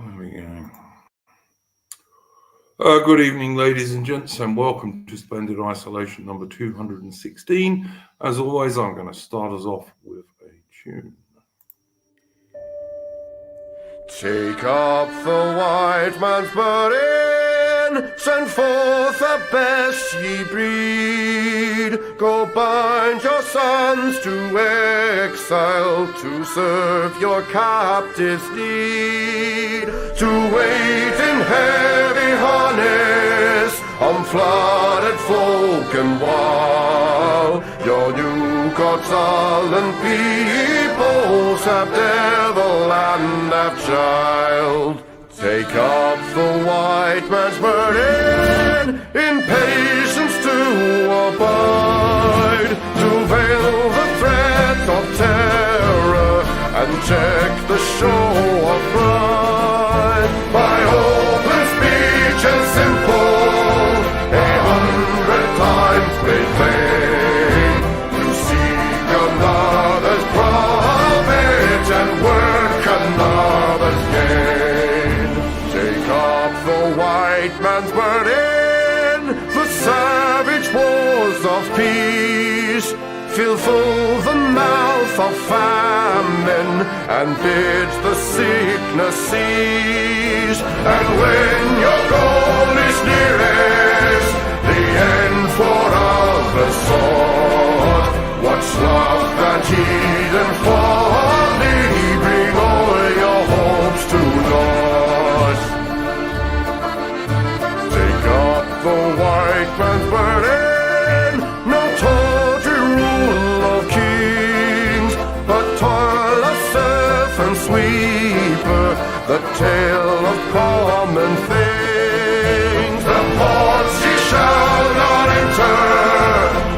There we go. Good evening, ladies and gents, and welcome to Splendid Isolation number 216. As always, I'm going to start us off with a tune. Take up the white man's burden, send forth the best ye breed. Go bind your sons to exile, to serve your captives' need, to wait in heavy harness on flooded folk and wild. Your new God's sullen peoples have devil and have child. Take up the white man's burden, in patience to abide, to veil the threat of terror and check the show of pride. By open speech and simple, 100 times made plain, to seek another's profit and work another's gain. Take up the white man's burden, the savage wars of peace. Fill full the mouth of famine and bid the sickness cease. And when your goal is nearest, the end for others sought, watch love and heed and folly bring all your hopes to naught. Take up the white man's burden, no tawdry rule of kings, but toil of serf and sweeper, the tale of common things. The ports ye shall not enter,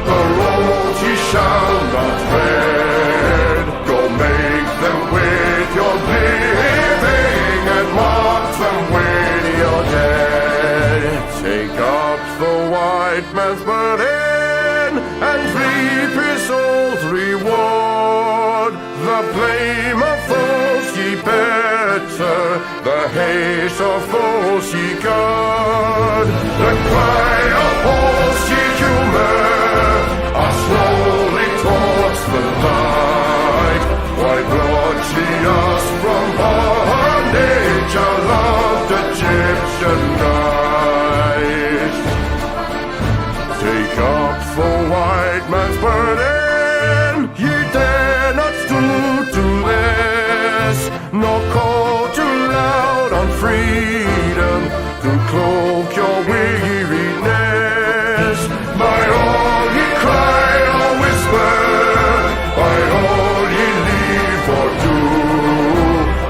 the roads ye shall not tread. Go make them with your living and mark them with your dead. Take up the white man's burden and reap his old reward. The blame of those ye better, the hate of those ye guard. The cry of those ye humor are slowly towards the light. Why brought ye us from bondage, our loved Egyptian night? Take up the white man's burden, ye dare not stoop to less, nor call too loud on freedom to cloak your weariness. By all ye cry or whisper, by all ye leave or do,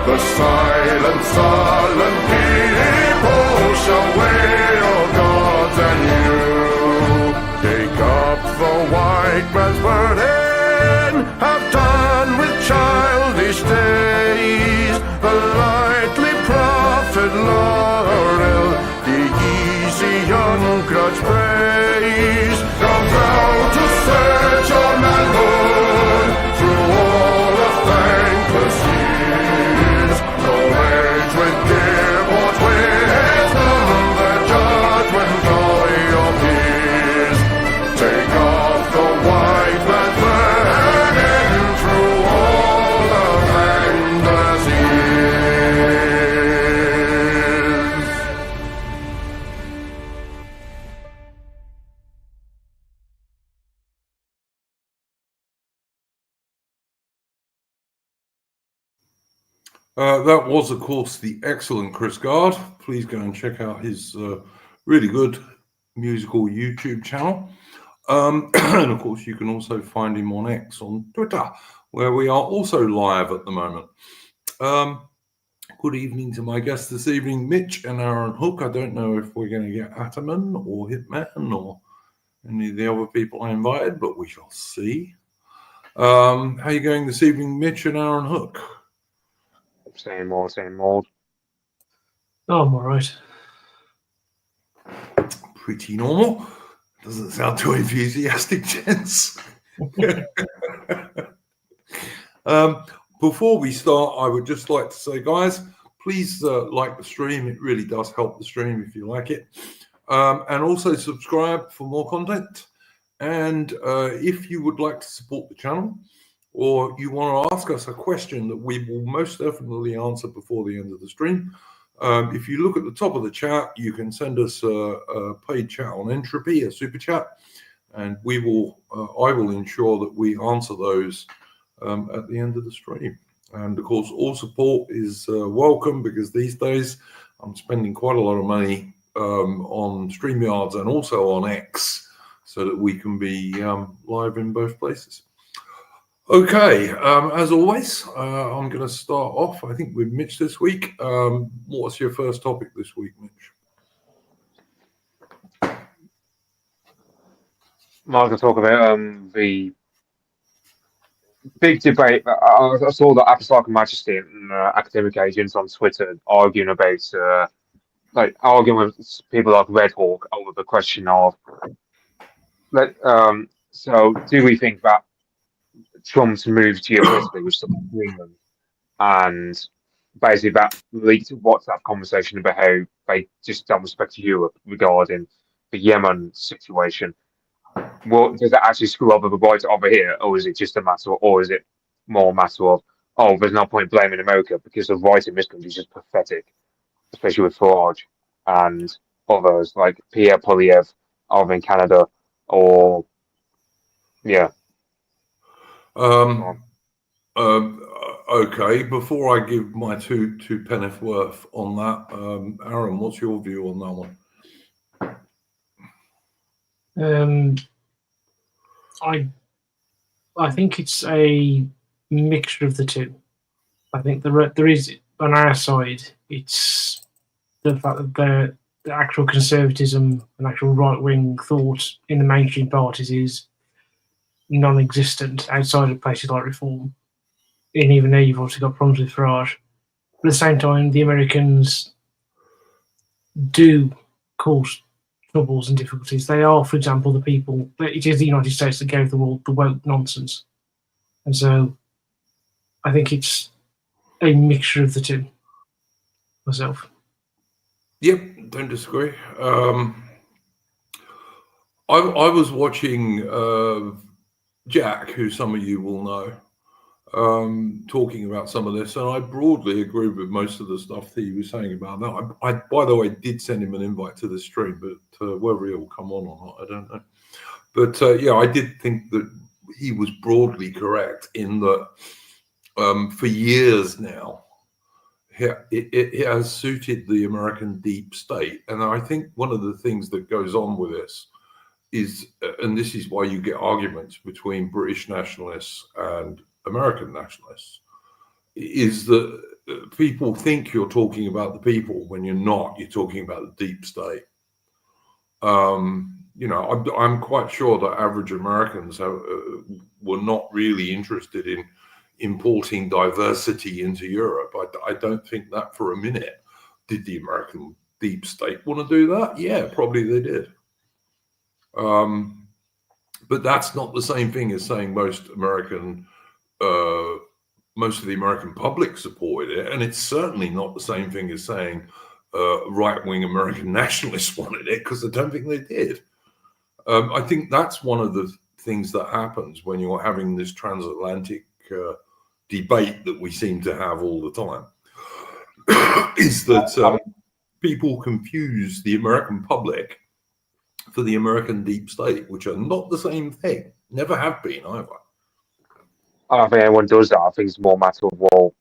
the silent, sullen people shall weigh your gods and you. Take up the white man's burden, have done with childish days, the lightly profit laurel, the easy ungrudged praise. Come down to search your manhood through all of thankless years. No age with give or wisdom, the judgment of your peers. Take off the white man's burden through all of thankless years. That was, of course, the excellent Chris Gard. Please go and check out his really good musical YouTube channel. And of course, you can also find him on X, on Twitter, where we are also live at the moment. Good evening to my guests this evening, Mitch and Aaron Hook. I don't know if we're going to get Ataman or Hitman or any of the other people I invited, but we shall see. How are you going this evening, Mitch and Aaron Hook? Same old, same old. Oh, I'm all right. Pretty normal. Doesn't sound too enthusiastic, gents. Before we start, I would just like to say, guys, please like the stream. It really does help the stream if you like it. And also subscribe for more content. And if you would like to support the channel, or you want to ask us a question that we will most definitely answer before the end of the stream, if you look at the top of the chat, you can send us a paid chat on Entropy, a super chat, and we will. I will ensure that we answer those at the end of the stream. And of course, all support is welcome, because these days I'm spending quite a lot of money on StreamYards and also on X, so that we can be live in both places. Okay, as always, I'm going to start off, I think, with Mitch this week. What's your first topic this week, Mitch? Mark will talk about the big debate. I saw the Apostolic Majesty and academic agents on Twitter arguing about, arguing with people like Red Hawk over the question of, so do we think that Trump's move geopolitically was stuff in Greenland, and basically that leaked to WhatsApp conversation about how they just don't respect Europe regarding the Yemen situation. Well, does that actually screw up the right over here, or is it just a matter, or is it more a matter of, oh, there's no point blaming America because the right in this country is just pathetic, especially with Farage and others like Pierre Poilievre over in Canada, or yeah. Okay, before I give my two penneth worth on that, Aaron, what's your view on that one? I think it's a mixture of the two. I think there is, on our side, it's the fact that the actual conservatism and actual right-wing thought in the mainstream parties is non-existent outside of places like Reform. And even there, you've obviously got problems with Farage. But at the same time, the Americans do cause troubles and difficulties. They are, for example, the people. It is the United States that gave the world the woke nonsense, and so I think it's a mixture of the two. Myself. Yep, don't disagree. I was watching Jack, who some of you will know, talking about some of this, and I broadly agree with most of the stuff that he was saying about that. I by the way, did send him an invite to the stream, but whether he will come on or not, I don't know. But yeah, I did think that he was broadly correct in that for years now, it has suited the American deep state. And I think one of the things that goes on with this is, and this is why you get arguments between British nationalists and American nationalists, is that people think you're talking about the people when you're not. You're talking about the deep state. You know, I'm quite sure that average Americans were not really interested in importing diversity into Europe. I don't think that for a minute. Did the American deep state want to do that? Yeah, probably they did. But that's not the same thing as saying most of the American public supported it, and it's certainly not the same thing as saying right-wing American nationalists wanted it, because I don't think they did. I think that's one of the things that happens when you're having this transatlantic debate that we seem to have all the time, is that people confuse the American public for the American deep state, which are not the same thing, never have been either. I don't think anyone does that. I think it's more a matter of, well,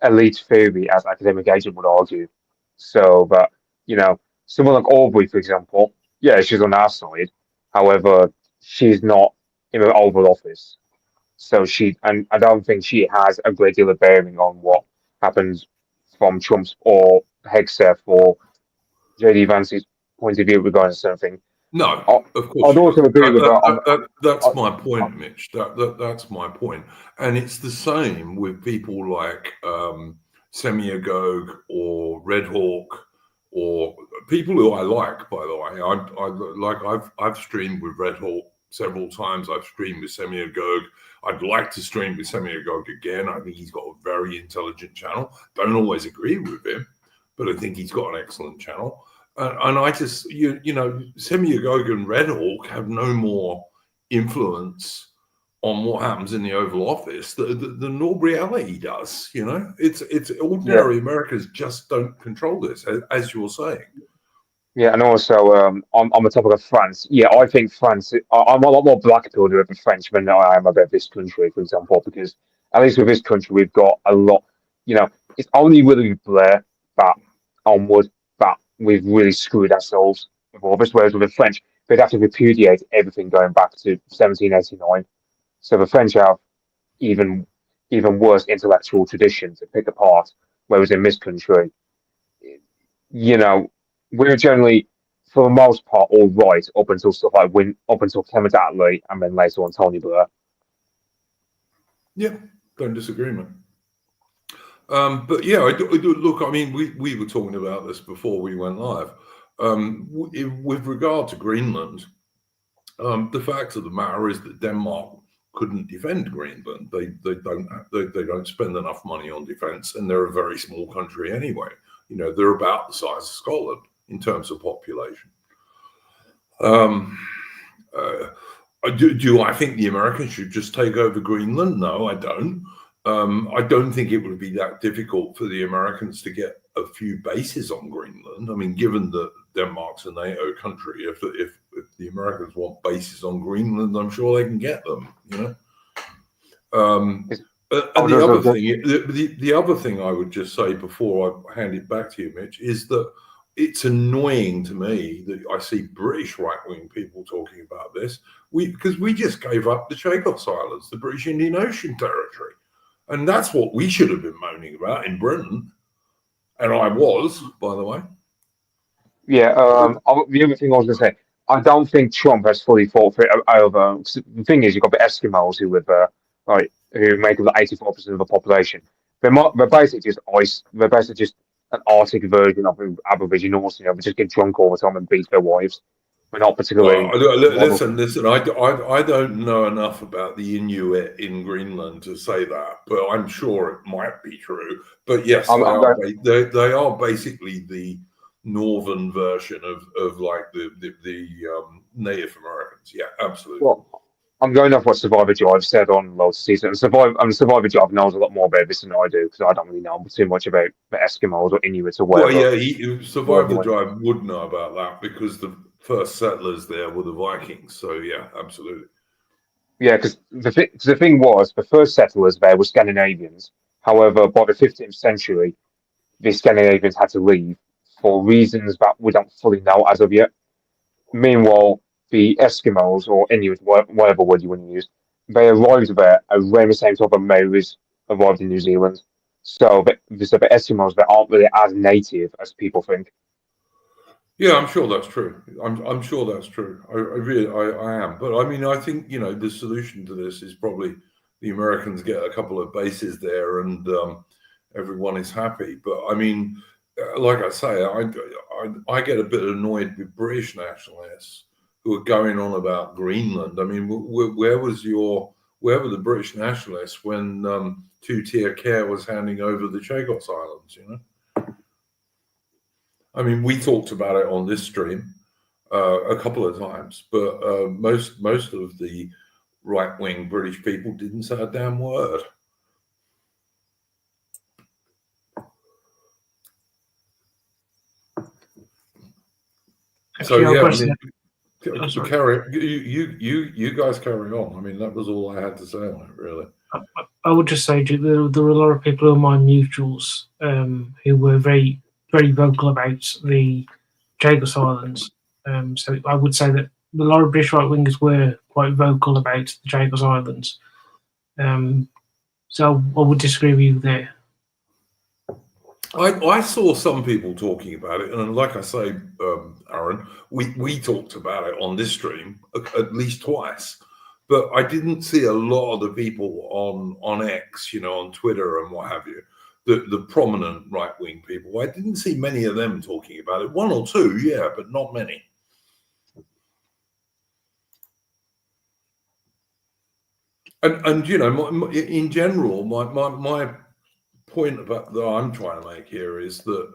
elite theory, as academic agent would argue. So that, you know, someone like Aubrey, for example, yeah, she's on our side. However, she's not in the Oval Office. So and I don't think she has a great deal of bearing on what happens from Trump's or Hegseth or JD Vance's point of view regarding something. No, of course. I'd also agree with that. That's my point, Mitch. That's my point. And it's the same with people like Semiagog or Red Hawk, or people who I like, by the way. I've streamed with Red Hawk several times. I've streamed with Semyagogue. I'd like to stream with Semyagogue again. I think he's got a very intelligent channel. Don't always agree with him, but I think he's got an excellent channel. And I just, you know, Semyagogue and Red Hawk have no more influence on what happens in the Oval Office than Aubrey Alley does. You know, it's ordinary Americans just don't control this, as you're saying. Yeah, and also on the topic of France, yeah, I think France. I'm a lot more black-pilled about French than I am about this country, for example, because at least with this country we've got a lot. You know, it's only really Blair that onward that we've really screwed ourselves with all this. Whereas with the French, they'd have to repudiate everything going back to 1789. So the French have even worse intellectual tradition to pick apart. Whereas in this country, you know, we're generally, for the most part, all right up until stuff like up until Clement Attlee and then later on Tony Blair. Yeah, don't disagree, man. But yeah, I do look. I mean, we were talking about this before we went live. With regard to Greenland, the fact of the matter is that Denmark couldn't defend Greenland. They don't spend enough money on defence, and they're a very small country anyway. You know, they're about the size of Scotland in terms of population. Do I think the Americans should just take over Greenland? No, I don't. I don't think it would be that difficult for the Americans to get a few bases on Greenland. I mean, given that Denmark's a NATO country, if the Americans want bases on Greenland, I'm sure they can get them. You know. And the other thing I would just say before I hand it back to you, Mitch, is that it's annoying to me that I see British right-wing people talking about this. Because we just gave up the Chagos Islands, the British Indian Ocean territory. And that's what we should have been moaning about in Britain. And I was, by the way. Yeah, the other thing I was going to say, I don't think Trump has fully thought for it over. The thing is, you've got the Eskimos who live there, right, who make up 84% of the population. They're basically just an Arctic version of Aboriginals. You know, they just get drunk all the time and beat their wives. We're not particularly. Listen. I don't know enough about the Inuit in Greenland to say that, but I'm sure it might be true. But yes, they are basically the northern version of like the Native Americans. Yeah, absolutely. Well, I'm going off what Survivor Jive said on loads of season. Survivor Jive knows a lot more about this than I do because I don't really know too much about the Eskimos or Inuits or whatever. Well, yeah, Survivor Jive would know about that because the first settlers there were the Vikings. So yeah, absolutely. Yeah, because the thing was, the first settlers there were Scandinavians. However, by the 15th century, the Scandinavians had to leave for reasons that we don't fully know as of yet. Meanwhile, the Eskimos or Inuit, whatever word you want to use, they arrived there around the same time the Maoris arrived in New Zealand. So the Eskimos, they aren't really as native as people think. Yeah, I'm sure that's true. I'm sure that's true. I am. But I mean, I think, you know, the solution to this is probably the Americans get a couple of bases there and everyone is happy. But I mean, like I say, I get a bit annoyed with British nationalists who are going on about Greenland. I mean, where were the British nationalists when two-tier care was handing over the Chagos Islands, you know? I mean, we talked about it on this stream a couple of times, but most of the right-wing British people didn't say a damn word. So yeah, I mean, you guys carry on. I mean, that was all I had to say on it, really. I would just say there were a lot of people who are my mutuals who were very, very vocal about the Chagos Islands. So I would say that a lot of British right-wingers were quite vocal about the Chagos Islands. So I would disagree with you there. I saw some people talking about it, and like I say, Aaron, we talked about it on this stream at least twice, but I didn't see a lot of the people on X, you know, on Twitter and what have you, the prominent right-wing people. I didn't see many of them talking about it. One or two, yeah, but not many. And you know, in general, my point about that I'm trying to make here is that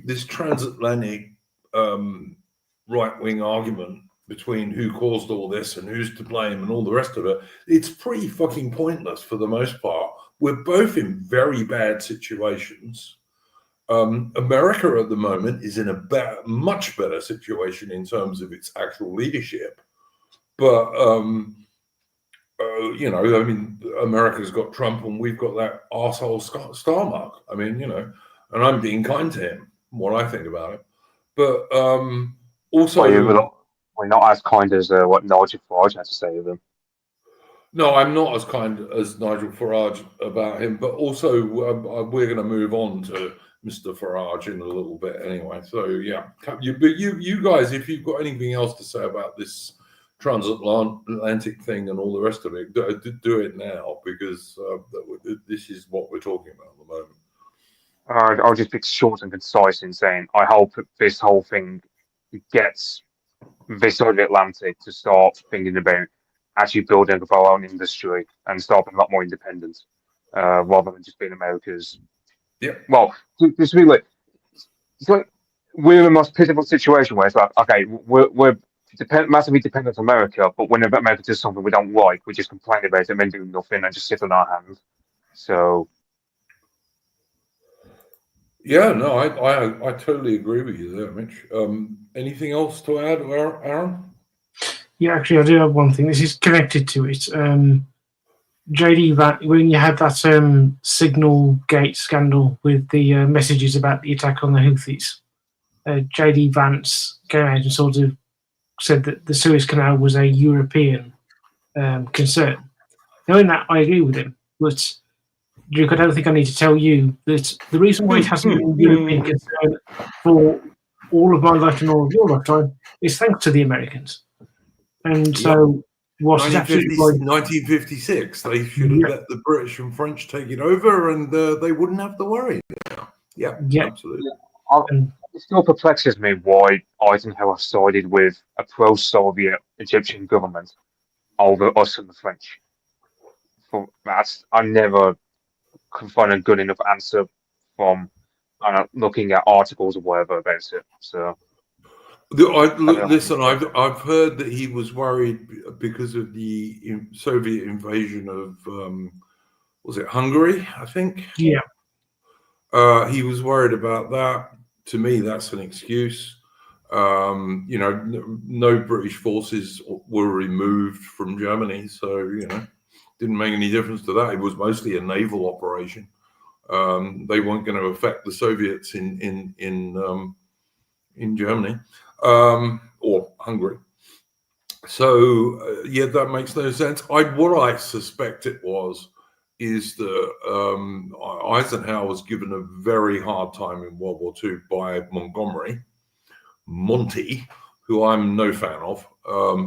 this transatlantic right-wing argument between who caused all this and who's to blame and all the rest of it, it's pretty fucking pointless for the most part. We're both in very bad situations. America at the moment is in a much better situation in terms of its actual leadership. But, you know, I mean, America's got Trump and we've got that arsehole Starmark. I mean, you know, and I'm being kind to him, what I think about it. But also... we're not as kind as what Nigel Farage had to say of him. No, I'm not as kind as Nigel Farage about him, but also we're going to move on to Mr. Farage in a little bit anyway. So yeah, but you guys, if you've got anything else to say about this transatlantic thing and all the rest of it, do it now, because this is what we're talking about at the moment. I'll just be short and concise in saying I hope this whole thing gets this side of the Atlantic to start thinking about actually building up our own industry and start being a lot more independent, rather than just being America's. Yeah. Well, just really, it's like we're in the most pitiful situation where it's like, okay, we're massively dependent on America, but whenever America does something we don't like, we just complain about it and then do nothing and just sit on our hands. So. Yeah, no, I totally agree with you there, Mitch. Anything else to add, Aaron? Yeah, actually, I do have one thing. This is connected to it. JD, when you had that Signal Gate scandal with the messages about the attack on the Houthis, JD Vance came out and sort of said that the Suez Canal was a European concern. Knowing that, I agree with him, but Duke, I don't think I need to tell you that the reason why it hasn't been a European concern for all of my life and all of your lifetime is thanks to the Americans. And so, what 1956, they should have let the British and French take it over, and they wouldn't have to worry. Yeah, absolutely. It still perplexes me why Eisenhower sided with a pro-Soviet Egyptian government over us and the French. For that, I never could find a good enough answer from looking at articles or whatever about it. So. Listen, I've heard that he was worried because of the Soviet invasion of was it Hungary? I think. Yeah. He was worried about that. To me, that's an excuse. You know, no British forces were removed from Germany, so you know, didn't make any difference to that. It was mostly a naval operation. They weren't going to affect the Soviets in Germany. Or Hungary. So yeah, that makes no sense. What I suspect it is that Eisenhower was given a very hard time in World War II by Monty, who I'm no fan of,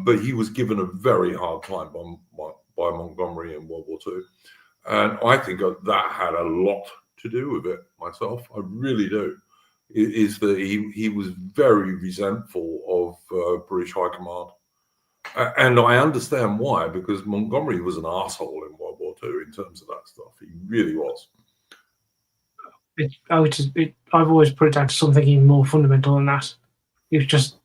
but he was given a very hard time by Montgomery in World War II, and I think that had a lot to do with it myself. I really do. Is that he was very resentful of British High Command. And I understand why, because Montgomery was an arsehole in World War II in terms of that stuff. He really was. I've always put it down to something even more fundamental than that. It was just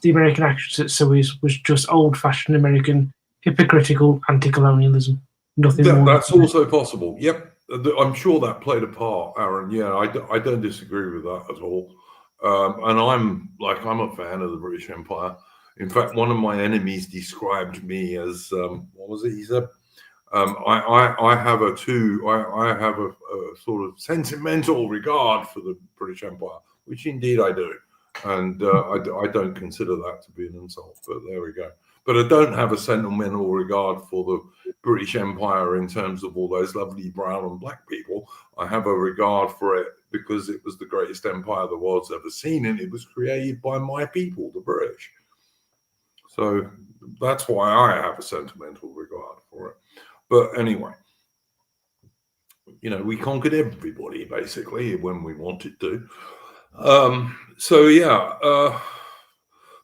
the American action at Suez was just old-fashioned American hypocritical anti-colonialism. Nothing more. That's also possible. Yep. I'm sure that played a part, Aaron. Yeah, I don't disagree with that at all. And I'm a fan of the British Empire. In fact, one of my enemies described me as what was it? He said, I have a sort of sentimental regard for the British Empire, which indeed I do, and I don't consider that to be an insult. But there we go. But I don't have a sentimental regard for the British Empire in terms of all those lovely brown and black people. I have a regard for it because it was the greatest empire the world's ever seen, and it was created by my people, the British. So that's why I have a sentimental regard for it. But anyway, you know, we conquered everybody basically when we wanted to. So yeah.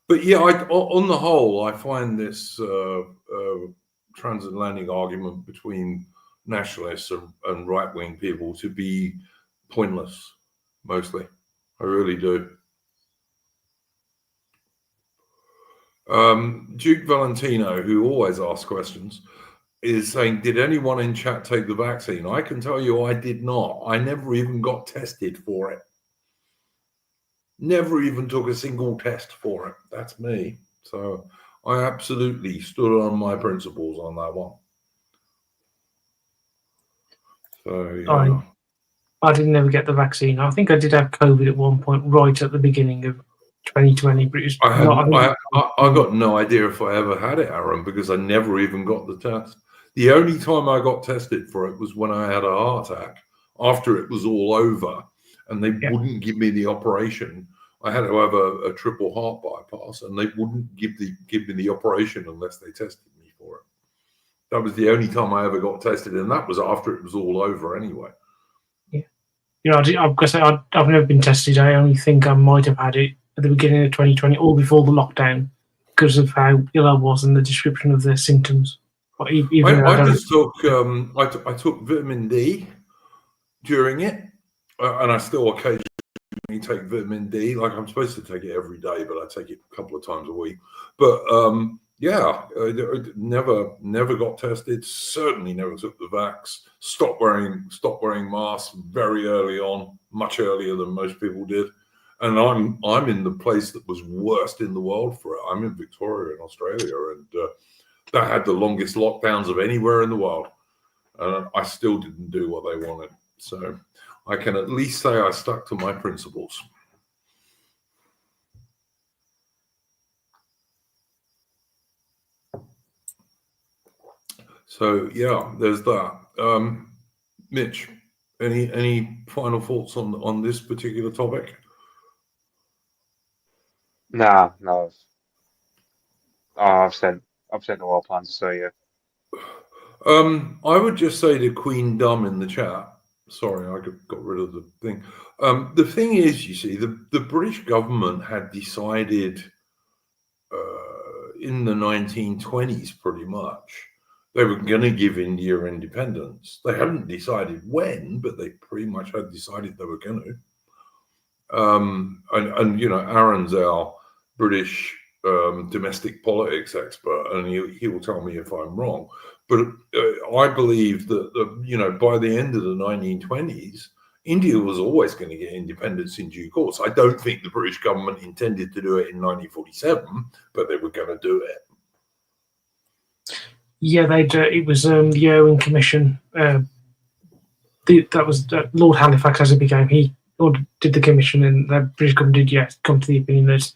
But yeah, on the whole, I find this transatlantic argument between nationalists and right-wing people to be pointless, mostly. I really do. Duke Valentino, who always asks questions, is saying, did anyone in chat take the vaccine? I can tell you I did not. I never even got tested for it. Never even took a single test for it. That's me. So I absolutely stood on my principles on that one. So, yeah. I didn't ever get the vaccine. I think I did have COVID at one point, right at the beginning of 2020. But it's I got no idea if I ever had it, Aaron, because I never even got the test. The only time I got tested for it was when I had a heart attack after it was all over, and they wouldn't give me the operation. I had to have a triple heart bypass, and they wouldn't give me the operation unless they tested me for it. That was the only time I ever got tested, and that was after it was all over anyway. Yeah, you know, I've got to say I've never been tested. I only think I might have had it at the beginning of 2020 or before the lockdown because of how ill I was and the description of the symptoms. But I just took I took vitamin D during it, and I still occasionally take vitamin D. Like I'm supposed to take it every day, but I take it a couple of times a week. But yeah, I never got tested. Certainly never took the vax. Stopped wearing masks very early on, much earlier than most people did. And I'm in the place that was worst in the world for it. I'm in Victoria in Australia, and that had the longest lockdowns of anywhere in the world. And I still didn't do what they wanted. So I can at least say I stuck to my principles. So yeah, there's that. Mitch, any final thoughts on this particular topic? No. I've said all I plan to say. Yeah. I would just say to Queen Dumb in the chat. Sorry, I got rid of the thing. The thing is, you see, the British government had decided in the 1920s, pretty much, they were going to give India independence. They hadn't decided when, but they pretty much had decided they were going to. And you know, Aaron's our British domestic politics expert, and he will tell me if I'm wrong. But I believe that you know, by the end of the 1920s, India was always going to get independence in due course. I don't think the British government intended to do it in 1947, but they were going to do it. Yeah, it was the Owen Commission. That was Lord Halifax, as it became. He did the commission, and the British government did come to the opinion that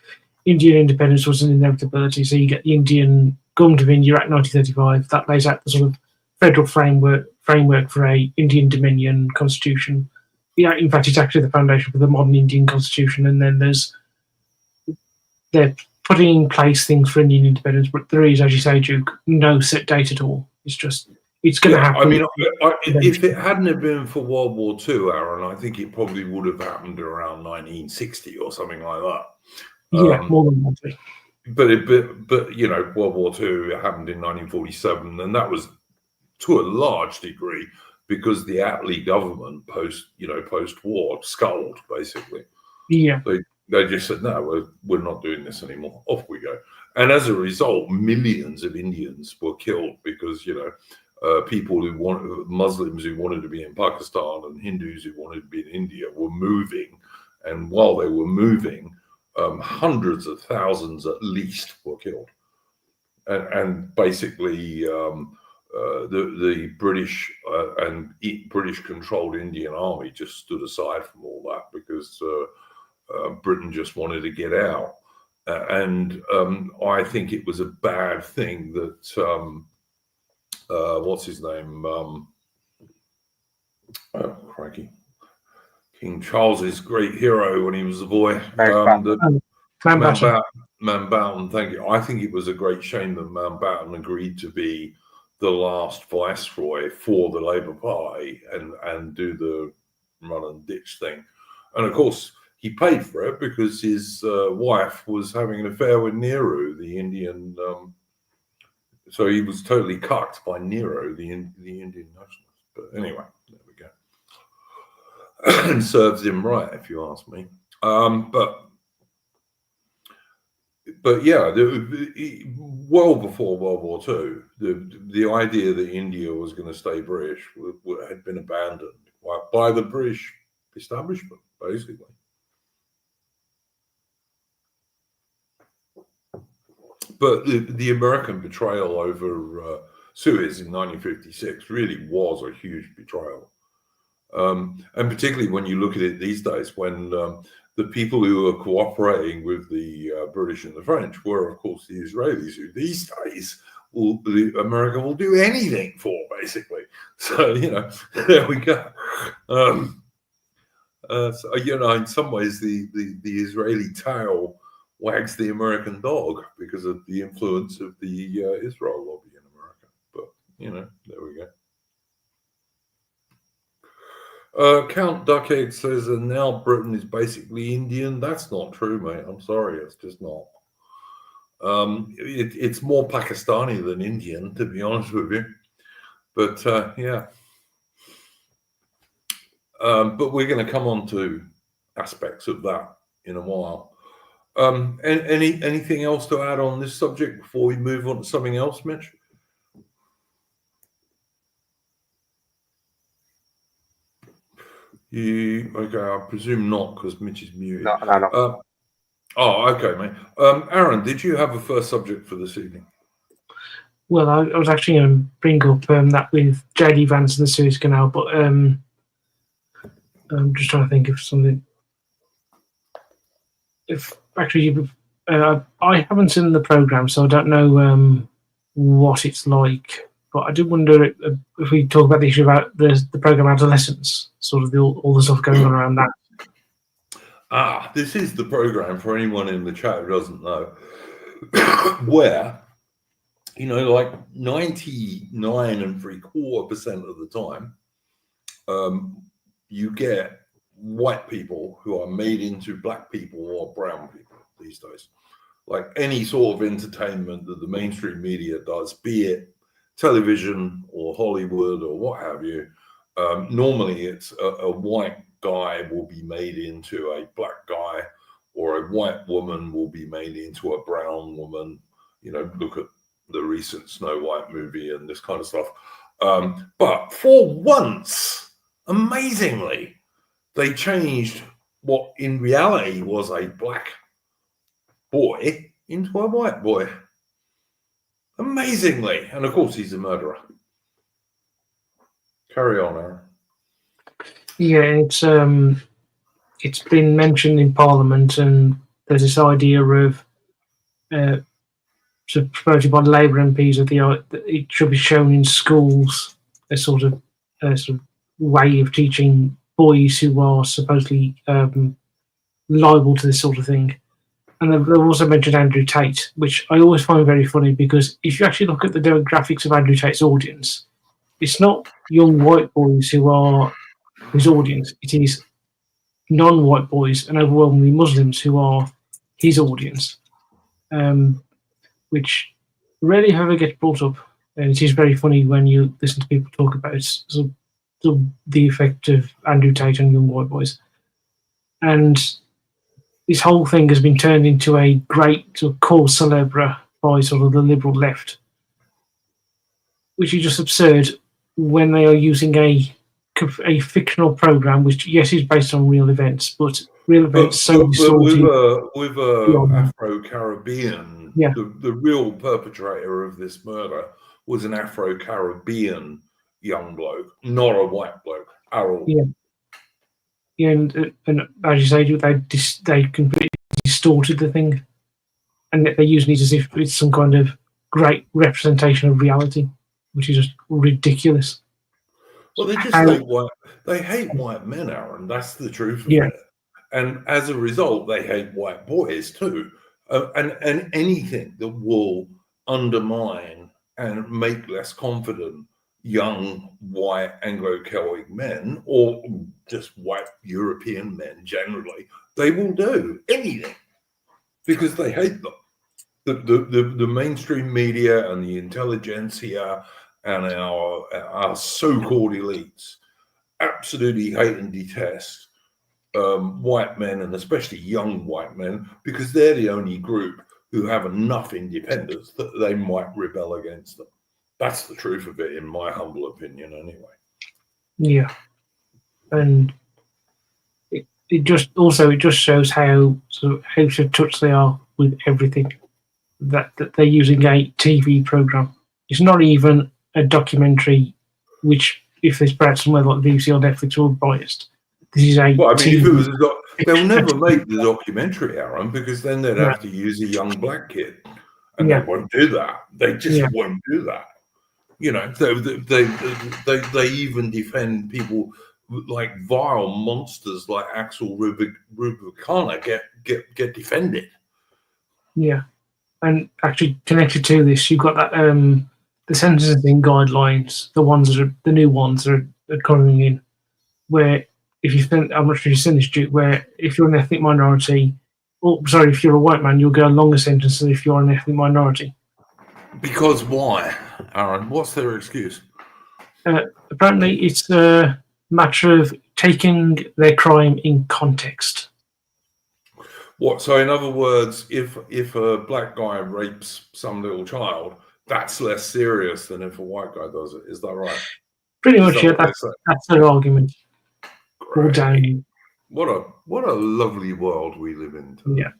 Indian independence was an inevitability. So you get the Indian Government of India Act 1935 that lays out the sort of federal framework for a Indian Dominion constitution. Yeah, in fact, it's actually the foundation for the modern Indian constitution. And then they're putting in place things for Indian independence, but there is, as you say, Duke, no set date at all. It's going to happen. I mean, if it hadn't have been for World War II, Aaron, I think it probably would have happened around 1960 or something like that. Yeah, more than likely. But you know, World War II happened in 1947, and that was to a large degree because the Attlee government post-war sculled, basically. Yeah. They just said, no, we're not doing this anymore. Off we go. And as a result, millions of Indians were killed because, you know, Muslims who wanted to be in Pakistan and Hindus who wanted to be in India were moving. And while they were moving, hundreds of thousands at least were killed. And basically, the British and British-controlled Indian army just stood aside from all that because Britain just wanted to get out. And I think it was a bad thing that, what's his name? Crikey. King Charles's great hero when he was a boy. Mountbatten, thank you. I think it was a great shame that Mountbatten agreed to be the last viceroy for the Labour Party and do the run and ditch thing. And of course, he paid for it because his wife was having an affair with Nehru, the Indian So he was totally cucked by Nero, the Indian nationalist. But anyway, there we go. And serves him right, if you ask me. But yeah, well before World War II, the idea that India was going to stay British had been abandoned by the British establishment, basically. But the American betrayal over Suez in 1956 really was a huge betrayal. And particularly when you look at it these days, when the people who are cooperating with the British and the French were, of course, the Israelis, who these days America will do anything for, basically. So, there we go. So, in some ways, the Israeli tail wags the American dog because of the influence of the Israel lobby in America. But, there we go. Count Duckhead says, and now Britain is basically Indian. That's not true, mate. I'm sorry, it's just not. It's more Pakistani than Indian, to be honest with you. But yeah. But we're going to come on to aspects of that in a while. And anything else to add on this subject before we move on to something else, Mitch? Okay, I presume not, because Mitch is muted. No. Okay, mate. Aaron, did you have a first subject for this evening? Well, I was actually going to bring up that with J.D. Vance and the Suez Canal, but I'm just trying to think of something. If actually, I haven't seen the program, so I don't know what it's like. But I do wonder if we talk about the issue about the program Adolescence, sort of all the stuff going on around that. This is the program for anyone in the chat who doesn't know, where, like 99.75% of the time, you get white people who are made into black people or brown people these days. Like any sort of entertainment that the mainstream media does, be it television or Hollywood or what have you, normally it's a white guy will be made into a black guy, or a white woman will be made into a brown woman. Look at the recent Snow White movie and this kind of stuff. But for once, amazingly, they changed what in reality was a black boy into a white boy. Amazingly. And of course, he's a murderer. Carry on, Aaron. Yeah, it's been mentioned in Parliament, and there's this idea of promoted by the Labour MPs that it should be shown in schools a sort of way of teaching boys who are supposedly liable to this sort of thing. And they've also mentioned Andrew Tate, which I always find very funny, because if you actually look at the demographics of Andrew Tate's audience, it's not young white boys who are his audience. It is non-white boys and overwhelmingly Muslims who are his audience, which rarely ever gets brought up. And it is very funny when you listen to people talk about the effect of Andrew Tate on young white boys. And this whole thing has been turned into a great sort of cause célèbre by sort of the liberal left, which is just absurd when they are using a fictional program, which yes is based on real events, but real events with Afro-Caribbean, the real perpetrator of this murder was an Afro-Caribbean young bloke, not a white bloke at all. Yeah, and as you say, they completely distorted the thing, and they're using it as if it's some kind of great representation of reality, which is just ridiculous. Well, they just hate white men, Aaron. That's the truth of it. And as a result, they hate white boys too. And anything that will undermine and make less confident young white Anglo-Celtic men, or just white European men generally, they will do anything because they hate them. the mainstream media and the intelligentsia and our so-called elites absolutely hate and detest white men, and especially young white men, because they're the only group who have enough independence that they might rebel against them. That's the truth of it, in my humble opinion, anyway. Yeah, and it just shows how out of touch they are with everything. That they're using a TV program. It's not even a documentary, which if they spread somewhere like BBC or Netflix, are biased. This is a Well, I mean, TV. if it was they'll never make the documentary, Aaron, because then they'd have to use a young black kid, and they won't do that. They just won't do that. You know, they even defend people like vile monsters like Axel Rubicana get defended. Yeah, and actually connected to this, you've got that the sentencing guidelines, the ones that are the new ones that are coming in, where if you think, I'm not sure you've seen this, Duke, where if you're an ethnic minority, if you're a white man, you'll get a longer sentence than if you're an ethnic minority. Because why, Aaron? What's their excuse? Apparently, it's a matter of taking their crime in context. What? So, in other words, if a black guy rapes some little child, that's less serious than if a white guy does it. Is that right? Pretty much, yeah. That's their argument. All down. What a lovely world we live in. Yeah.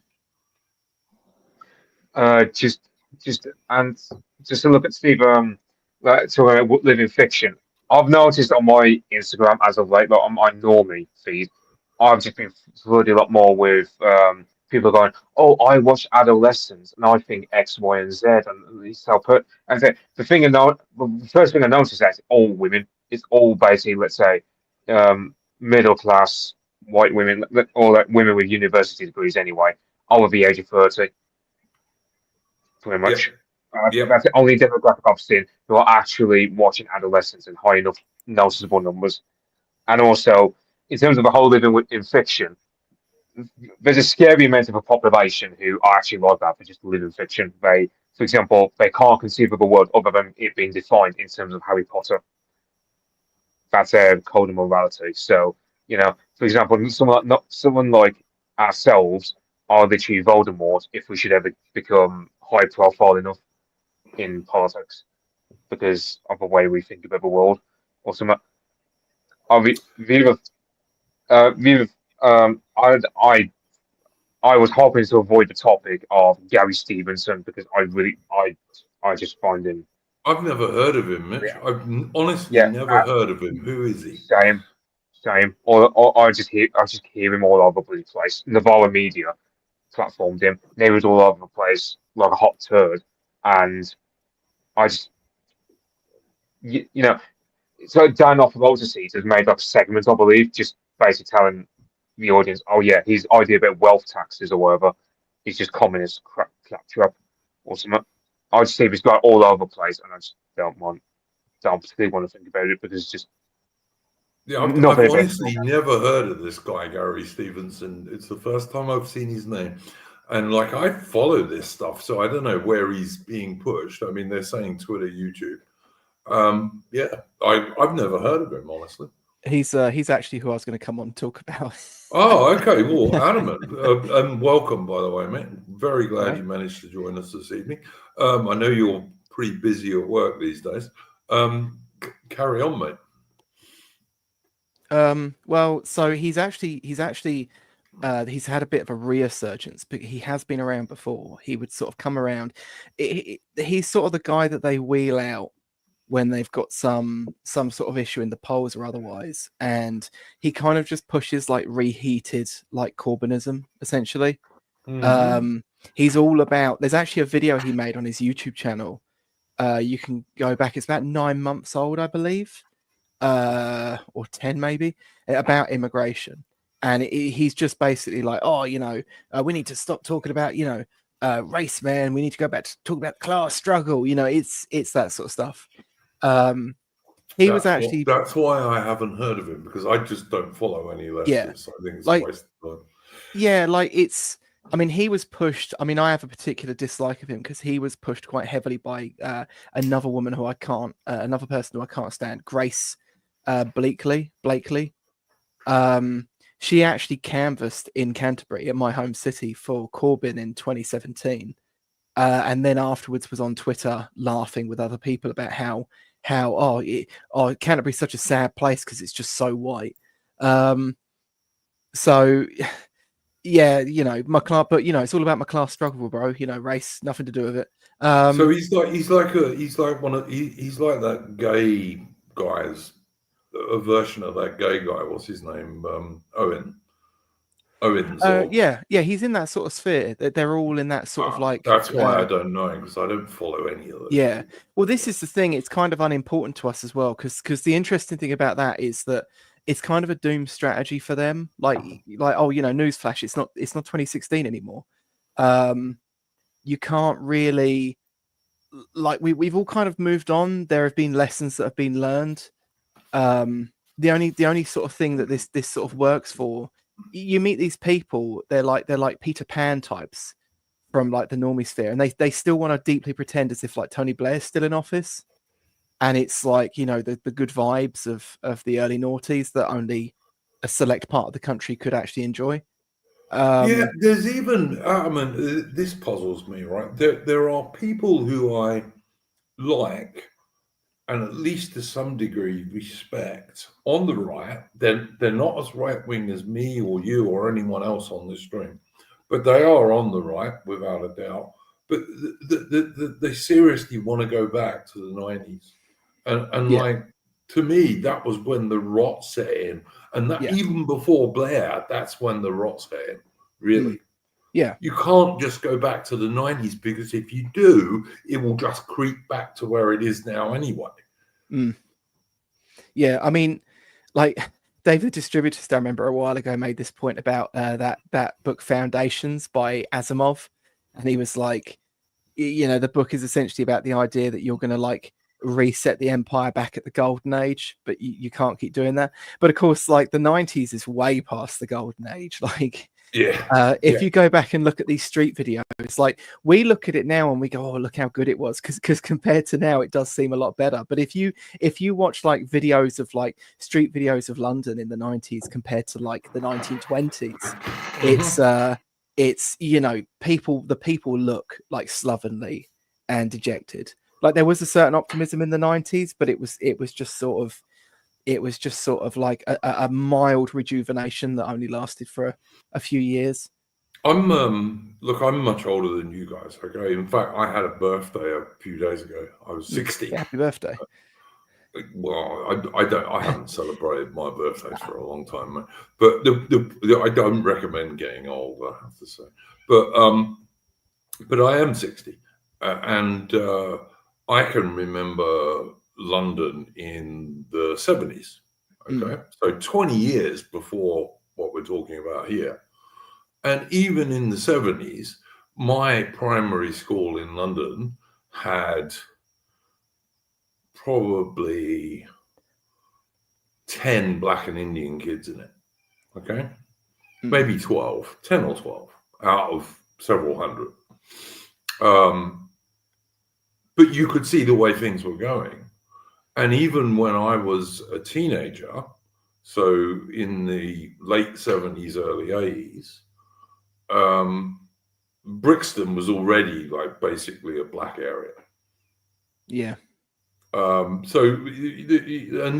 Just to look at Steve, to live in fiction. I've noticed on my Instagram as of late, on my normie feed, I've just been flooded a lot more with people going, "Oh, I watch Adolescents and I think X, Y, and Z," and these the first thing I noticed is that it's all women. It's all basically, let's say, middle class white women, or like women with university degrees anyway, over the age of 30. Pretty much. That's the only demographic I've seen who are actually watching Adolescents in high enough noticeable numbers. And also, in terms of the whole living in fiction, there's a scary amount of a population who are actually like that for just living fiction. They, for example, they can't conceive of a world other than it being defined in terms of Harry Potter. That's a code of morality. So, for example, someone like ourselves are literally Voldemort if we should ever become high profile enough in politics because of the way we think about the world or something. I was hoping to avoid the topic of Gary Stevenson because I just find him. I've never heard of him, Mitch. I've honestly never heard of him. Who is he? Same. Or I just hear him all over the place. Navarra Media platformed him. They was all over the place like a hot turd, and I just, so Dan off of Seats has made like a segment, I believe, just basically telling the audience, oh yeah, his idea about wealth taxes or whatever is just communist claptrap or something. I just see this guy all over the place, and I just don't particularly want to think about it because it's just. Yeah, I've honestly never heard of this guy, Gary Stevenson. It's the first time I've seen his name. And I follow this stuff, so I don't know where he's being pushed. I mean, they're saying Twitter, YouTube. I've never heard of him, honestly. He's actually who I was going to come on and talk about. Oh, okay. Well, adamant. And welcome, by the way, mate. Very glad you managed to join us this evening. I know you're pretty busy at work these days. Carry on, mate. Well, so he's had a bit of a resurgence, but he has been around before. He would sort of come around. He's sort of the guy that they wheel out when they've got some sort of issue in the polls or otherwise, and he kind of just pushes like reheated like Corbynism essentially. Mm-hmm. He's all about. There's actually a video he made on his YouTube channel. You can go back. It's about 9 months old, I believe. Or 10 maybe, about immigration, and he's just basically like, we need to stop talking about race, man. We need to go back to talk about class struggle. It's that sort of stuff. That's why I haven't heard of him, because I just don't follow any leftists. I think it's a waste of time. Yeah, like it's I mean, he was pushed. I mean, I have a particular dislike of him because he was pushed quite heavily by another woman who I can't, another person who I can't stand, Grace Blakely. She actually canvassed in Canterbury, in my home city, for Corbyn in 2017, and then afterwards was on Twitter laughing with other people about how Canterbury's such a sad place because it's just so white. So. Yeah, you know, my class, but you know, it's all about my class struggle, bro. You know, race, nothing to do with it. So he's like that gay guy's a version of that gay guy. What's his name? Owens. Yeah, he's in that sort of sphere. They're all in that sort of like. That's why I don't know, because I don't follow any of those. Yeah, well, this is the thing. It's kind of unimportant to us as well, because the interesting thing about that is that it's kind of a doom strategy for them. Like oh, you know, newsflash, it's not 2016 anymore. You can't really, like, we've all kind of moved on. There have been lessons that have been learned. The only sort of thing that this sort of works for, you meet these people, they're like Peter Pan types from like the normie sphere, and they still want to deeply pretend as if like Tony Blair's still in office. And it's like, you know, the good vibes of the early noughties that only a select part of the country could actually enjoy. Yeah, there's even, I mean, this puzzles me, right? There are people who I like, and at least to some degree respect on the right. They're not as right wing as me or you or anyone else on this stream, but they are on the right without a doubt. But they seriously want to go back to the 90s. And Yeah. like, to me, that was when the rot set in. And that even before Blair, that's when the rot set in, really. Yeah. You can't just go back to the 90s, because if you do, it will just creep back to where it is now anyway. Yeah, I mean, like David Distributus, I remember a while ago, made this point about that book Foundations by Asimov. And he was like, you know, the book is essentially about the idea that you're going to like reset the empire back at the golden age, but you can't keep doing that. But of course, like the 90s is way past the golden age. Like, if you go back and look at these street videos, it's like we look at it now and we go, oh, look how good it was, because compared to now, it does seem a lot better. But if you watch like videos of like street videos of London in the 90s compared to like the 1920s, it's you know, the people look like slovenly and dejected. Like there was a certain optimism in the 90s, but it was just sort of like a mild rejuvenation that only lasted for a few years. I'm much older than you guys. Okay, in fact, I had a birthday a few days ago. I was 60. Happy birthday. Well, I haven't celebrated my birthdays for a long time, but I don't recommend getting old, I have to say. But I am 60, and I can remember London in the 70s. Okay, so 20 years before what we're talking about here. And even in the 70s, my primary school in London had probably 10 black and Indian kids in it. Okay, maybe 12, 10 or 12 out of several hundred. But you could see the way things were going. And even when I was a teenager, so in the late 70s, early 80s, Brixton was already like basically a black area. Yeah. And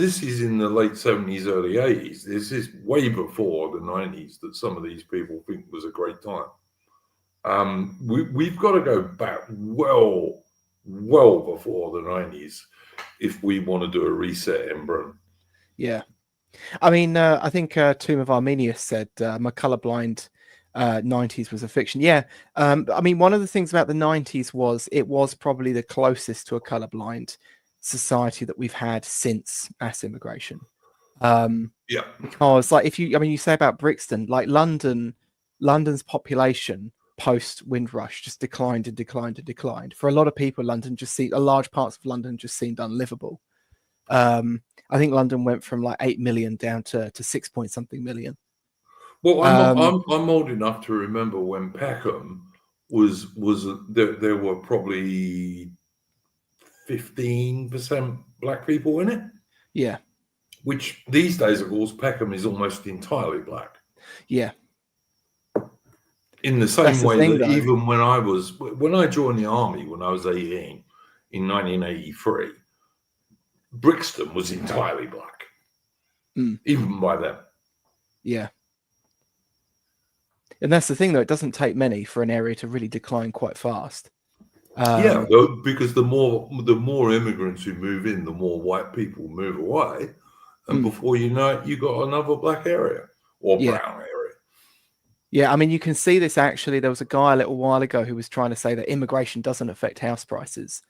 this is in the late 70s, early 80s. This is way before the 90s that some of these people think was a great time. We've got to go back well before the 90s if we want to do a reset in Britain. Yeah. I mean, I think Tomb of Arminius said my colorblind 90s was a fiction. Yeah. I mean, one of the things about the 90s was it was probably the closest to a colorblind society that we've had since mass immigration. Because like you say about Brixton, like London's population post Windrush just declined and declined and declined. For a lot of people, large parts of London just seemed unlivable. I think London went from like 8 million down to 6 point something million. Well, I'm old enough to remember when Peckham was there were probably 15% black people in it. Yeah. Which these days, of course, Peckham is almost entirely black. Yeah. In the same That's the way thing, that though. even when I joined the army when I was 18 in 1983, Brixton was entirely black, even by then. Yeah. And that's the thing, though. It doesn't take many for an area to really decline quite fast. Yeah, because the more immigrants who move in, the more white people move away, and before you know it, you got another black area or brown area. Yeah, I mean, you can see this actually. There was a guy a little while ago who was trying to say that immigration doesn't affect house prices,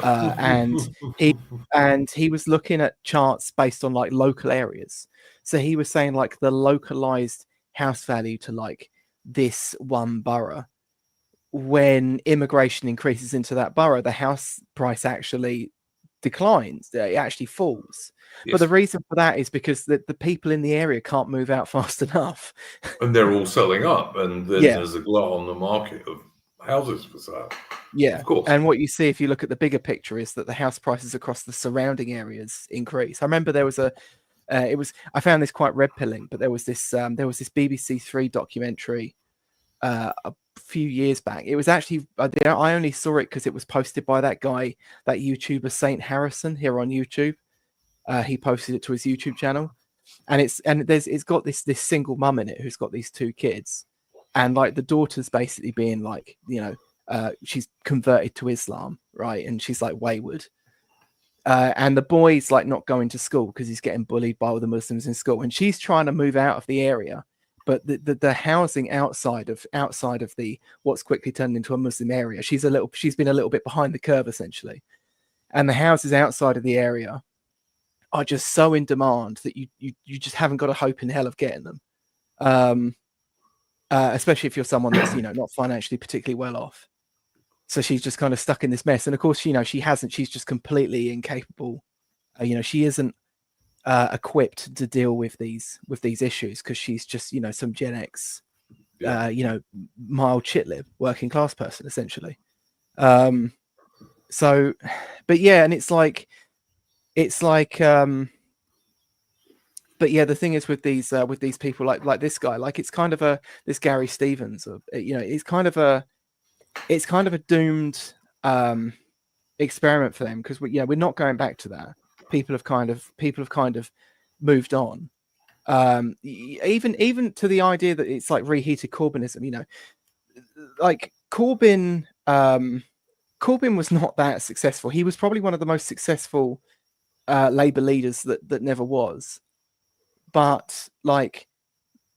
and he was looking at charts based on like local areas. So he was saying like the localized house value to like this one borough. When immigration increases into that borough, the house price actually declines. It actually falls. Yes. But the reason for that is because the people in the area can't move out fast enough. And they're all selling up, and then there's a glut on the market of houses for sale. Yeah, of course. And what you see if you look at the bigger picture is that the house prices across the surrounding areas increase. I remember there was I found this quite red pilling, but there was this BBC Three documentary a few years back. It was actually I only saw it because it was posted by that guy, that YouTuber Saint Harrison here on YouTube. He posted it to his YouTube channel, and it's got this single mum in it who's got these two kids, and like the daughter's basically being like, she's converted to Islam, right, and she's like wayward, and the boy's like not going to school because he's getting bullied by all the Muslims in school, and she's trying to move out of the area, but the housing outside of the what's quickly turned into a Muslim area, she's been a little bit behind the curve essentially, and the houses outside of the area are just so in demand that you just haven't got a hope in hell of getting them, especially if you're someone that's not financially particularly well off. So she's just kind of stuck in this mess, and of course she's just completely incapable. She isn't equipped to deal with these issues because she's just some Gen X, mild chitlib working class person essentially. So, but yeah, and it's like, but yeah, the thing is with these people like this guy, like it's kind of this Gary Stevens, or it's kind of a doomed experiment for them, because we're not going back to that. People have kind of moved on. Even to the idea that it's like reheated Corbynism. Like Corbyn was not that successful. He was probably one of the most successful Labour leaders that never was. But like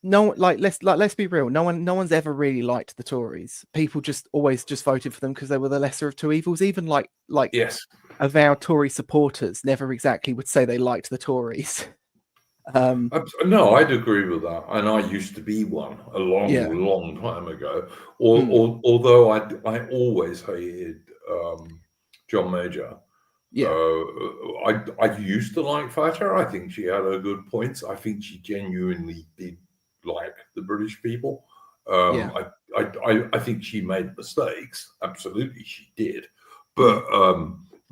let's be real. No one's ever really liked the Tories. People just always just voted for them because they were the lesser of two evils. Even like yes, avowed Tory supporters never exactly would say they liked the Tories. No, I'd agree with that, and I used to be one a long time ago. Although I always hated John Major. Yeah, I used to like Thatcher. I think she had her good points. I think she genuinely did like the British people. I think she made mistakes. Absolutely, she did. But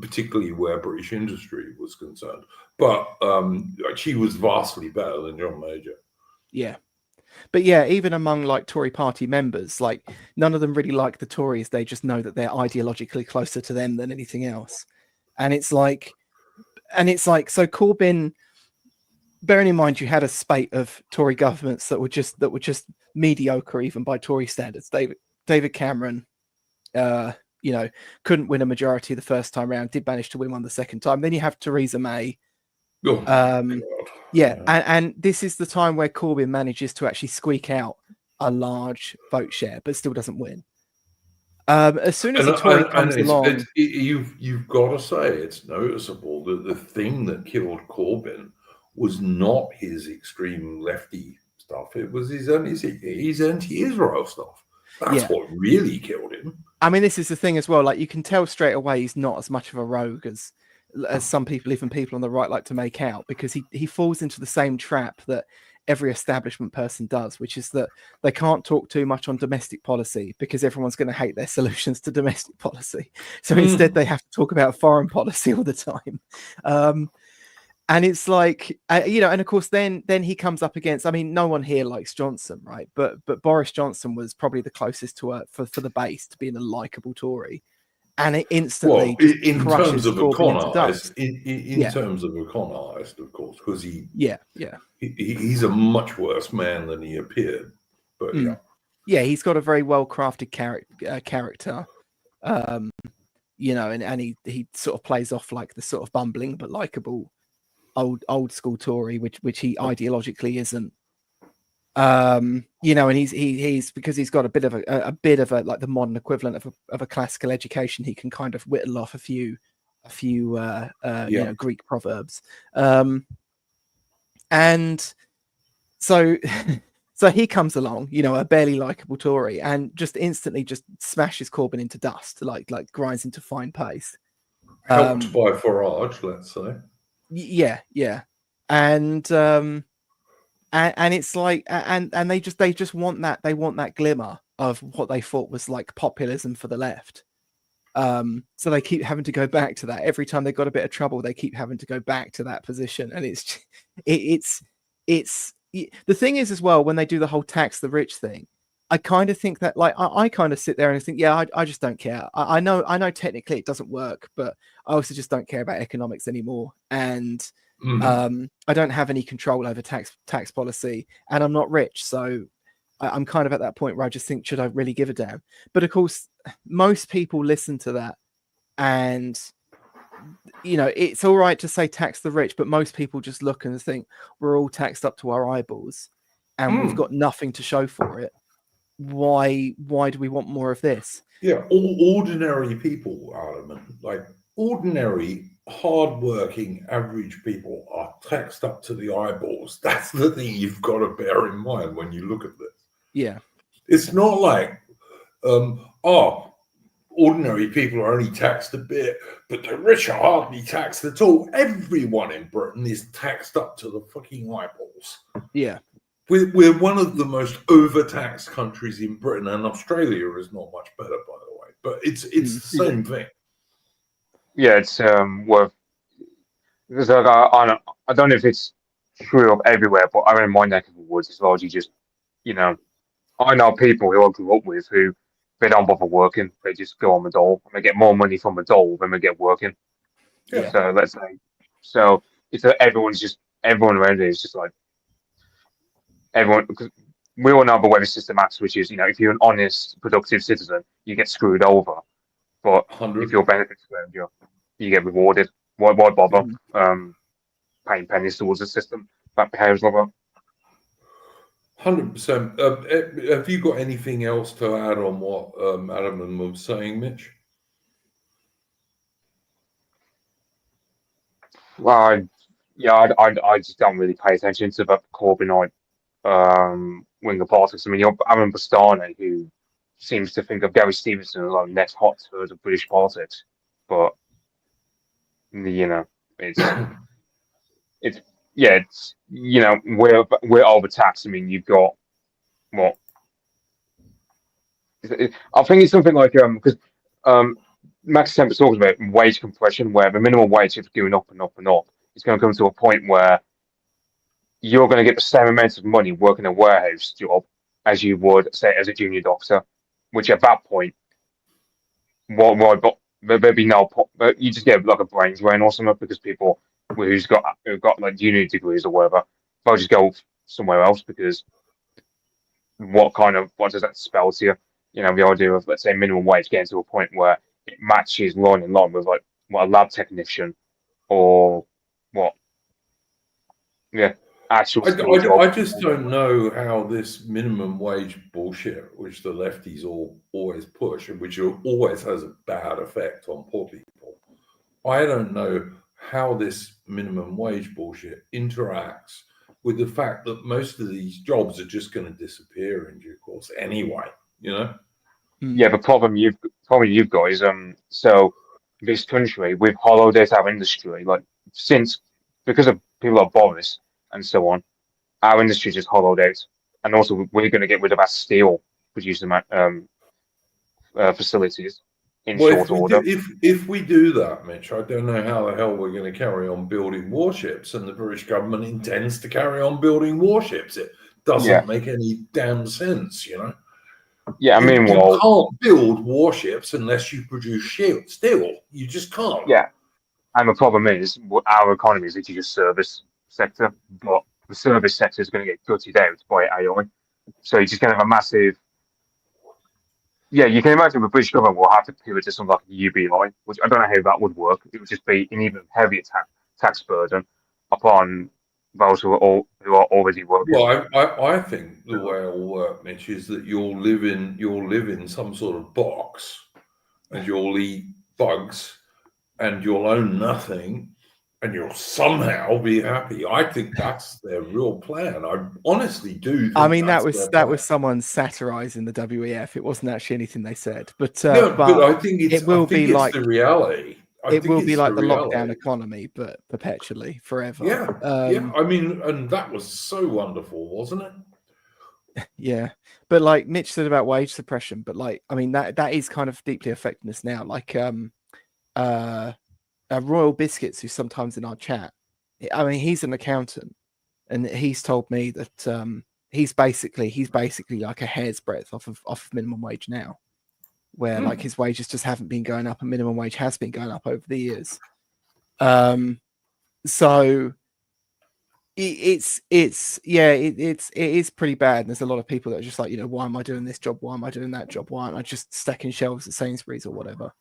particularly where British industry was concerned. But she was vastly better than John Major. Yeah. But yeah, even among like Tory party members, like none of them really like the Tories. They just know that they're ideologically closer to them than anything else. And it's like, so Corbyn, bearing in mind you had a spate of Tory governments that were just mediocre even by Tory standards. David Cameron, couldn't win a majority the first time round, did manage to win one the second time. Then you have Theresa May. And this is the time where Corbyn manages to actually squeak out a large vote share, but still doesn't win. As soon as a Tory comes along, you've got to say it's noticeable that the thing that killed Corbyn was not his extreme lefty stuff; it was his anti-Israel stuff. That's what really killed him. I mean, this is the thing as well. Like you can tell straight away he's not as much of a rogue as some people, even people on the right, like to make out, because he falls into the same trap that every establishment person does, which is that they can't talk too much on domestic policy because everyone's going to hate their solutions to domestic policy. So instead they have to talk about foreign policy all the time. And it's like, and of course, then he comes up against, I mean, no one here likes Johnson, right? But Boris Johnson was probably the closest to for the base to being a likable Tory. And it instantly in terms of a con artist, in terms of a con artist, of course, because he's a much worse man than he appeared. But he's got a very well crafted character, and he sort of plays off like the sort of bumbling but likable old school Tory, which he ideologically isn't. And he's because he's got a bit of a like the modern equivalent of a classical education. He can kind of whittle off a few Greek proverbs, and so he comes along, a barely likable Tory, and just instantly just smashes Corbyn into dust, like grinds into fine paste. Helped by Farage, let's say. And it's like, and they just want that glimmer of what they thought was like populism for the left. So they keep having to go back to that every time they've got a bit of trouble. They keep having to go back to that position, and it's the thing is as well, when they do the whole tax the rich thing, I kind of think that, like, I kind of sit there and think, I just don't care. I know technically it doesn't work, but I also just don't care about economics anymore, and I don't have any control over tax policy, and I'm not rich, so I'm kind of at that point where I just think, should I really give a damn? But of course, most people listen to that, and it's all right to say tax the rich, but most people just look and think we're all taxed up to our eyeballs, and we've got nothing to show for it. Why do we want more of this? Yeah, all ordinary people, Adam, like ordinary, hard-working, average people are taxed up to the eyeballs. That's the thing you've got to bear in mind when you look at this. Yeah. It's not like, ordinary people are only taxed a bit, but the rich are hardly taxed at all. Everyone in Britain is taxed up to the fucking eyeballs. Yeah. We're one of the most overtaxed countries in Britain, and Australia is not much better, by the way. But it's the same thing. Yeah, it's worth. Because I don't know if it's true of everywhere, but I mean, my neck of the woods is largely just, I know people who I grew up with who they don't bother working; they just go on the dole, and they get more money from the dole than they get working. Yeah. So let's say, it's everyone around it is just like everyone, because we all know the way the system acts, which is, if you're an honest, productive citizen, you get screwed over. But 100. if your benefits around you get rewarded. Why bother paying pennies towards a system that behaves like that? 100%. Have you got anything else to add on what Adam was saying, Mitch? Well, I just don't really pay attention to the Corbynite wing of politics. I mean, you're Aaron Bastani, who seems to think of Gary Stevenson as like next hot turd of British politics, but we're overtaxed. I mean, you've got what? I think it's something like because Max Tempest talks about wage compression, where the minimum wage is going up and up and up. It's going to come to a point where you're going to get the same amount of money working a warehouse job as you would, say, as a junior doctor, which at that point, there'd be no point. But you just get like a brain drain or something, because people who've got like uni degrees or whatever, they'll just go somewhere else, because what does that spell to you? The idea of, let's say, minimum wage getting to a point where it matches line in line with like what a lab technician or what? Yeah. I just don't know how this minimum wage bullshit, which the lefties always push, and which always has a bad effect on poor people. I don't know how this minimum wage bullshit interacts with the fact that most of these jobs are just going to disappear in due course anyway. Yeah, the problem you've got is so this country, we've hollowed out our industry, like because of people like Boris and so on, our industry just hollowed out, and also we're going to get rid of our steel producing facilities in Well, short order. if we do that, Mitch, I don't know how the hell we're going to carry on building warships, and the British government intends to carry on building warships. It doesn't make any damn sense, you know. Yeah, I mean, you can't build warships unless you produce steel. You just can't. Yeah, and the problem is our economy is literally a service sector, but the service sector is going to get gutted out by AI. So you're just going to have a massive. Yeah, you can imagine the British government will have to pivot to something like a UBI, which I don't know how that would work. It would just be an even heavier tax burden upon those who are already working. Well, I think the way it will work, Mitch, is that you'll live in some sort of box, and you'll eat bugs, and you'll own nothing, and you'll somehow be happy. I think that's their real plan. I honestly do think I mean, that was someone satirizing the WEF. It wasn't actually anything they said. But but I think it will be like the reality. It will be like the lockdown economy, but perpetually, forever. Yeah. I mean, and that was so wonderful, wasn't it? Yeah. But like Mitch said about wage suppression, but like, I mean, that is kind of deeply affecting us now. Like, Royal Biscuits, who's sometimes in our chat. I mean, he's an accountant, and he's told me that he's basically like a hair's breadth off of minimum wage now, where like his wages just haven't been going up, and minimum wage has been going up over the years. So it is pretty bad. And there's a lot of people that are just like, you know, why am I doing this job? Why am I doing that job? Why aren't I just stacking shelves at Sainsbury's or whatever?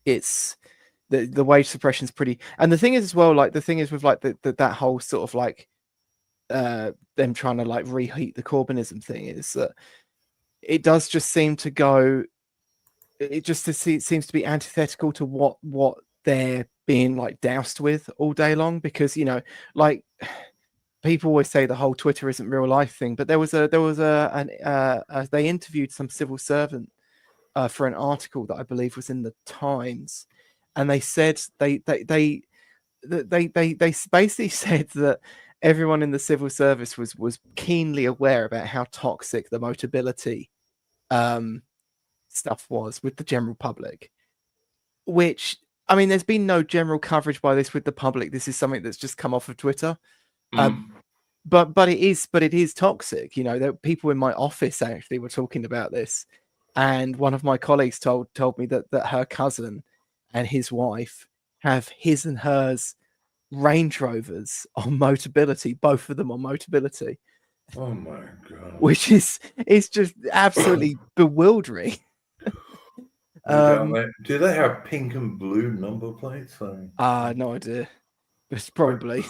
It's the wage suppression is pretty, and the thing is as well, like the thing is with like that whole sort of like them trying to like reheat the Corbynism thing is that it does just seem to go, it seems to be antithetical to what they're being like doused with all day long, because, you know, like people always say the whole Twitter isn't real life thing, but there was they interviewed some civil servant for an article that I believe was in the Times, and they said they basically said that everyone in the civil service was keenly aware about how toxic the Motability stuff was with the general public, which, I mean, there's been no general coverage by this with the public. This is something that's just come off of Twitter. But it is toxic. You know, people in my office actually were talking about this. And one of my colleagues told me that her cousin and his wife have his and hers Range Rovers on Motability, both of them on Motability. Oh my god! Which is just absolutely bewildering. Do they have pink and blue number plates? No idea. It's probably.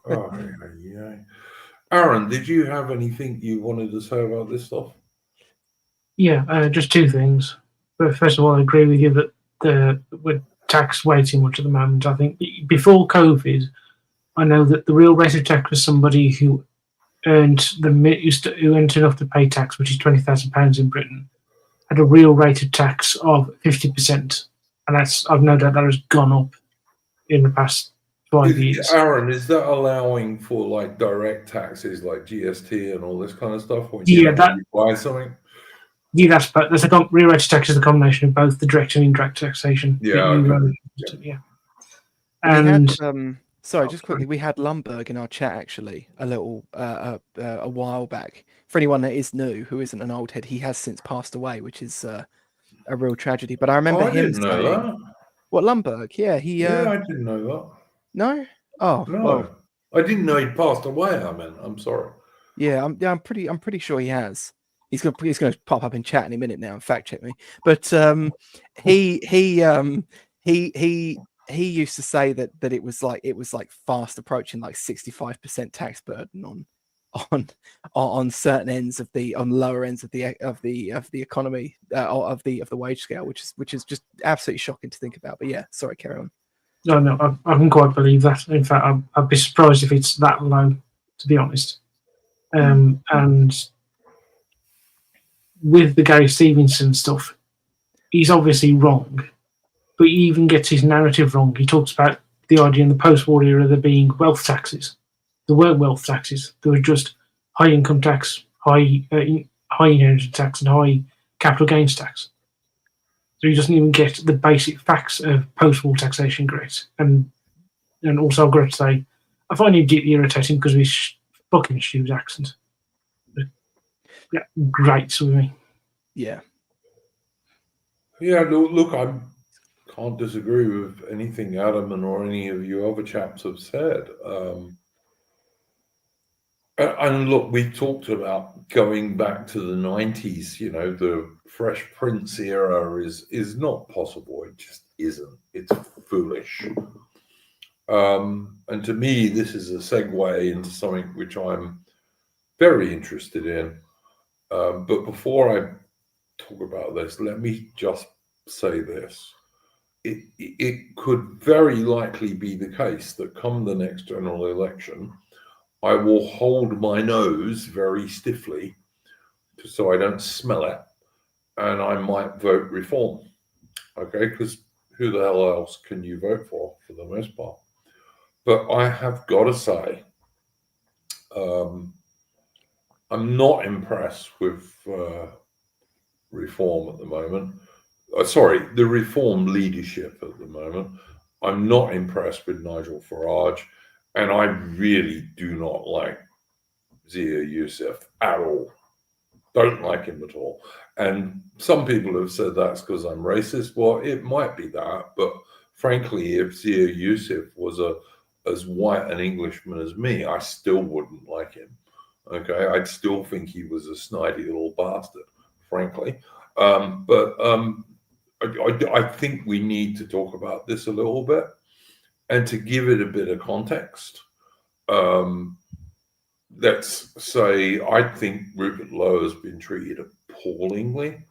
Yeah. Aaron, did you have anything you wanted to say about this stuff? Yeah, just two things. But first of all, I agree with you that we're taxed way too much at the moment. I think before COVID, I know that the real rate of tax was somebody who earned enough to pay tax, which is £20,000 in Britain, had a real rate of tax of 50%, and I've no doubt that has gone up in the past 5 years. Aaron, is that allowing for like direct taxes like GST and all this kind of stuff? That buy something. Yeah, that's a real rate of tax is a combination of both the direct and indirect taxation. Yeah. And sorry, just quickly, we had Lumberg in our chat actually a while back. For anyone that is new, who isn't an old head, he has since passed away, which is a real tragedy. But I remember him saying, that. "What, Lumberg? Yeah, I didn't know that. No? Oh, no. Well, I didn't know he'd passed away. I'm sorry. Yeah, I'm pretty sure he has. He's gonna pop up in chat in a minute now and fact check me. But he used to say that it was like fast approaching like 65% tax burden on certain ends of on lower ends of the economy of the wage scale, which is just absolutely shocking to think about. But yeah, sorry, carry on. No, I can quite believe that. In fact, I'd be surprised if it's that low, to be honest. And with the Gary Stevenson stuff, he's obviously wrong, but he even gets his narrative wrong. He talks about the idea in the post-war era there being wealth taxes. There weren't wealth taxes. There was just high income tax, high inheritance tax, and high capital gains tax. So he doesn't even get the basic facts of post-war taxation great. And also I've got to say, I find him deeply irritating because of his fucking Stu's accent. But, yeah, great swimming. Yeah. Yeah, look, I can't disagree with anything Adam or any of you other chaps have said. And look, we talked about going back to the 90s, you know, the Fresh Prince era is not possible. It just isn't. It's foolish. And to me, this is a segue into something which I'm very interested in. But before I talk about this, let me just say this. It could very likely be the case that come the next general election, I will hold my nose very stiffly so I don't smell it, and I might vote Reform. Okay, because who the hell else can you vote for the most part? But I have got to say, I'm not impressed with Reform at the moment. Sorry, the Reform leadership at the moment. I'm not impressed with Nigel Farage, and I really do not like Zia Youssef at all. Don't like him at all. And some people have said that's because I'm racist. Well, it might be that, but frankly, if Zia Youssef was as white an Englishman as me, I still wouldn't like him. Okay, I'd still think he was a snidey little bastard, frankly. I think we need to talk about this a little bit, and to give it a bit of context. Let's say I think Rupert Lowe has been treated appallingly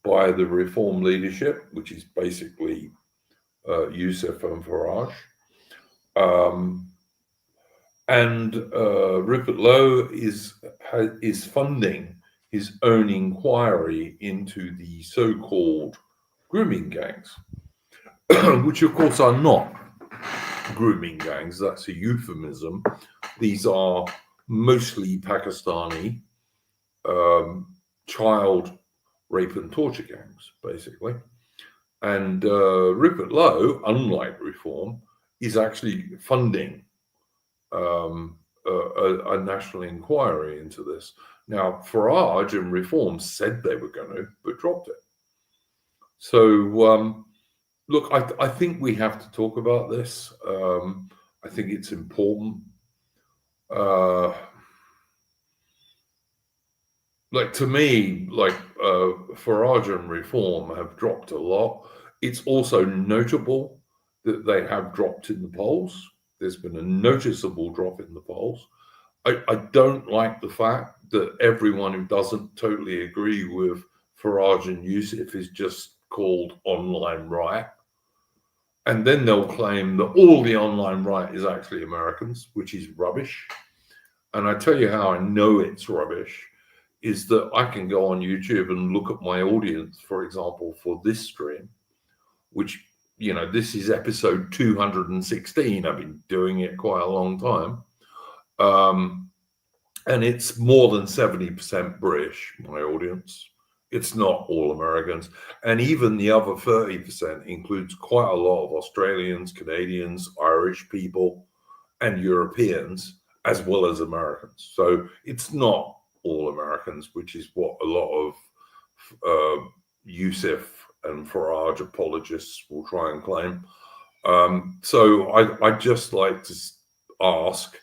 by the Reform leadership, which is basically Youssef and Farage. And Rupert Lowe is funding his own inquiry into the so-called grooming gangs, which of course are not grooming gangs. That's a euphemism. These are mostly Pakistani child rape and torture gangs, basically. And Rupert Lowe, unlike Reform, is actually funding a national inquiry into this. Now, Farage and Reform said they were going to, but dropped it. So, look, I think we have to talk about this. I think it's important. To me, Farage and Reform have dropped a lot. It's also notable that they have dropped in the polls. There's been a noticeable drop in the polls. I don't like the fact that everyone who doesn't totally agree with Farage and Youssef is just called online right. And then they'll claim that all the online right is actually Americans, which is rubbish. And I tell you how I know it's rubbish is that I can go on YouTube and look at my audience, for example, for this stream, which, you know, this is episode 216. I've been doing it quite a long time. And it's more than 70% British, my audience. It's not all Americans. And even the other 30% includes quite a lot of Australians, Canadians, Irish people, and Europeans, as well as Americans. So it's not all Americans, which is what a lot of Youssef and Farage apologists will try and claim. So I'd just like to ask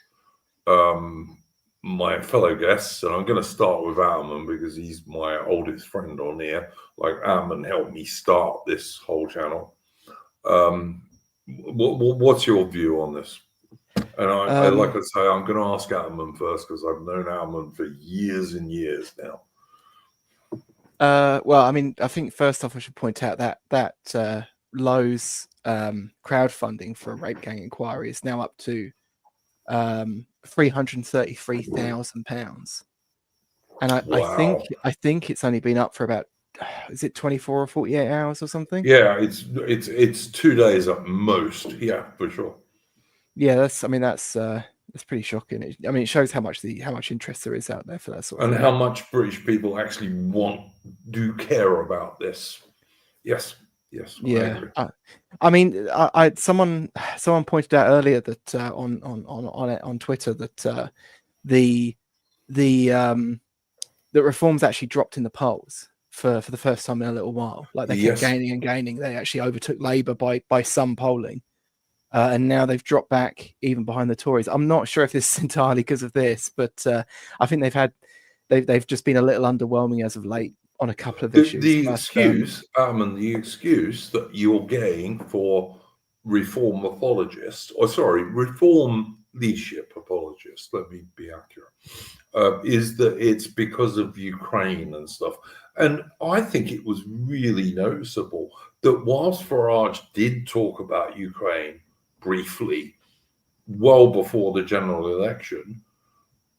my fellow guests, and I'm going to start with Alman because he's my oldest friend on here. Like, Alman helped me start this whole channel. What's your view on this? And I like to say, I'm going to ask Alman first because I've known Alman for years and years now. Well, I mean, I think first off, I should point out that Lowe's crowdfunding for a rape gang inquiry is now up to £333,000, and Wow. I think it's only been up for about, is it 24 or 48 hours or something? Yeah, it's 2 days at most. Yeah, for sure. Yeah, that's It's pretty shocking. I mean, it shows how much interest there is out there for that sort of And thing. how much British people actually do care about this. Yes, I agree. I mean, someone pointed out earlier that on Twitter that the Reform's actually dropped in the polls for the first time in a little while. Like they kept gaining and gaining. They actually overtook Labour by some polling. And now they've dropped back even behind the Tories. I'm not sure if this is entirely because of this, but I think they've just been a little underwhelming as of late on a couple of issues. The excuse that you're getting for reform apologists, reform leadership apologists, let me be accurate, is that it's because of Ukraine and stuff. And I think it was really noticeable that whilst Farage did talk about Ukraine briefly, well before the general election,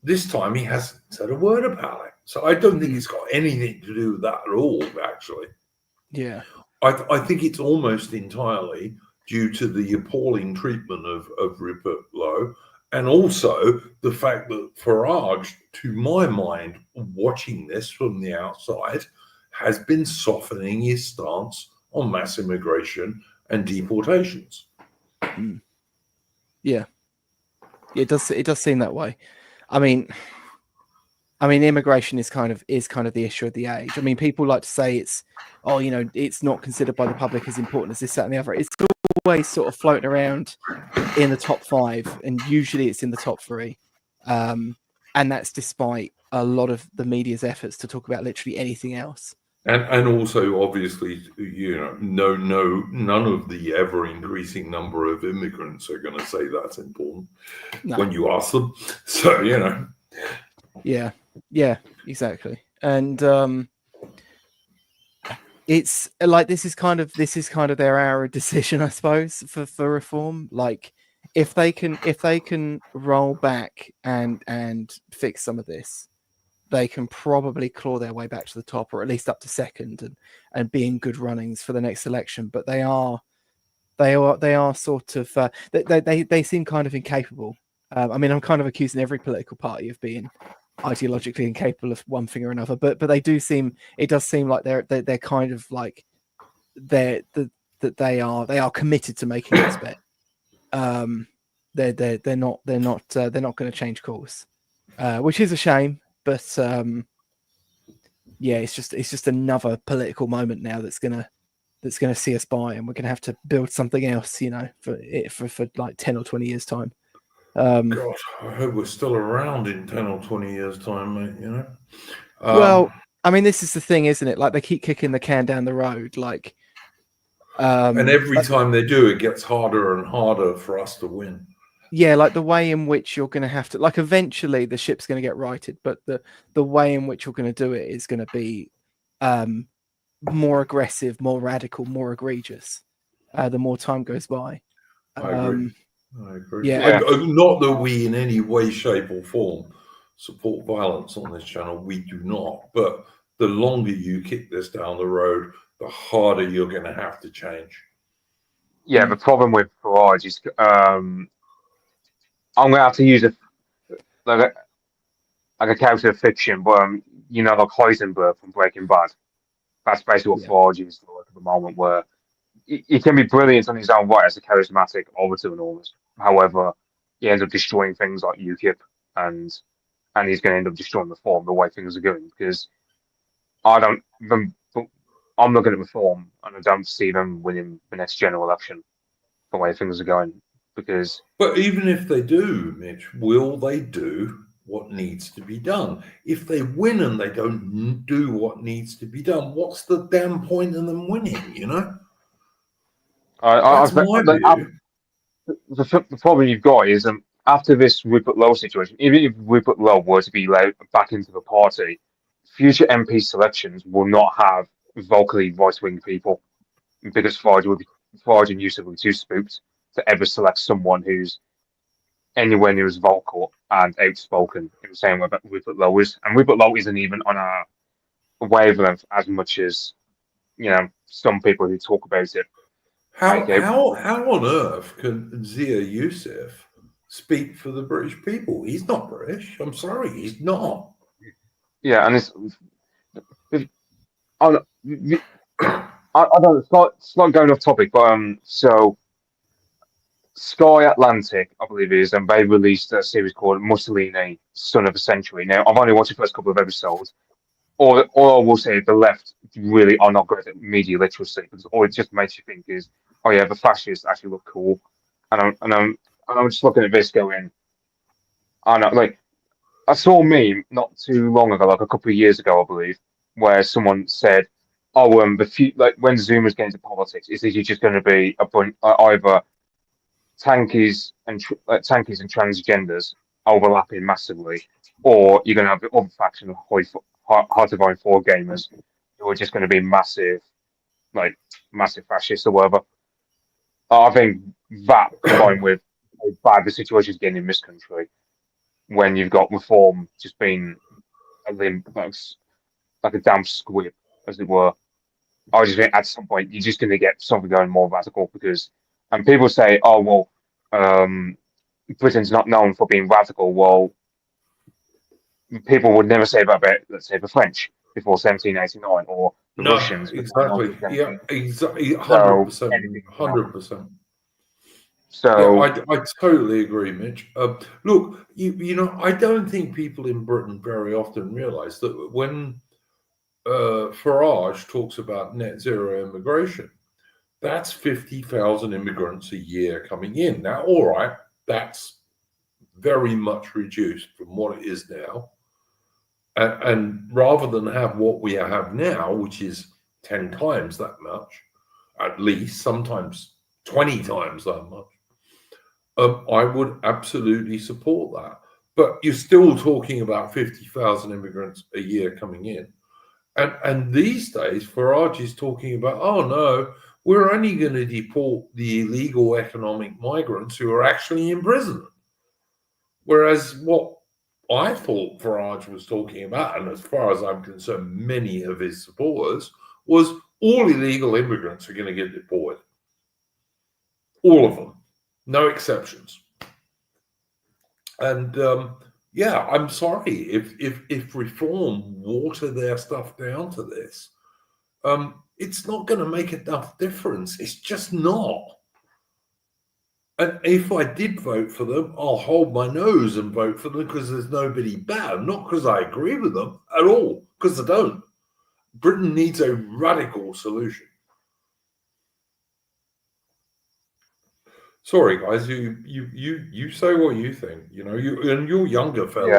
this time he hasn't said a word about it. So I don't think it's got anything to do with that at all, actually. Yeah. I think it's almost entirely due to the appalling treatment of Rupert Lowe, and also the fact that Farage, to my mind, watching this from the outside, has been softening his stance on mass immigration and deportations. Yeah, it does seem that way. I mean, immigration is kind of the issue of the age. I mean, people like to say it's not considered by the public as important as this, that, and the other. It's always sort of floating around in the top 5, and usually it's in the top 3, and that's despite a lot of the media's efforts to talk about literally anything else. And also, obviously, none of the ever increasing number of immigrants are going to say that's important when you ask them. So, Yeah, exactly. And it's like this is kind of their hour of decision, I suppose, for reform. Like if they can roll back and fix some of this, they can probably claw their way back to the top, or at least up to second, and be in good runnings for the next election. But they are sort of they seem kind of incapable. I mean, I'm kind of accusing every political party of being ideologically incapable of one thing or another, but it does seem like they're kind of like they are committed to making this bet. They're not going to change course, which is a shame. But it's just another political moment now that's gonna see us by, and we're gonna have to build something else, for like 10 or 20 years time. God, I hope we're still around in 10 or 20 years time, mate. Well, I mean, this is the thing, isn't it? Like they keep kicking the can down the road, like. And every time they do, it gets harder and harder for us to win. Yeah, like the way in which you're going to have to, like, eventually the ship's going to get righted, but the way in which you're going to do it is going to be more aggressive, more radical, more egregious the more time goes by. I agree. Yeah. Not that we in any way, shape or form support violence on this channel. We do not. But the longer you kick this down the road, the harder you're going to have to change. Yeah, the problem with Farage is I'm going to have to use a character of fiction, but like Heisenberg from Breaking Bad. That's basically what Farage is like at the moment, where he can be brilliant on his own right as a charismatic orator and all this. However, he ends up destroying things like UKIP, and he's going to end up destroying Reform the way things are going, because I'm looking at Reform and I don't see them winning the next general election the way things are going. But even if they do, Mitch, will they do what needs to be done? If they win and they don't do what needs to be done, what's the damn point in them winning, That's my view. The problem you've got is after this Rupert Lowe situation, even if Rupert Lowe were to be allowed back into the party, future MP selections will not have vocally right-wing people, because Farage and Yusuf will be too spooked to ever select someone who's anywhere near as vocal and outspoken in the same way that Rupert Lowe is. And Rupert Lowe isn't even on a wavelength as much as some people who talk about it. How on earth can Zia Yusuf speak for the British people. He's not British. I'm sorry, he's not. Yeah, and I don't know. It's not going off topic, but so Sky Atlantic, I believe it is, and they released a series called Mussolini, Son of a Century. Now, I've only watched the first couple of episodes. All I will say, the left really are not great at media literacy, because all it just makes you think is, oh yeah, the fascists actually look cool, and I'm just looking at this going, I know, like I saw a meme not too long ago, like a couple of years ago, I believe, where someone said, "Oh, like when Zoomers get into politics, is it just going to be a bunch either tankies and transgenders overlapping massively, or you're going to have the other faction of Heart of Iron 4 gamers who are just going to be massive fascists or whatever." I think that combined with how bad the situation is getting in this country, when you've got reform just being a limb, like a damn squib, as it were. I just think at some point you're just going to get something going more radical, and people say, oh, well, Britain's not known for being radical. Well, people would never say that about, let's say, the French before 1789 or the Russians. Exactly. Yeah, exactly. 100%. So, 100%. So yeah, I totally agree, Mitch. Look, you know, I don't think people in Britain very often realise that when Farage talks about net zero immigration, that's 50,000 immigrants a year coming in. Now, all right, that's very much reduced from what it is now. And rather than have what we have now, which is 10 times that much, at least, sometimes 20 times that much, I would absolutely support that. But you're still talking about 50,000 immigrants a year coming in. And these days, Farage is talking about, oh no, we're only going to deport the illegal economic migrants who are actually in prison. Whereas what I thought Farage was talking about, and as far as I'm concerned, many of his supporters, was all illegal immigrants are going to get deported. All of them. No exceptions. And yeah, I'm sorry if reform water their stuff down to this, it's not going to make enough difference. It's just not. And if I did vote for them, I'll hold my nose and vote for them because there's nobody better, not because I agree with them at all, because I don't. Britain needs a radical solution. Sorry, guys, you say what you think. You know, you're younger fellas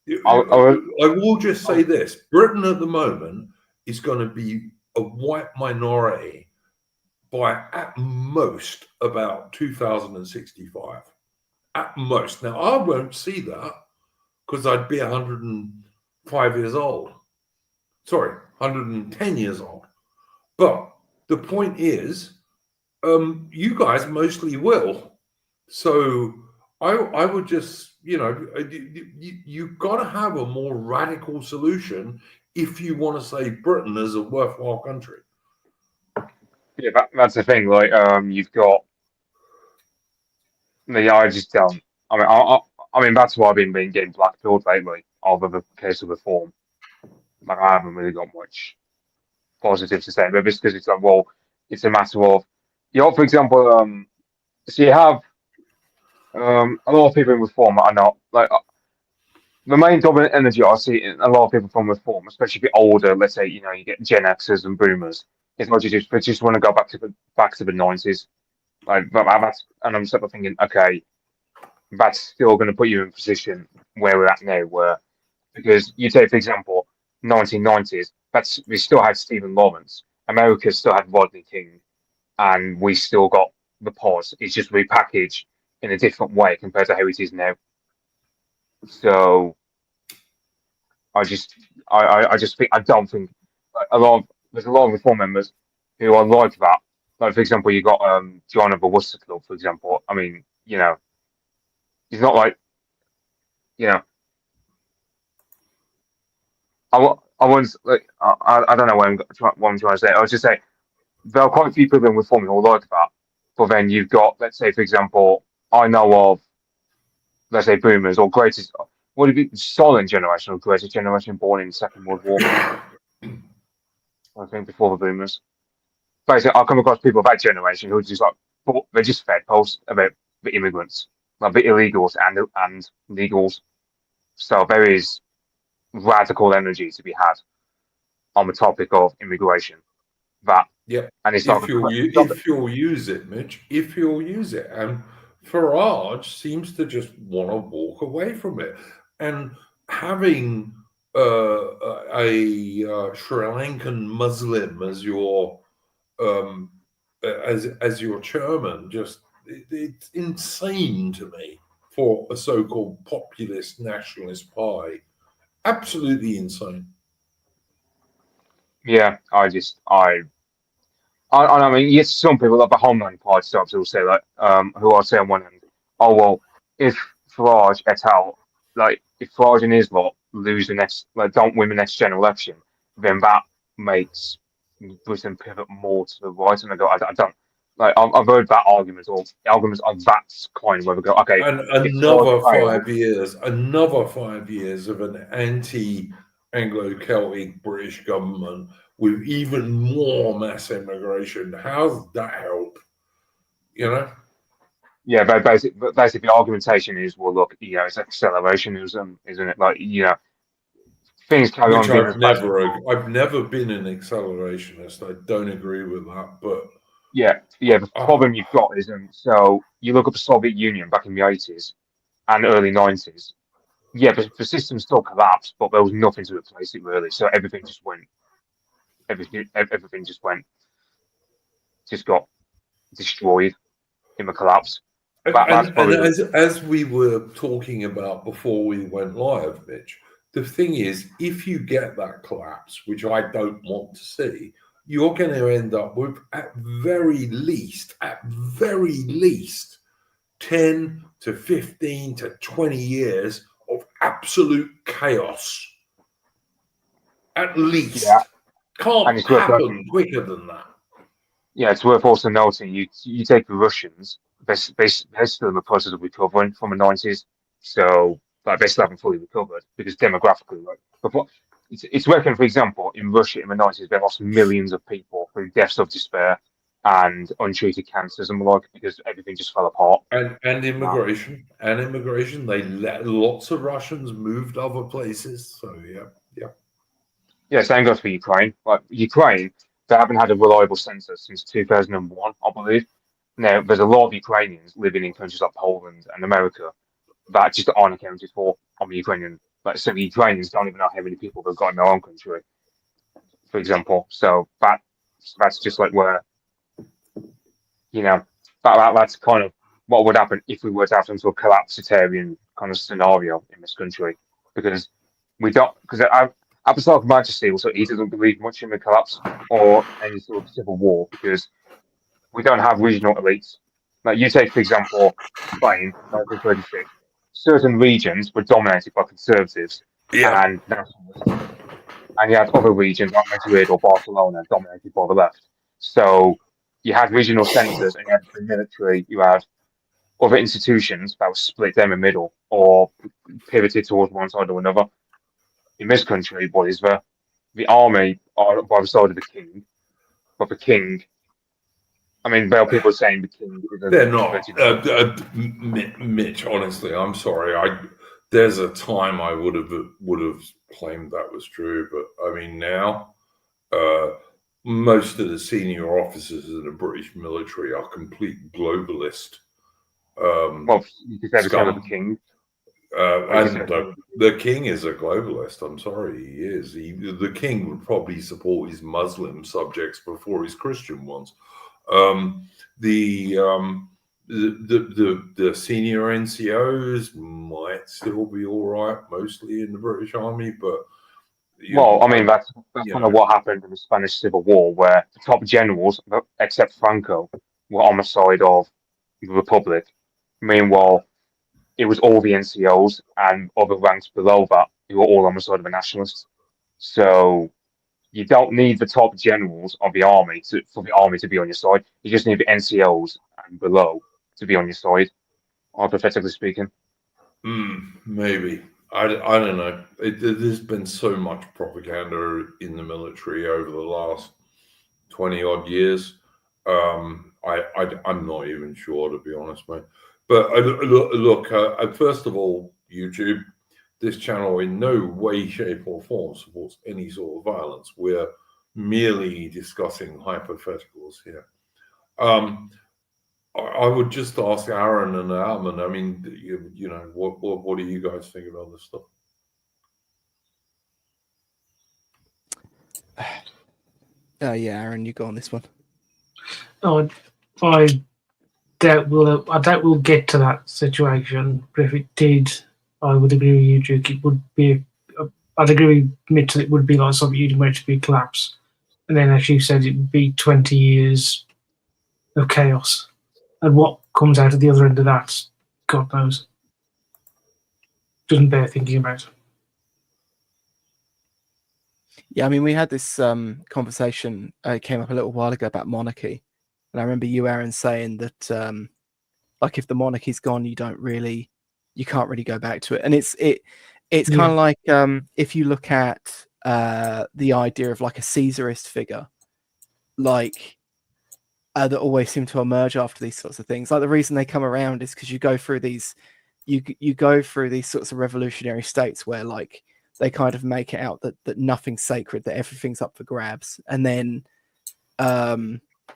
than me. I will just say this: Britain at the moment is going to be a white minority by at most about 2065. At most. Now, I won't see that because I'd be 105 years old. Sorry, 110 years old. But the point is, you guys mostly will. So I would just, you know, you've got to have a more radical solution if you want to say Britain is a worthwhile country. Yeah, that's the thing. Like, you've got. Yeah, I just don't. I mean, that's why I've been getting blackpilled lately. Other the case of reform, like I haven't really got much positive to say, but it's because it's like, well, it's a matter of, you know, for example, so you have a lot of people in reform are not like the main dominant energy I see in a lot of people from reform, especially if you're older. Let's say, you know, you get Gen Xers and Boomers. It's not just they just want to go back to the 90s. Like that's, and I'm sort of thinking, okay, that's still going to put you in a position where we're at now, where because you take, for example, 1990s, we still had Stephen Lawrence, America still had Rodney King, and we still got the pause. It's just repackaged in a different way compared to how it is now. So I just think I don't think there's a lot of reform members who are like that. Like, for example, you got John of the Worcester Club, for example. I mean, you know, he's not like, you know, I don't know what I'm trying to say. I was just saying there are quite a few people in reform who are like that. But then you've got, let's say, for example, I know of let's say boomers or greatest, would it be silent generation or greatest generation born in the Second World War? I think before the boomers. Basically, I come across people of that generation who are just like, they just fed posts about the immigrants, like the illegals and legals. So there is radical energy to be had on the topic of immigration. That Yeah, and it's if you'll use it, Mitch, if you'll use it, and Farage seems to just want to walk away from it, and having a Sri Lankan Muslim as your as your chairman, just it's insane to me for a so-called populist nationalist party. Absolutely insane. Yeah, I mean, yes, some people like the Homeland Party types will say like, who I'll say on one hand, oh well, if Farage et al, like if Farage and his lot lose the next, like don't win the next general election, then that makes Britain pivot more to the right. And I go, I don't like. I've heard that argument or arguments on that kind where we go, okay, and another 5 years of an anti-Anglo-Celtic British government with even more mass immigration. How's that help? You know? Yeah, but basically the argumentation is, well, look, you know, it's accelerationism, isn't it? Like, you know, things carry on. I've never been an accelerationist. I don't agree with that, but yeah. The problem you've got is, so you look at the Soviet Union back in the 80s and early 90s. Yeah, but the system still collapsed, but there was nothing to replace it really. So everything just got destroyed in the collapse. As we were talking about before we went live, Mitch, the thing is, if you get that collapse, which I don't want to see, you're going to end up with, at very least, 10 to 15 to 20 years of absolute chaos. At least. Yeah. Can't happen quicker than that. Yeah, it's worth also noting, you take the Russians, they're still in the process of recovering from the 90s, so like, they still haven't fully recovered because demographically, like, it's working. For example, in Russia in the 90s, they lost millions of people through deaths of despair and untreated cancers and the like because everything just fell apart. And immigration, they let lots of Russians moved other places. So yeah. Same goes for Ukraine. Like Ukraine, they haven't had a reliable census since 2001, I believe. Now, there's a lot of Ukrainians living in countries like Poland and America that just aren't accounted for on the Ukrainian. Like, so the Ukrainians don't even know how many people they've got in their own country, for example. So that's just like where, you know, that's kind of what would happen if we were to have some sort of collapsitarian kind of scenario in this country, because Apostolic Majesty also he doesn't believe much in the collapse or any sort of civil war because we don't have regional elites. Like you take, for example, Spain, 1936. Certain regions were dominated by conservatives and nationalists, and you had other regions like Madrid or Barcelona dominated by the left. So you had regional centres, and you had the military. You had other institutions that were split down the middle or pivoted towards one side or another. In this country, what is the army are by the side of the king, but the king. I mean, there are people saying the king. They're not. Mitch, honestly, I'm sorry. There's a time I would have claimed that was true, but I mean now, most of the senior officers in the British military are complete globalist. Well, you could say the king. And the king is a globalist. I'm sorry, he is. The king would probably support his Muslim subjects before his Christian ones. The senior NCOs might still be all right, mostly in the British Army, but I mean that's kind of what happened in the Spanish Civil War, where the top generals, except Franco, were on the side of the Republic. Meanwhile, it was all the NCOs and other ranks below that who were all on the side of the nationalists. So you don't need the top generals of the army for the army to be on your side. You just need the NCOs and below to be on your side, hypothetically speaking. Maybe. I don't know. There's been so much propaganda in the military over the last 20 odd years. I'm not even sure, to be honest, mate. But look, first of all, YouTube, this channel in no way, shape, or form supports any sort of violence. We're merely discussing hypotheticals here. I would just ask Aaron and Alman. I mean, you know, what do you guys think about this stuff? Yeah, Aaron, you go on this one. Oh, I doubt we'll get to that situation. But if it did, I would agree with you, Duke. It would be. I'd agree with Mitch that it would be like Soviet Union, where it would be a collapse, and then, as you said, it would be 20 years of chaos. And what comes out of the other end of that, God knows. Doesn't bear thinking about. Yeah, I mean, we had this conversation. It came up a little while ago about monarchy, and I remember you, Aaron, saying that like if the monarchy's gone, you can't really go back to it. And it's kind of like if you look at the idea of like a Caesarist figure, like that always seem to emerge after these sorts of things. Like the reason they come around is because you go through these sorts of revolutionary states where like they kind of make it out that nothing's sacred, that everything's up for grabs, and then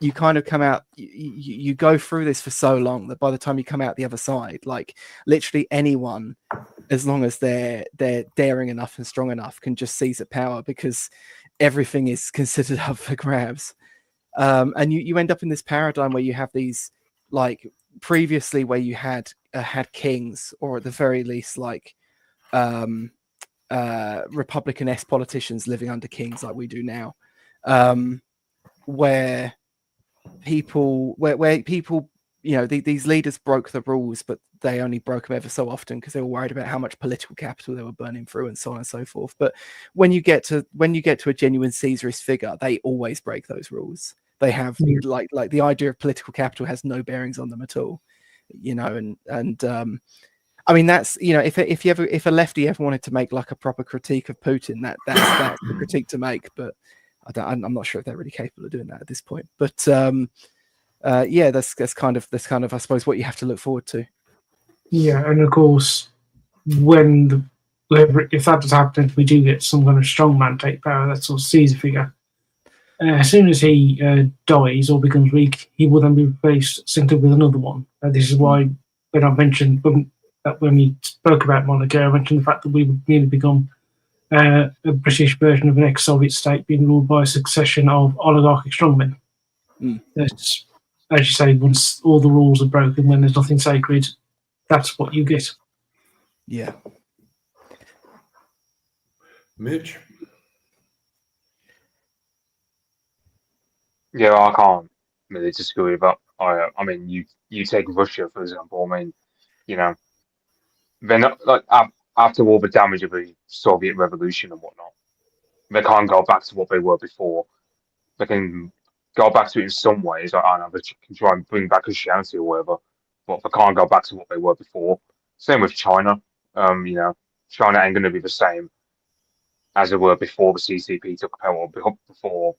you kind of come out, you go through this for so long that by the time you come out the other side, like literally anyone, as long as they're daring enough and strong enough, can just seize at power because everything is considered up for grabs. And you end up in this paradigm where you have these, like previously where you had kings, or at the very least like Republican-esque politicians living under kings like we do now, where people, you know, these leaders broke the rules, but they only broke them ever so often because they were worried about how much political capital they were burning through and so on and so forth. But when you get to a genuine Caesarist figure, they always break those rules. They have like the idea of political capital has no bearings on them at all, you know. And I mean, that's, you know, if a lefty ever wanted to make like a proper critique of Putin, that's the critique to make. But I'm not sure if they're really capable of doing that at this point. But yeah, that's kind of I suppose what you have to look forward to. Yeah, and of course, when if that does happen, if we do get some kind of strongman take power, that sort of Caesar figure, as soon as he dies or becomes weak, he will then be replaced simply with another one. This is why when I mentioned when we spoke about monarchy, I mentioned the fact that we would merely become a British version of an ex-Soviet state being ruled by a succession of oligarchic strongmen. That's, as you say, once all the rules are broken, when there's nothing sacred, that's what you get. Yeah. Mitch? Yeah, I can't really disagree with that. I mean, you take Russia for example. I mean, you know, they're not like after all the damage of the Soviet Revolution and whatnot, they can't go back to what they were before. They can go back to it in some ways. I don't know, they can try and bring back Christianity or whatever, but they can't go back to what they were before. Same with China. You know, China ain't going to be the same as they were before the CCP took power, before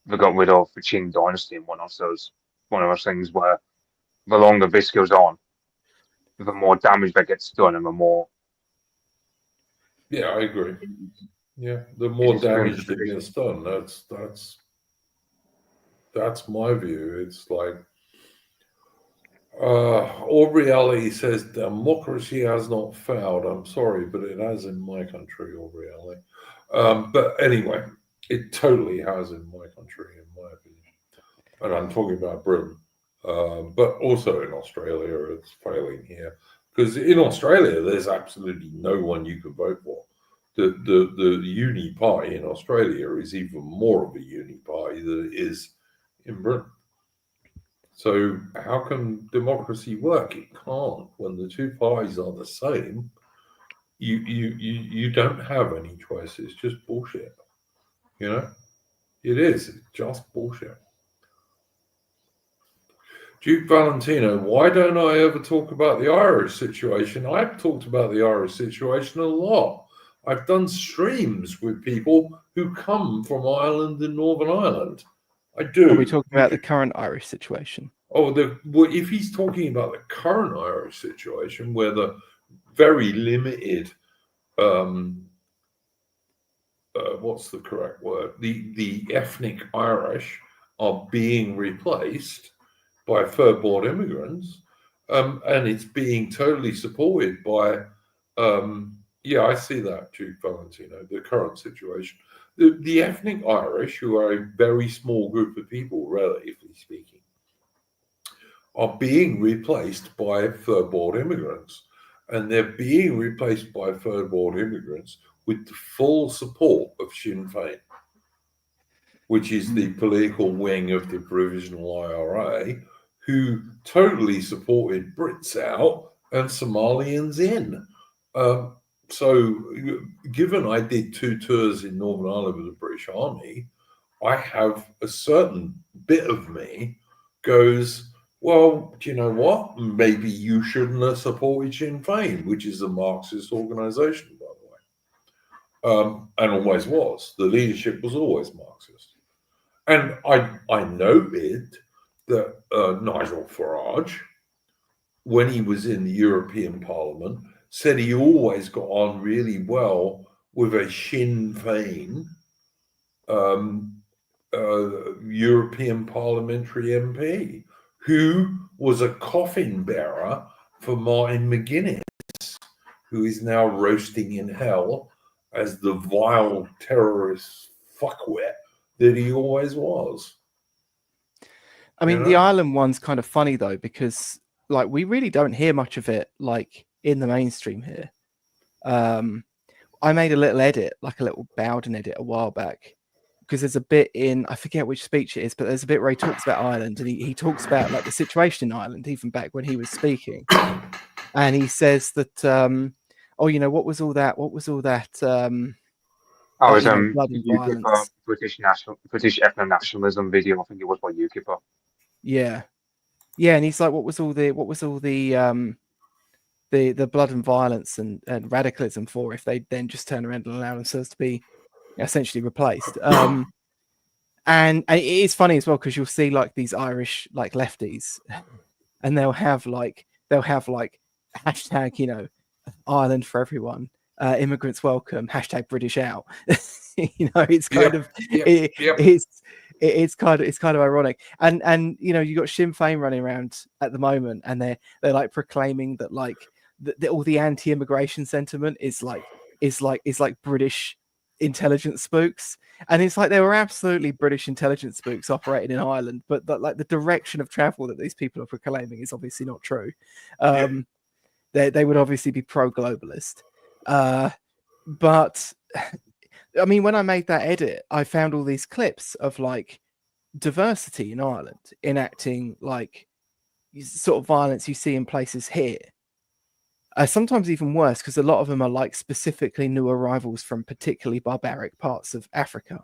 they got rid of the Qing dynasty and whatnot. So it's one of those things where the longer this goes on, the more damage that gets done and the more. Yeah, I agree. Yeah, the more damage that gets done, that's my view. It's like Aureali says democracy has not failed. I'm sorry, but it has in my country, Aureali. But anyway, it totally has in my country, in my opinion. And I'm talking about Britain. But also in Australia, it's failing here. Because in Australia, there's absolutely no one you can vote for. The uni party in Australia is even more of a uni party than it is in Britain. So how can democracy work? It can't. When the two parties are the same, you don't have any choice. It's just bullshit. You know, it is. It's just bullshit. Duke Valentino, why don't I ever talk about the Irish situation? I've talked about the Irish situation a lot. I've done streams with people who come from Ireland and Northern Ireland. I do. Are we talking about the current Irish situation? Oh, well, if he's talking about the current Irish situation, where the very limited, what's the correct word? The ethnic Irish are being replaced by third-world immigrants, and it's being totally supported by, yeah, I see that, Duke Valentino, the current situation. The ethnic Irish, who are a very small group of people, relatively speaking, are being replaced by third-world immigrants. And they're being replaced by third-world immigrants with the full support of Sinn Féin, which is the political wing of the Provisional IRA, who totally supported Brits out and Somalians in. So given I did 2 tours in Northern Ireland with the British Army, I have a certain bit of me goes, well, do you know what? Maybe you shouldn't have supported Sinn Féin, which is a Marxist organization, by the way, and always was. The leadership was always Marxist. And I noted that Nigel Farage, when he was in the European Parliament, said he always got on really well with a Sinn Féin European parliamentary MP, who was a coffin bearer for Martin McGuinness, who is now roasting in hell as the vile terrorist fuckwit that he always was. I mean, the Ireland one's kind of funny though, because like we really don't hear much of it like in the mainstream here. I made a little edit, like a little Bowden edit a while back, because there's a bit in, I forget which speech it is, but there's a bit where he talks about Ireland, and he talks about like the situation in Ireland, even back when he was speaking. And he says that, oh, you know, what was all that? I was blood and violence. British ethno-nationalism video. I think it was by UKIP. Yeah, and he's like, what was all the blood and violence and radicalism for if they then just turn around and allow themselves to be essentially replaced? And it is funny as well, because you'll see like these Irish like lefties, and they'll have like hashtag, you know, Ireland for everyone, immigrants welcome, hashtag British out. You know, it's kind of it's kind of ironic, and you know, you got Sinn Féin running around at the moment, and they're like proclaiming that like all the anti-immigration sentiment is like British intelligence spooks, and it's like there were absolutely British intelligence spooks operating in Ireland, but like the direction of travel that these people are proclaiming is obviously not true. They would obviously be pro-globalist, but I mean, when I made that edit, I found all these clips of like diversity in Ireland enacting like sort of violence you see in places here. Sometimes even worse, because a lot of them are like specifically new arrivals from particularly barbaric parts of Africa.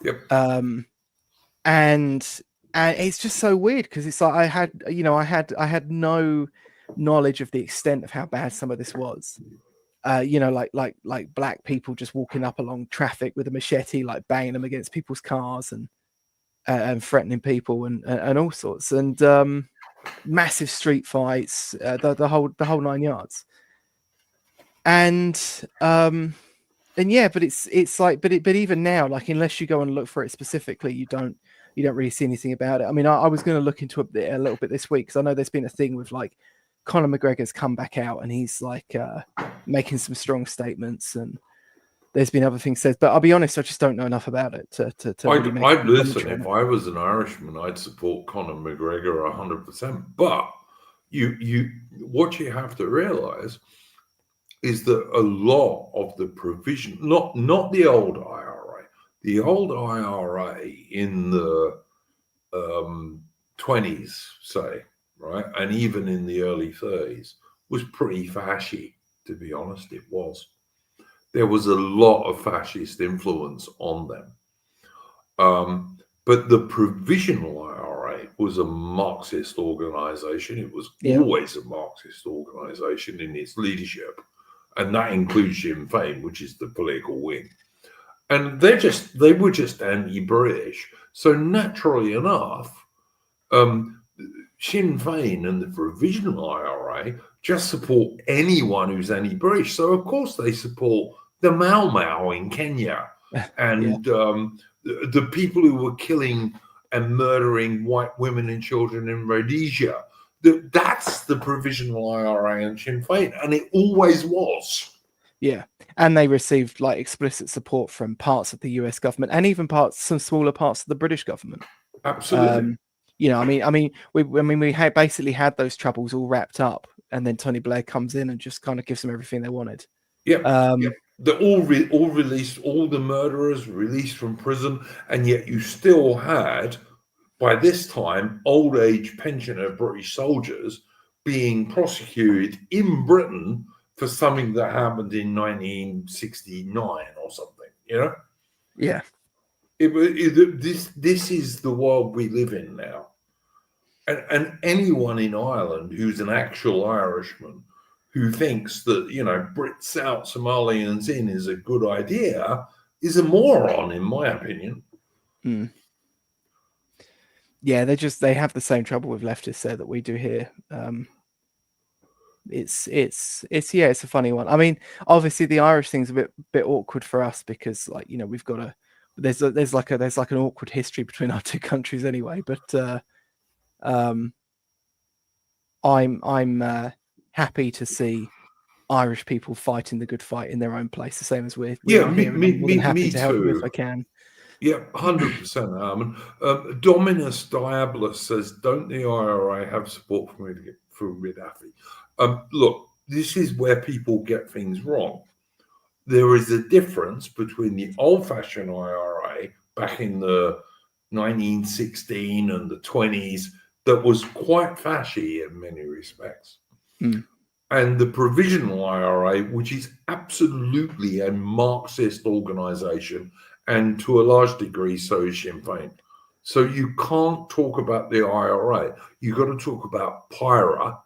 Yep. And it's just so weird, because it's like I had no knowledge of the extent of how bad some of this was. You know, like black people just walking up along traffic with a machete, like banging them against people's cars and threatening people and all sorts, and massive street fights, the whole 9 yards. And yeah, but it's like, but even now, like, unless you go and look for it specifically, you don't really see anything about it. I mean, I was going to look into it a little bit this week, because I know there's been a thing with like Conor McGregor's come back out, and he's like making some strong statements, and there's been other things said, but I'll be honest, I just don't know enough about it to really make I'd listen. If I was an Irishman, I'd support Conor McGregor 100%. But what you have to realize is that a lot of the provision, not the old IRA, the old IRA in the 20s, say, right, and even in the early 30s, was pretty fashy, to be honest. It was. There was a lot of fascist influence on them. But the provisional IRA was a Marxist organization. It was Yeah. always a Marxist organization in its leadership. And that includes Sinn Féin, which is the political wing. And they were just anti-British. So naturally enough, Sinn Féin and the Provisional IRA just support anyone who's anti-British. So of course they support the Mau Mau in Kenya and the people who were killing and murdering white women and children in Rhodesia. That's the Provisional IRA and Sinn Féin, and it always was. Yeah, and they received like explicit support from parts of the US government and even some smaller parts of the British government. Absolutely. You know, we had basically had those troubles all wrapped up, and then Tony Blair comes in and just kind of gives them everything they wanted. Yeah. They're all released, all the murderers released from prison, and yet you still had, by this time, old age pensioner British soldiers being prosecuted in Britain for something that happened in 1969 or something, you know? Yeah. This is the world we live in now. And anyone in Ireland who's an actual Irishman who thinks that, you know, Brits out, Somalians in is a good idea is a moron, in my opinion. Mm. Yeah, they have the same trouble with leftists there that we do here. It's a funny one. I mean, obviously the Irish thing's a bit awkward for us because, like, you know, we've got there's like an awkward history between our two countries anyway. But I'm happy to see Irish people fighting the good fight in their own place, the same as we're happy to help them if I can. Yeah, 100%, Armin. Dominus Diabolus says, don't the IRA have support from Gaddafi? Look, this is where people get things wrong. There is a difference between the old-fashioned IRA back in the 1916 and the 20s that was quite fashy in many respects, and the Provisional IRA, which is absolutely a Marxist organization, and to a large degree, so is Sinn Féin. So you can't talk about the IRA. You've got to talk about PIRA,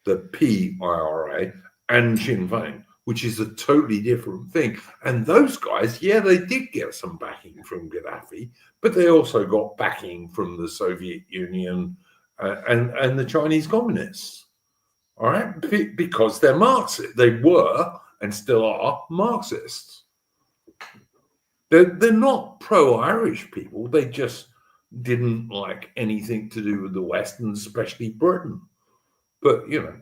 the PIRA, and Sinn Féin, which is a totally different thing. And those guys, yeah, they did get some backing from Gaddafi, but they also got backing from the Soviet Union and the Chinese communists. All right, because they're Marxist. They were and still are Marxists. They're not pro-Irish people. They just didn't like anything to do with the West, and especially Britain. But, you know,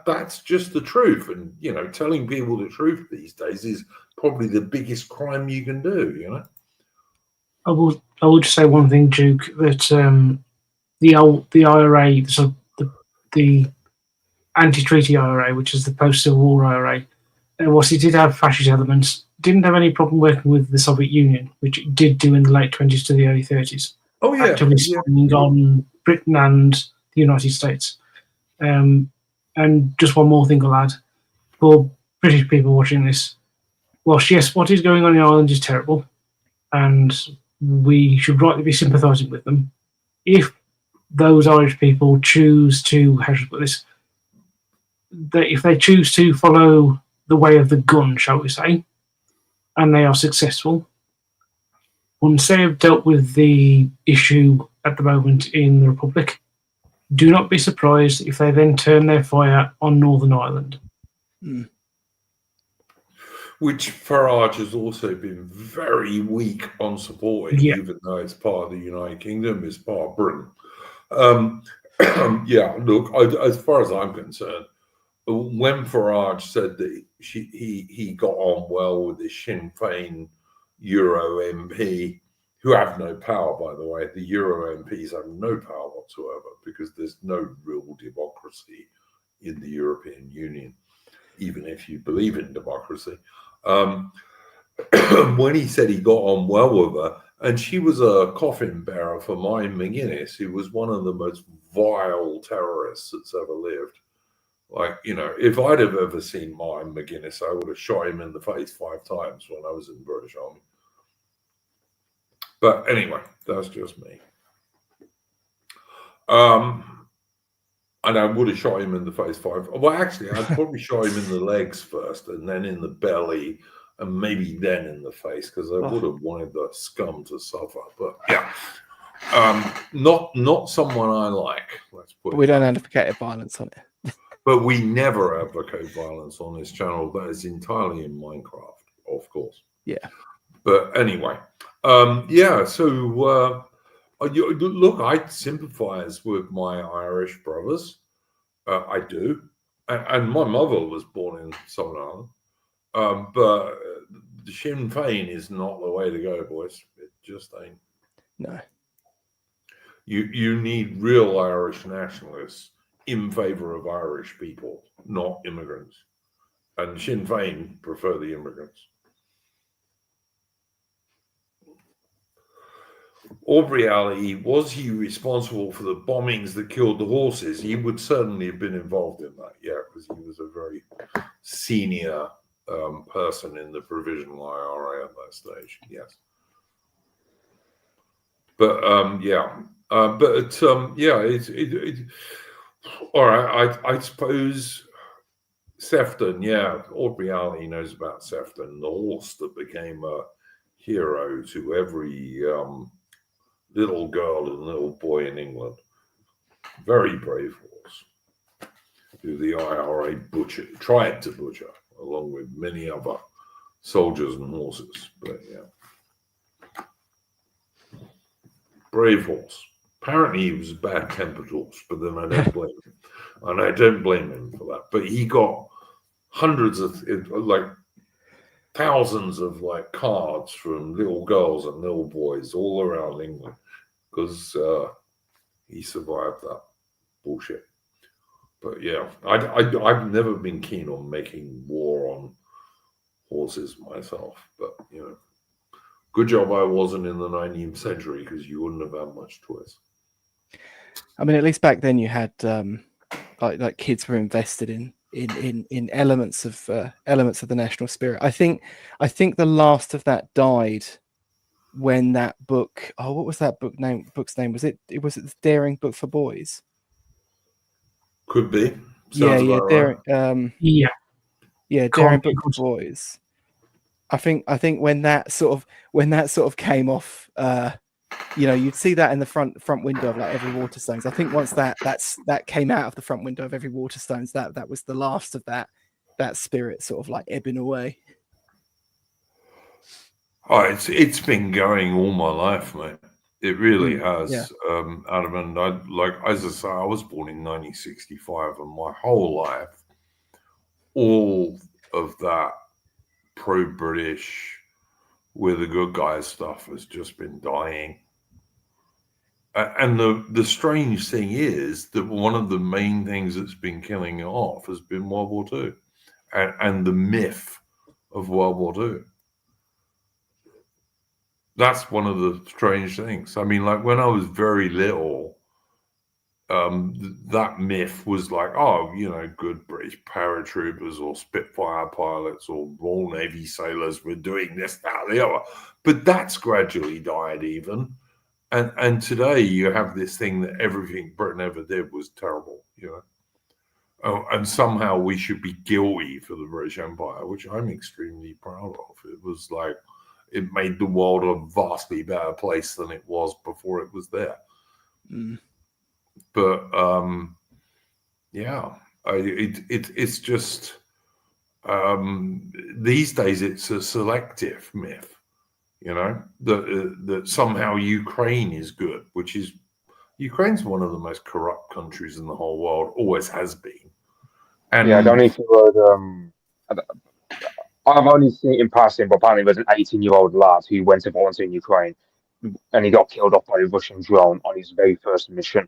that's just the truth. And, you know, telling people the truth these days is probably the biggest crime you can do, you know? I will just say one thing, Duke, that the IRA, so the anti-treaty IRA, which is the post-Civil War IRA, whilst it did have fascist elements, didn't have any problem working with the Soviet Union, which it did do in the late 20s to the early 30s. Oh, yeah. Actively spying on Britain and the United States. And just one more thing I'll add. For British people watching this, whilst yes, what is going on in Ireland is terrible, and we should rightly be sympathising with them. If those Irish people choose to, how should I put this, if they choose to follow the way of the gun, shall we say, and they are successful, once they have dealt with the issue at the moment in the Republic, do not be surprised if they then turn their fire on Northern Ireland. Which Farage has also been very weak on supporting, even though it's part of the United Kingdom, it's part of Britain. Yeah, look, as far as I'm concerned, when Farage said that he got on well with the Sinn Féin Euro MP, who have no power, by the way. The Euro MPs have no power whatsoever because there's no real democracy in the European Union, even if you believe in democracy. When he said he got on well with her, and she was a coffin bearer for Mine McGuinness, who was one of the most vile terrorists that's ever lived. Like, you know, if I'd have ever seen Mine McGuinness, I would have shot him in the face 5 times when I was in the British Army. But anyway, that's just me. And I would have shot him in the face 5. Well, actually, I'd probably shot him in the legs first, and then in the belly, and maybe then in the face, because I would have wanted the scum to suffer. But yeah, not someone I like. Let's put But it we don't that way. advocate violence on it. But we never advocate violence on this channel. That is entirely in Minecraft, of course. Yeah. But anyway, yeah. So look, I sympathise with my Irish brothers. I do, and my mother was born in Southern Ireland. But Sinn Féin is not the way to go, boys. It just ain't. No. You need real Irish nationalists in favour of Irish people, not immigrants. And Sinn Féin prefer the immigrants. Aubrey Ali, was he responsible for the bombings that killed the horses? He would certainly have been involved in that, yeah, because he was a very senior person in the provisional IRA at that stage, yes. But yeah, all right. I suppose Sefton, yeah, Aubrey Ali knows about Sefton, the horse that became a hero to every little girl and little boy in England. Very brave horse, who the IRA tried to butcher, along with many other soldiers and horses. But yeah, brave horse. Apparently he was a bad-tempered horse, but then I don't blame him. And I don't blame him for that. But he got hundreds of, like, thousands of, like, cards from little girls and little boys all around England because he survived that bullshit. But yeah, I've never been keen on making war on horses myself. But, you know, good job I wasn't in the 19th century because you wouldn't have had much choice. I mean, at least back then you had like kids were invested in elements of the national spirit. I think the last of that died when that book. Oh, what was that book's name? Was it the Daring Book for Boys? Could be. Sounds Daring. Yeah. Daring Book for Boys. I think when that sort of came off, you know, you'd see that in the front window of like every Waterstones. I think once that came out of the front window of every Waterstones, that was the last of that spirit sort of like ebbing away. Oh, it's been going all my life, mate. It really has. Yeah. Adam, and I, like, as I say, I was born in 1965, and my whole life, all of that pro-British, we're the good guys stuff has just been dying. And the strange thing is that one of the main things that's been killing it off has been World War II and the myth of World War II. That's one of the strange things. I mean, like, when I was very little, that myth was like, oh, you know, good British paratroopers or Spitfire pilots or Royal Navy sailors were doing this, that, the other. But that's gradually died even. And today you have this thing that everything Britain ever did was terrible, you know. Oh, and somehow we should be guilty for the British Empire, which I'm extremely proud of. It was like, it made the world a vastly better place than it was before it was there. Mm. But yeah, it's just these days it's a selective myth. You know, that somehow Ukraine is good, which is, Ukraine's one of the most corrupt countries in the whole world, always has been. And yeah, I don't know if you heard, I've only seen it in passing, but apparently there's an 18-year-old lad who went to volunteer in Ukraine and he got killed off by a Russian drone on his very first mission.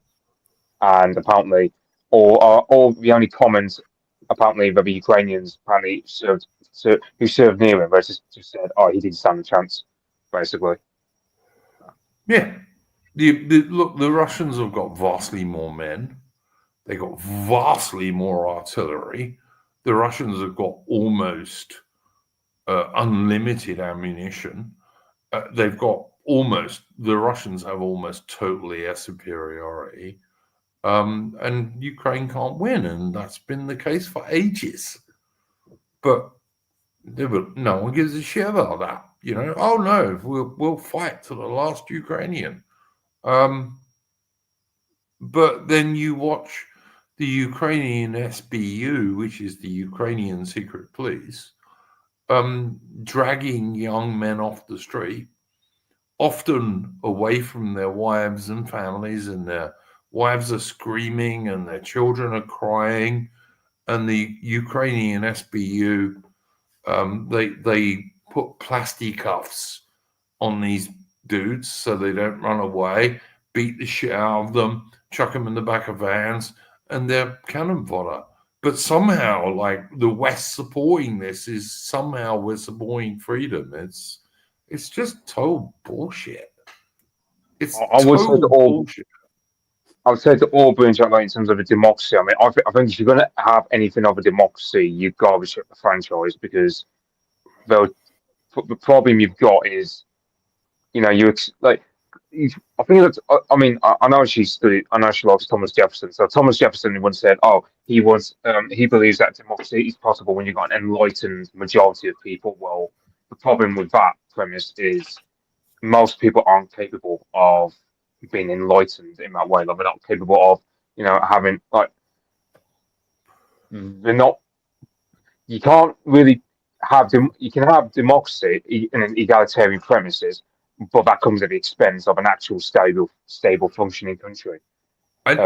And apparently, all the only comments, apparently, that the Ukrainians apparently who served near him, they just said, oh, he didn't stand a chance, basically. yeah, look, the Russians have got vastly more men. They got vastly more artillery. The Russians have got almost unlimited ammunition. The Russians have almost totally air superiority. and Ukraine can't win, and that's been the case for ages. But no one gives a shit about that. Oh no, we'll fight to the last Ukrainian. But then you watch the Ukrainian SBU, which is the Ukrainian secret police, dragging young men off the street, often away from their wives and families, and their wives are screaming and their children are crying. And the Ukrainian SBU, they put plastic cuffs on these dudes so they don't run away, beat the shit out of them, chuck them in the back of vans, and they're cannon fodder. But somehow, like, the West supporting this is somehow we're supporting freedom. It's just total bullshit. It's total bullshit. I would say to all brings up in terms of a democracy. I mean, I think if you're going to have anything of a democracy, you've got to restrict the franchise, because the problem you've got is, I think that's. I mean, I know she studied. I know she loves Thomas Jefferson. So Thomas Jefferson once said, "Oh, he believes that democracy is possible when you've got an enlightened majority of people." Well, the problem with that premise is most people aren't capable of being enlightened in that way. Like, they're not capable of, having they're not. You can't really have you can have democracy in an egalitarian premises, but that comes at the expense of an actual stable functioning country. And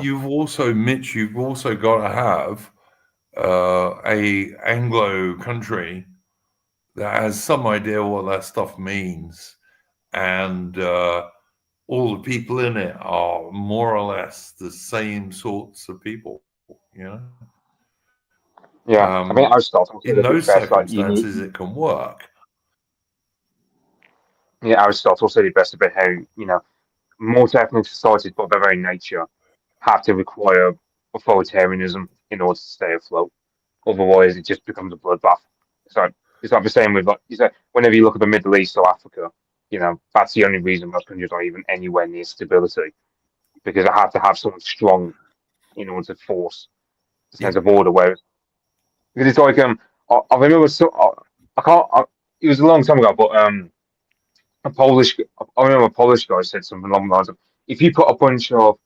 you've also, Mitch, you've also got to have a Anglo country that has some idea what that stuff means, and all the people in it are more or less the same sorts of people. Yeah, I mean, Aristotle in those circumstances, it can work. Yeah, Aristotle said it best about how, multi-ethnic societies, by their very nature, have to require authoritarianism in order to stay afloat. Otherwise, it just becomes a bloodbath. It's like the same with, whenever you look at the Middle East or Africa, that's the only reason most countries are even anywhere near stability, because I have to have someone strong in order to force a sense of order. Whereas, because it's like, I remember, it was a long time ago, but I remember a Polish guy said something along the lines of, if you put a bunch of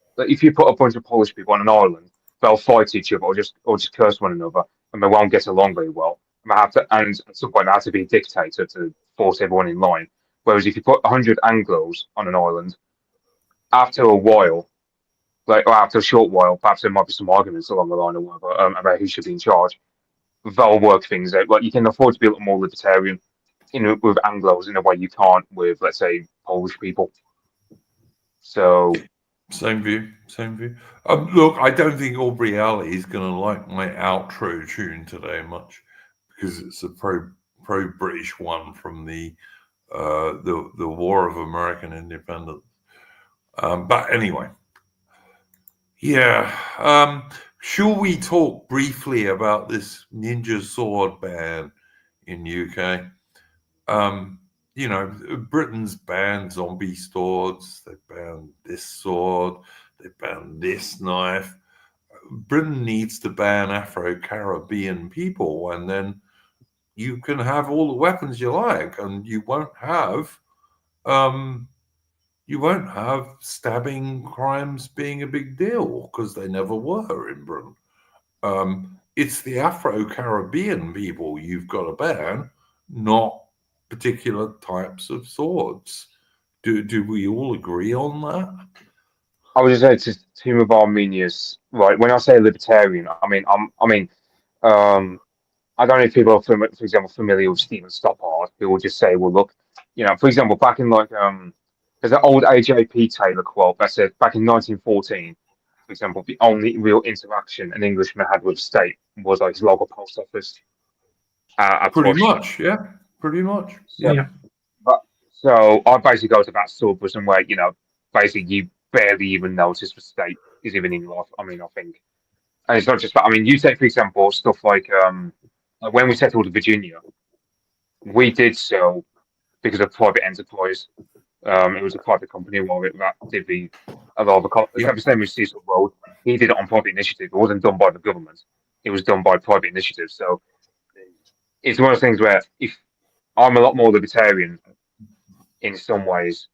Polish people on an island, they'll fight each other or just curse one another, and they won't get along very well. And at some point, there has to be a dictator to force everyone in line. Whereas if you put 100 Anglos on an island, after a while, or after a short while, perhaps there might be some arguments along the line or whatever, about who should be in charge. They'll work things out. Like, you can afford to be a little more libertarian with Anglos in a way you can't with, let's say, Polish people. So, same view. Look, I don't think Aubrey Alley is going to like my outro tune today much, because it's a pro-British one from the War of American Independence. But anyway, yeah. Shall we talk briefly about this ninja sword ban in UK? Britain's banned zombie swords. They banned this sword. They banned this knife. Britain needs to ban Afro-Caribbean people, and then you can have all the weapons you like, and you won't have stabbing crimes being a big deal, because they never were in Britain. It's the Afro-Caribbean people you've got to ban, not particular types of swords. Do we all agree on that? I would just say to Team of Armenians, right? When I say libertarian, I don't know if people are, for example, familiar with Stephen Stoppard, who will just say, well, look, for example, back in there's an old A.J.P. Taylor quote that said, back in 1914, for example, the only real interaction an Englishman had with the state was his local post office. Pretty much. Yeah. So I basically go to that sort of where, basically you barely even notice the state is even in life. I mean, I think, and it's not just that. I mean, you take, for example, stuff like when we settled in Virginia, we did so because of private enterprise. It was a private company that did the of all the same with Cecil Rhodes. He did it on private initiative. It wasn't done by the government. It was done by private initiative. So it's one of those things where if I'm a lot more libertarian in some ways,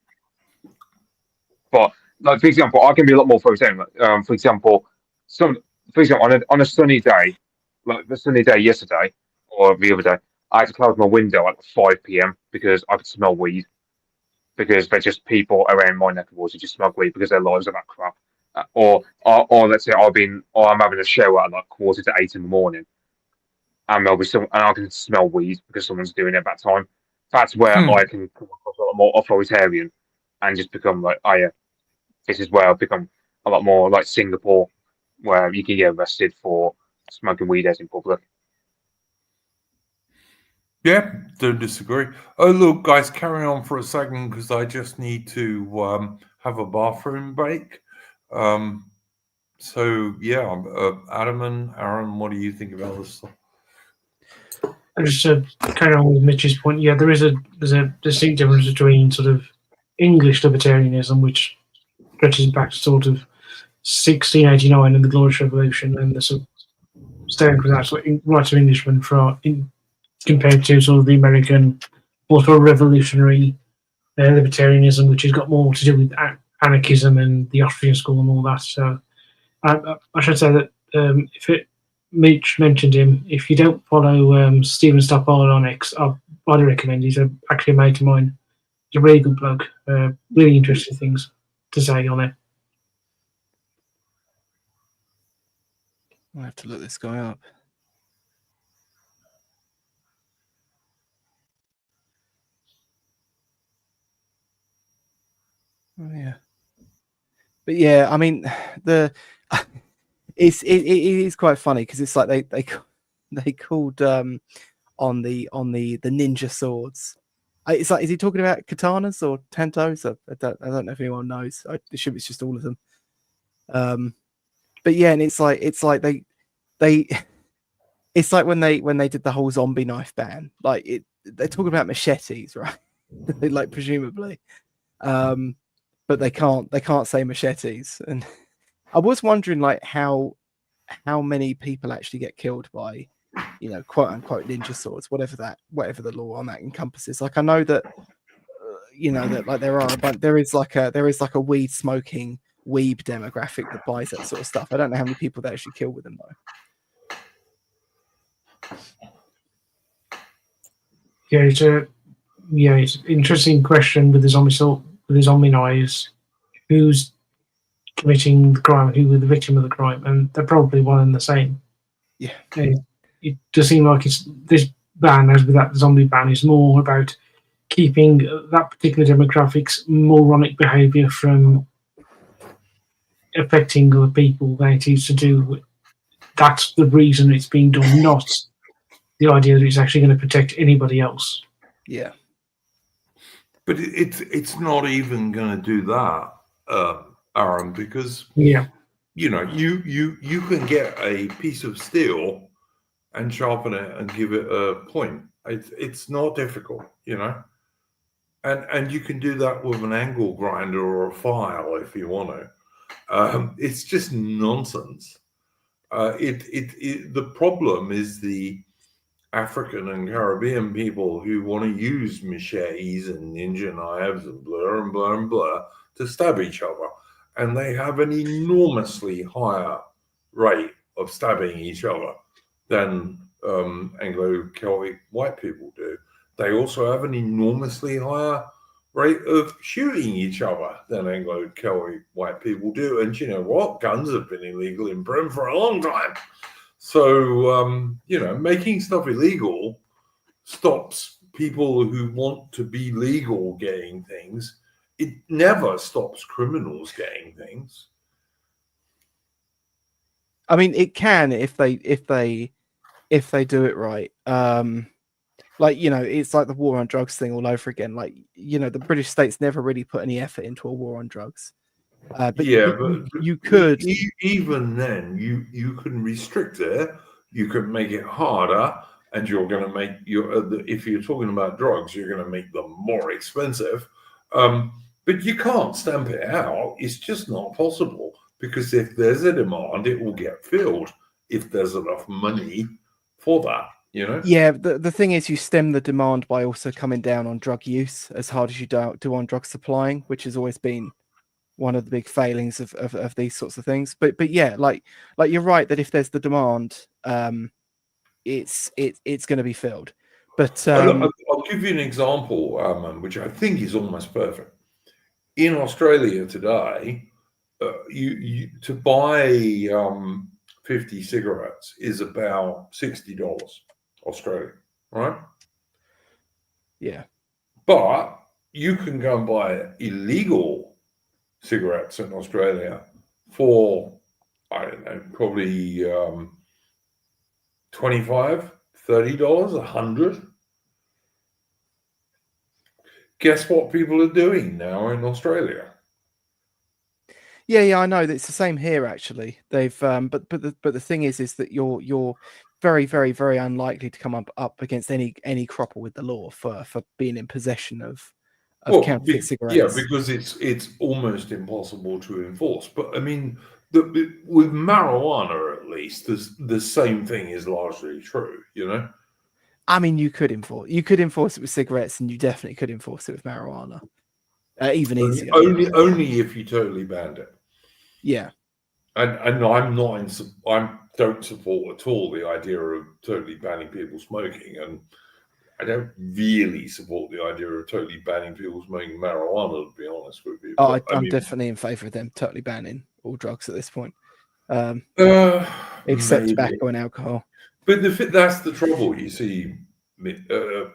but like for example, I can be a lot more authoritarian. For example, on a sunny day, like the sunny day yesterday or the other day, I had to close my window at 5 p.m. because I could smell weed. Because they're just people around my neck of the woods who just smoke weed because their lives are that crap. Or let's say I'm having a shower at like 7:45 in the morning, and there'll be and I can smell weed because someone's doing it at that time. That's where I can come across a lot more authoritarian and just become like, oh yeah, this is where I've become a lot more like Singapore, where you can get arrested for smoking weed out in public. Yeah, don't disagree. Oh, look, guys, carry on for a second because I just need to have a bathroom break. So, yeah, Adam and Aaron, what do you think about this stuff? Just to carry on with Mitch's point, yeah, there's a distinct difference between sort of English libertarianism, which stretches back to sort of 1689 and the Glorious Revolution, and the sort of staring for that sort of rights of Englishmen compared to sort of the American more sort of revolutionary libertarianism, which has got more to do with anarchism and the Austrian school and all that. So I should say that Mitch mentioned him. If you don't follow Stephen Stoppard on X, I'd recommend. He's actually a mate of mine. He's a really good bloke. Really interesting things to say on it. I have to look this guy up. Oh yeah, but yeah, I mean it is quite funny because it's like they called on the ninja swords. It's like, is he talking about katanas or tantos? I don't know if anyone knows. I assume it's just all of them. But yeah, and it's like they it's like when they did the whole zombie knife ban. Like they're talking about machetes, right? Like presumably. But they can't say machetes. And I was wondering like how many people actually get killed by, quote unquote ninja swords, whatever the law on that encompasses. Like I know that that like there is like a weed smoking weeb demographic that buys that sort of stuff. I don't know how many people they actually kill with them though. Yeah, it's an interesting question with the zombie knives. Who's committing the crime? Who was the victim of the crime? And they're probably one and the same. Yeah. It does seem like this ban, as with that zombie ban, is more about keeping that particular demographic's moronic behaviour from affecting other people than it is to do with. That's the reason it's being done, not the idea that it's actually going to protect anybody else. Yeah. But it's not even going to do that, Aaron, because you can get a piece of steel and sharpen it and give it a point. It's not difficult, and you can do that with an angle grinder or a file if you want to. It's just nonsense. The problem is the African and Caribbean people who want to use machetes and ninja knives and blah and blah and blah to stab each other. And they have an enormously higher rate of stabbing each other than Anglo-Celtic white people do. They also have an enormously higher rate of shooting each other than Anglo-Celtic white people do. And you know what? Guns have been illegal in Britain for a long time. So, making stuff illegal stops people who want to be legal getting things. It never stops criminals getting things. I mean, it can if they do it right. It's like the war on drugs thing all over again. Like, the British states never really put any effort into a war on drugs. But you could even then you can restrict it. You can make it harder, and you're going to make if you're talking about drugs, you're going to make them more expensive. But you can't stamp it out. It's just not possible, because if there's a demand, it will get filled if there's enough money for that, you know? Yeah, the thing is, you stem the demand by also coming down on drug use as hard as you do on drug supplying, which has always been one of the big failings of these sorts of things. But yeah, like you're right that if there's the demand, it's going to be filled. But I'll give you an example, which I think is almost perfect. In Australia today, you to buy 50 cigarettes is about $60 Australian, right? yeah, But you can go and buy illegal cigarettes in Australia for, I don't know, probably $25, $30, $100. Guess what people are doing now in Australia? yeah, I know that it's the same here. Actually, they've but the thing is that you're very, very, very unlikely to come up against any cropper with the law for being in possession of counterfeit cigarettes. Yeah, because it's almost impossible to enforce. But I mean, with marijuana, at least, the same thing is largely true. You know, I mean, you could enforce it with cigarettes, and you definitely could enforce it with marijuana. Even easier. Only if you totally banned it. Yeah. And I'm not I don't support at all the idea of totally banning people smoking, and I don't really support the idea of totally banning people smoking marijuana, to be honest with you. Oh, I'm definitely in favour of them totally banning all drugs at this point, except maybe. tobacco and alcohol. But that's the trouble, you see,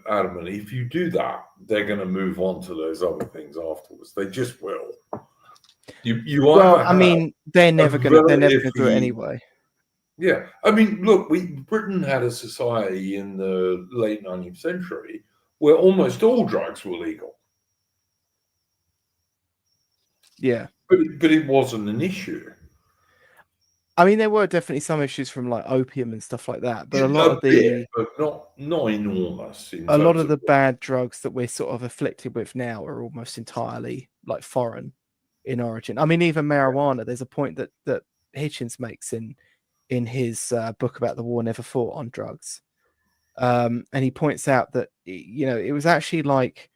Adam. And if you do that, they're going to move on to those other things afterwards. They just will. Well, I mean, they're never going to do it anyway. Yeah, I mean, look, Britain had a society in the late 19th century where almost all drugs were legal. Yeah, but it wasn't an issue. I mean, there were definitely some issues from like opium and stuff like that, but Yeah, a lot of the but not enormous. A lot of the bad drugs that we're sort of afflicted with now are almost entirely like foreign in origin. I mean, even marijuana. There's a point that Hitchens makes in his book about the war never fought on drugs, and he points out that it was actually like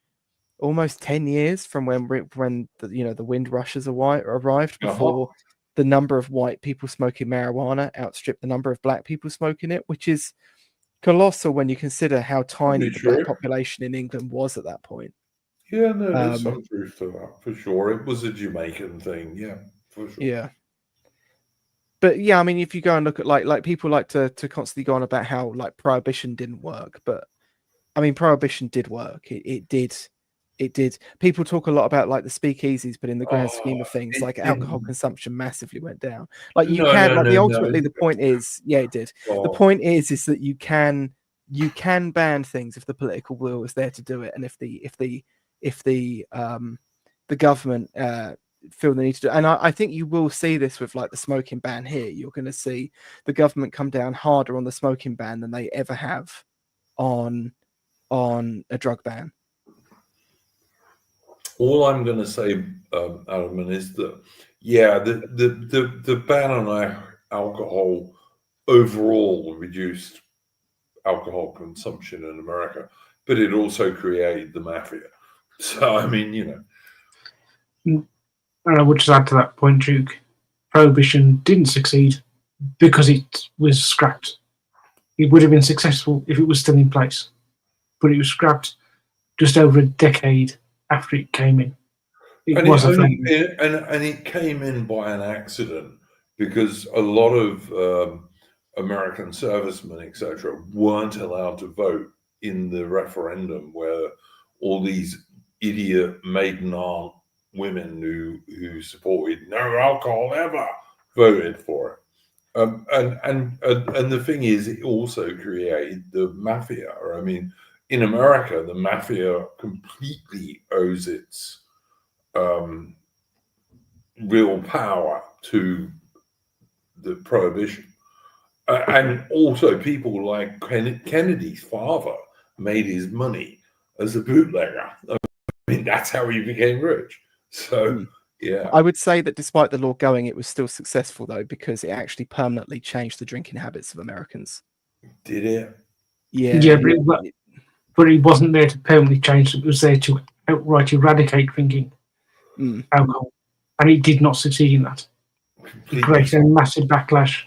almost 10 years from when the Windrushers arrived before the number of white people smoking marijuana outstripped the number of black people smoking it, which is colossal when you consider how tiny the black population in England was at that point. Yeah, no, there's some truth to that for sure. It was a Jamaican thing, yeah, for sure. Yeah. But yeah, I mean, if you go and look at like people like to constantly go on about how like prohibition didn't work, but I mean, prohibition did work. It did. People talk a lot about like the speakeasies, but in the grand scheme of things, like alcohol consumption massively went down. Like the point is, yeah, it did. The point is that you can ban things if the political will is there to do it, and if the government feel the need to do. And I think you will see this with like the smoking ban here. You're going to see the government come down harder on the smoking ban than they ever have on a drug ban. All I'm going to say, Adam, is that the ban on alcohol overall reduced alcohol consumption in America, but it also created the mafia. So I mean, And I would just add to that point, Duke. Prohibition didn't succeed because it was scrapped. It would have been successful if it was still in place, but it was scrapped just over a decade after it came in. It came in by an accident because a lot of American servicemen, etc., weren't allowed to vote in the referendum where all these idiot maiden aunt women who supported no alcohol ever voted for it. And the thing is, it also created the mafia. I mean, in America, the mafia completely owes its real power to the prohibition. And also people like Kennedy's father made his money as a bootlegger. I mean, that's how he became rich. So yeah, I would say that despite the law going, it was still successful though, because it actually permanently changed the drinking habits of Americans. did it? Yeah, Yeah, but it wasn't there to permanently change. It was there to outright eradicate drinking alcohol, and it did not succeed in that. It created a massive backlash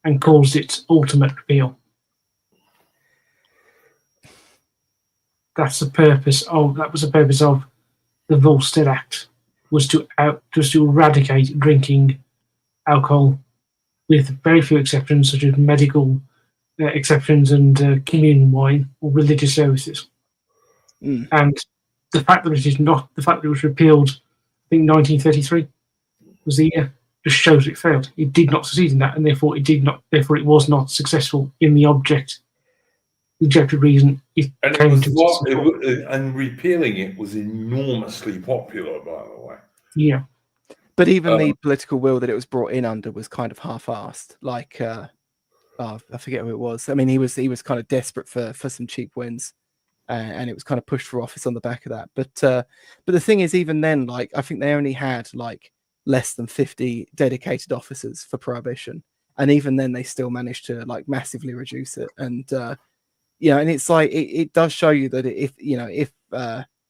and caused its ultimate repeal. That was the purpose of the Volstead Act, was to eradicate drinking alcohol, with very few exceptions, such as medical exceptions and communion wine or religious services. And the fact that it was repealed, I think 1933 was the year, just shows it failed. It did not succeed in that, and therefore it was not successful in the objective reason it And came into and repealing it was enormously popular, by the way. Yeah. But even the political will that it was brought in under was kind of half-assed. Like, I forget who it was. I mean, he was kind of desperate for some cheap wins, and it was kind of pushed for office on the back of that. But the thing is, even then, like, I think they only had like less than 50 dedicated officers for prohibition, and even then, they still managed to like massively reduce it. And and it's like it does show you that if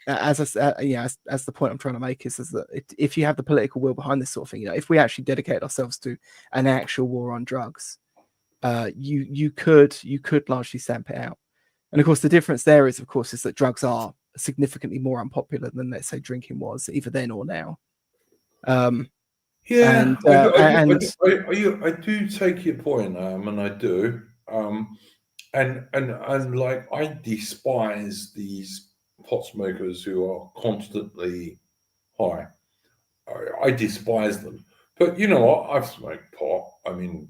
as the point I'm trying to make is that if you have the political will behind this sort of thing, if we actually dedicate ourselves to an actual war on drugs, you could largely stamp it out. And of course, the difference there is that drugs are significantly more unpopular than, let's say, drinking was, either then or now. I do take your point, and I do. And like, I despise these pot smokers who are constantly high. I despise them. But you know what? I've smoked pot. I mean,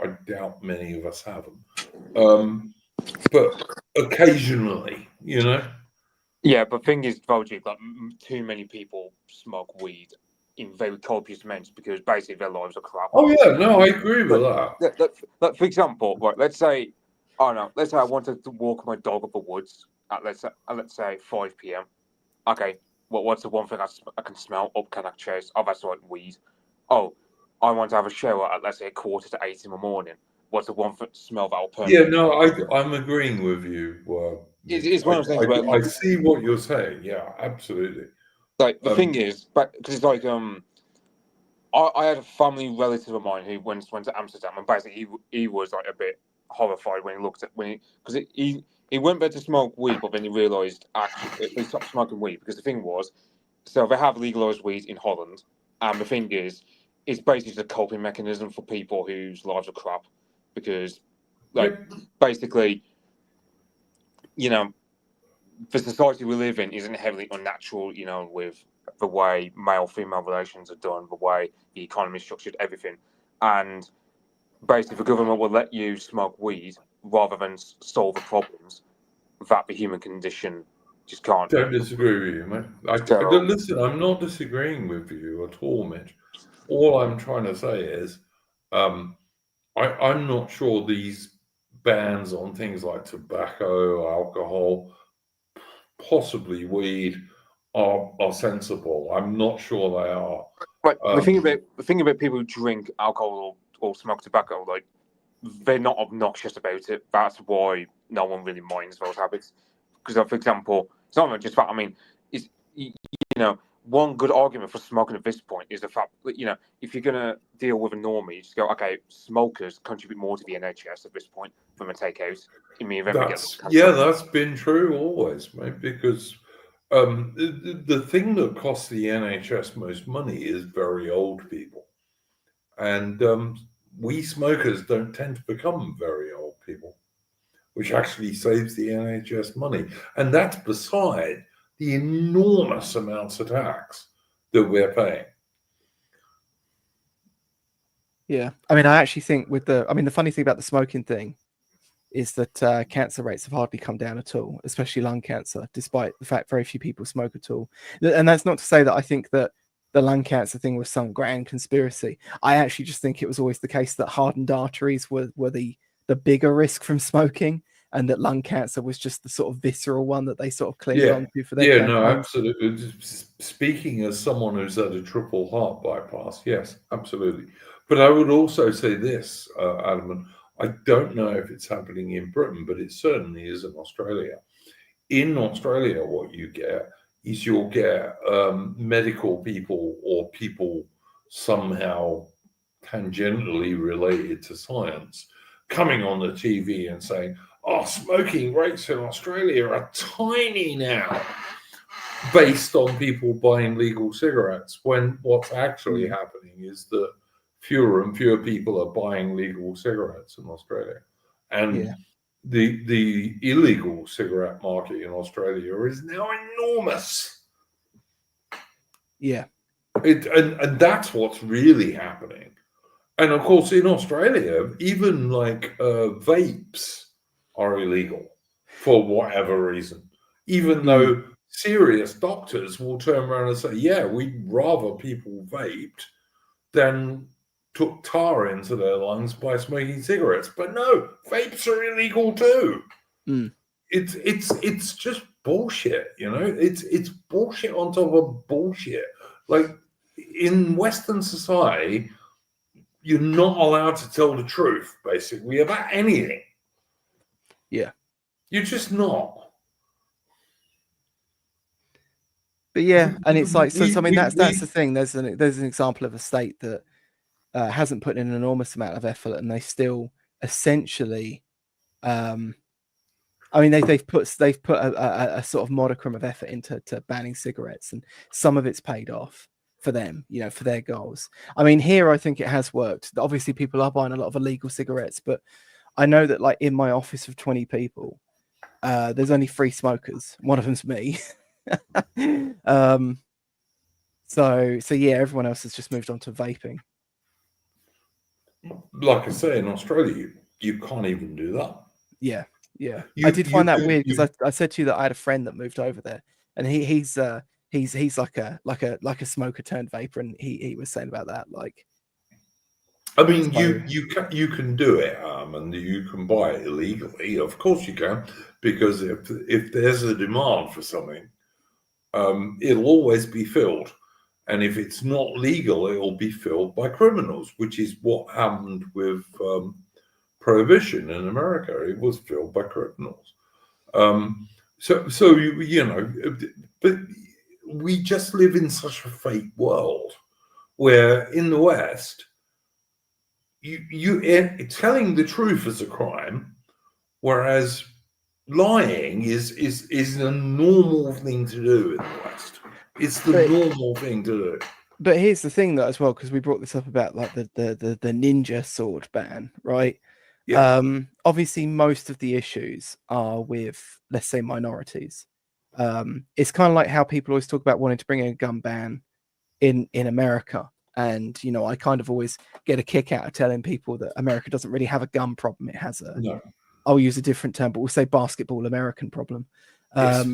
I doubt many of us haven't. But occasionally, Yeah, but thing is, Volji, like, too many people smoke weed in very copious amounts because basically their lives are crap. Oh yeah, no, I agree with that. Like, for example, right? Let's say I wanted to walk my dog up the woods at let's say 5 p.m. Okay, what's the one thing I can smell? Up Cannock Chase. Oh, that's like weed. Oh, I want to have a shower at, let's say, 7:45 in the morning. What's the one smell that will permanently? Yeah, no, I'm agreeing with you. It's one of those things where I see what you're saying. Yeah, absolutely. Like, the thing is, but because it's like I had a family relative of mine who went to Amsterdam, and basically he was like a bit horrified when he looked at because he went there to smoke weed, but then he realised actually he stopped smoking weed because the thing was, so they have legalised weed in Holland, and the thing is, it's basically a coping mechanism for people whose lives are crap, because basically, the society we live in isn't heavily unnatural, with the way male-female relations are done, the way the economy is structured, everything. And basically, the government will let you smoke weed rather than solve the problems that the human condition just can't. Don't disagree with you, mate. Listen, I'm not disagreeing with you at all, Mitch. All I'm trying to say is, I'm not sure these bans on things like tobacco, alcohol, possibly weed, are sensible. I'm not sure they are. Right. The thing about people who drink alcohol or smoke tobacco, like, they're not obnoxious about it. That's why no one really minds those habits. Because, for example, it's not just that. I mean, it's one good argument for smoking at this point is the fact that if you're gonna deal with a normie, you just go, okay, smokers contribute more to the NHS at this point from a takeout. That's been true always, mate. Because the thing that costs the NHS most money is very old people, and we smokers don't tend to become very old people, which actually saves the NHS money, and that's beside the enormous amounts of tax that we're paying. Yeah, I mean, I actually think the funny thing about the smoking thing is that cancer rates have hardly come down at all, especially lung cancer, despite the fact very few people smoke at all. And that's not to say that I think that the lung cancer thing was some grand conspiracy. I actually just think it was always the case that hardened arteries were the bigger risk from smoking, and that lung cancer was just the sort of visceral one that they sort of clinged Yeah. onto for their Yeah, campaign. no, absolutely. Speaking as someone who's had a triple heart bypass, yes, absolutely. But I would also say this, Adam, and I don't know if it's happening in Britain, but it certainly is in Australia. In Australia, what you get is you'll get medical people or people somehow tangentially related to science coming on the TV and saying, oh, smoking rates in Australia are tiny now, based on people buying legal cigarettes, when what's actually happening is that fewer and fewer people are buying legal cigarettes in Australia. And the illegal cigarette market in Australia is now enormous. Yeah. And that's what's really happening. And of course, in Australia, even like vapes are illegal for whatever reason, even though serious doctors will turn around and say, yeah, we'd rather people vaped than took tar into their lungs by smoking cigarettes. But no, vapes are illegal too. It's just bullshit, you know. It's bullshit on top of bullshit. Like in Western society, you're not allowed to tell the truth, basically, about anything. Yeah. You're just not. But yeah, and it's like, so I mean, that's the thing. There's an example of a state that hasn't put in an enormous amount of effort, and they still essentially, I mean, they've put a sort of modicum of effort into banning cigarettes, and some of it's paid off for them, you know, for their goals. I mean, here I think it has worked. Obviously, people are buying a lot of illegal cigarettes, but I know that like in my office of 20 people, there's only 3 smokers. One of them's me. So yeah, everyone else has just moved on to vaping. Like I say, in Australia, you can't even do that. Yeah. I did find that weird because I said to you that I had a friend that moved over there, and he's like a smoker turned vapor, and he was saying about that. Like, I mean, you can do it, and you can buy it illegally. Of course you can, because if there's a demand for something, it'll always be filled. And if it's not legal, it'll be filled by criminals, which is what happened with Prohibition in America. It was filled by criminals. So you know, but we just live in such a fake world where in the West, you telling the truth is a crime, whereas lying is a normal thing to do in the West. It's the normal thing to do. But here's the thing, though, as well, because we brought this up about like the ninja sword ban, right? Yeah. Obviously, most of the issues are with, let's say, minorities. It's kind of like how people always talk about wanting to bring in a gun ban in America. And, you know, I kind of always get a kick out of telling people that America doesn't really have a gun problem. It has I'll use a different term, but we'll say basketball American problem. Yes.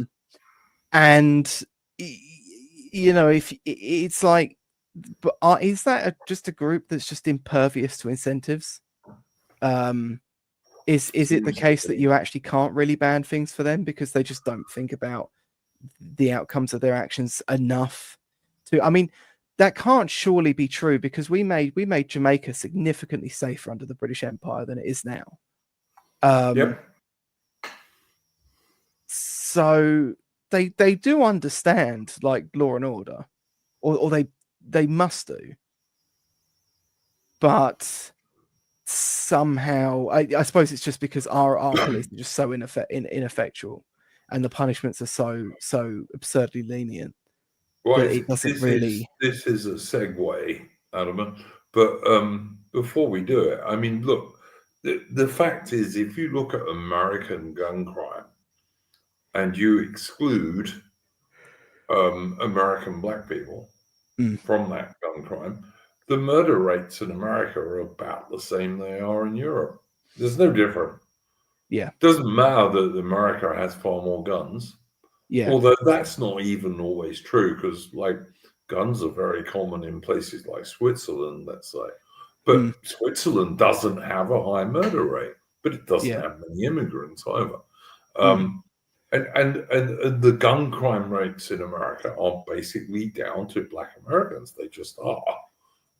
And, you know, if it's like, but is that just a group that's just impervious to incentives? Is it the case that you actually can't really ban things for them because they just don't think about the outcomes of their actions enough to? I mean, that can't surely be true, because we made Jamaica significantly safer under the British Empire than it is now. So they do understand like law and order, or they must do, but somehow I suppose it's just because our police are just so ineffectual, and the punishments are so absurdly lenient. Well, it doesn't really. This is a segue, Adam. But before we do it, I mean, look, the fact is, if you look at American gun crime and you exclude American black people from that gun crime, the murder rates in America are about the same they are in Europe. There's no difference. Yeah. It doesn't matter that America has far more guns. Yeah. Although that's not even always true, because like guns are very common in places like Switzerland, let's say. But Switzerland doesn't have a high murder rate. but it doesn't Yeah. have many immigrants either. And the gun crime rates in America are basically down to Black Americans. They just are.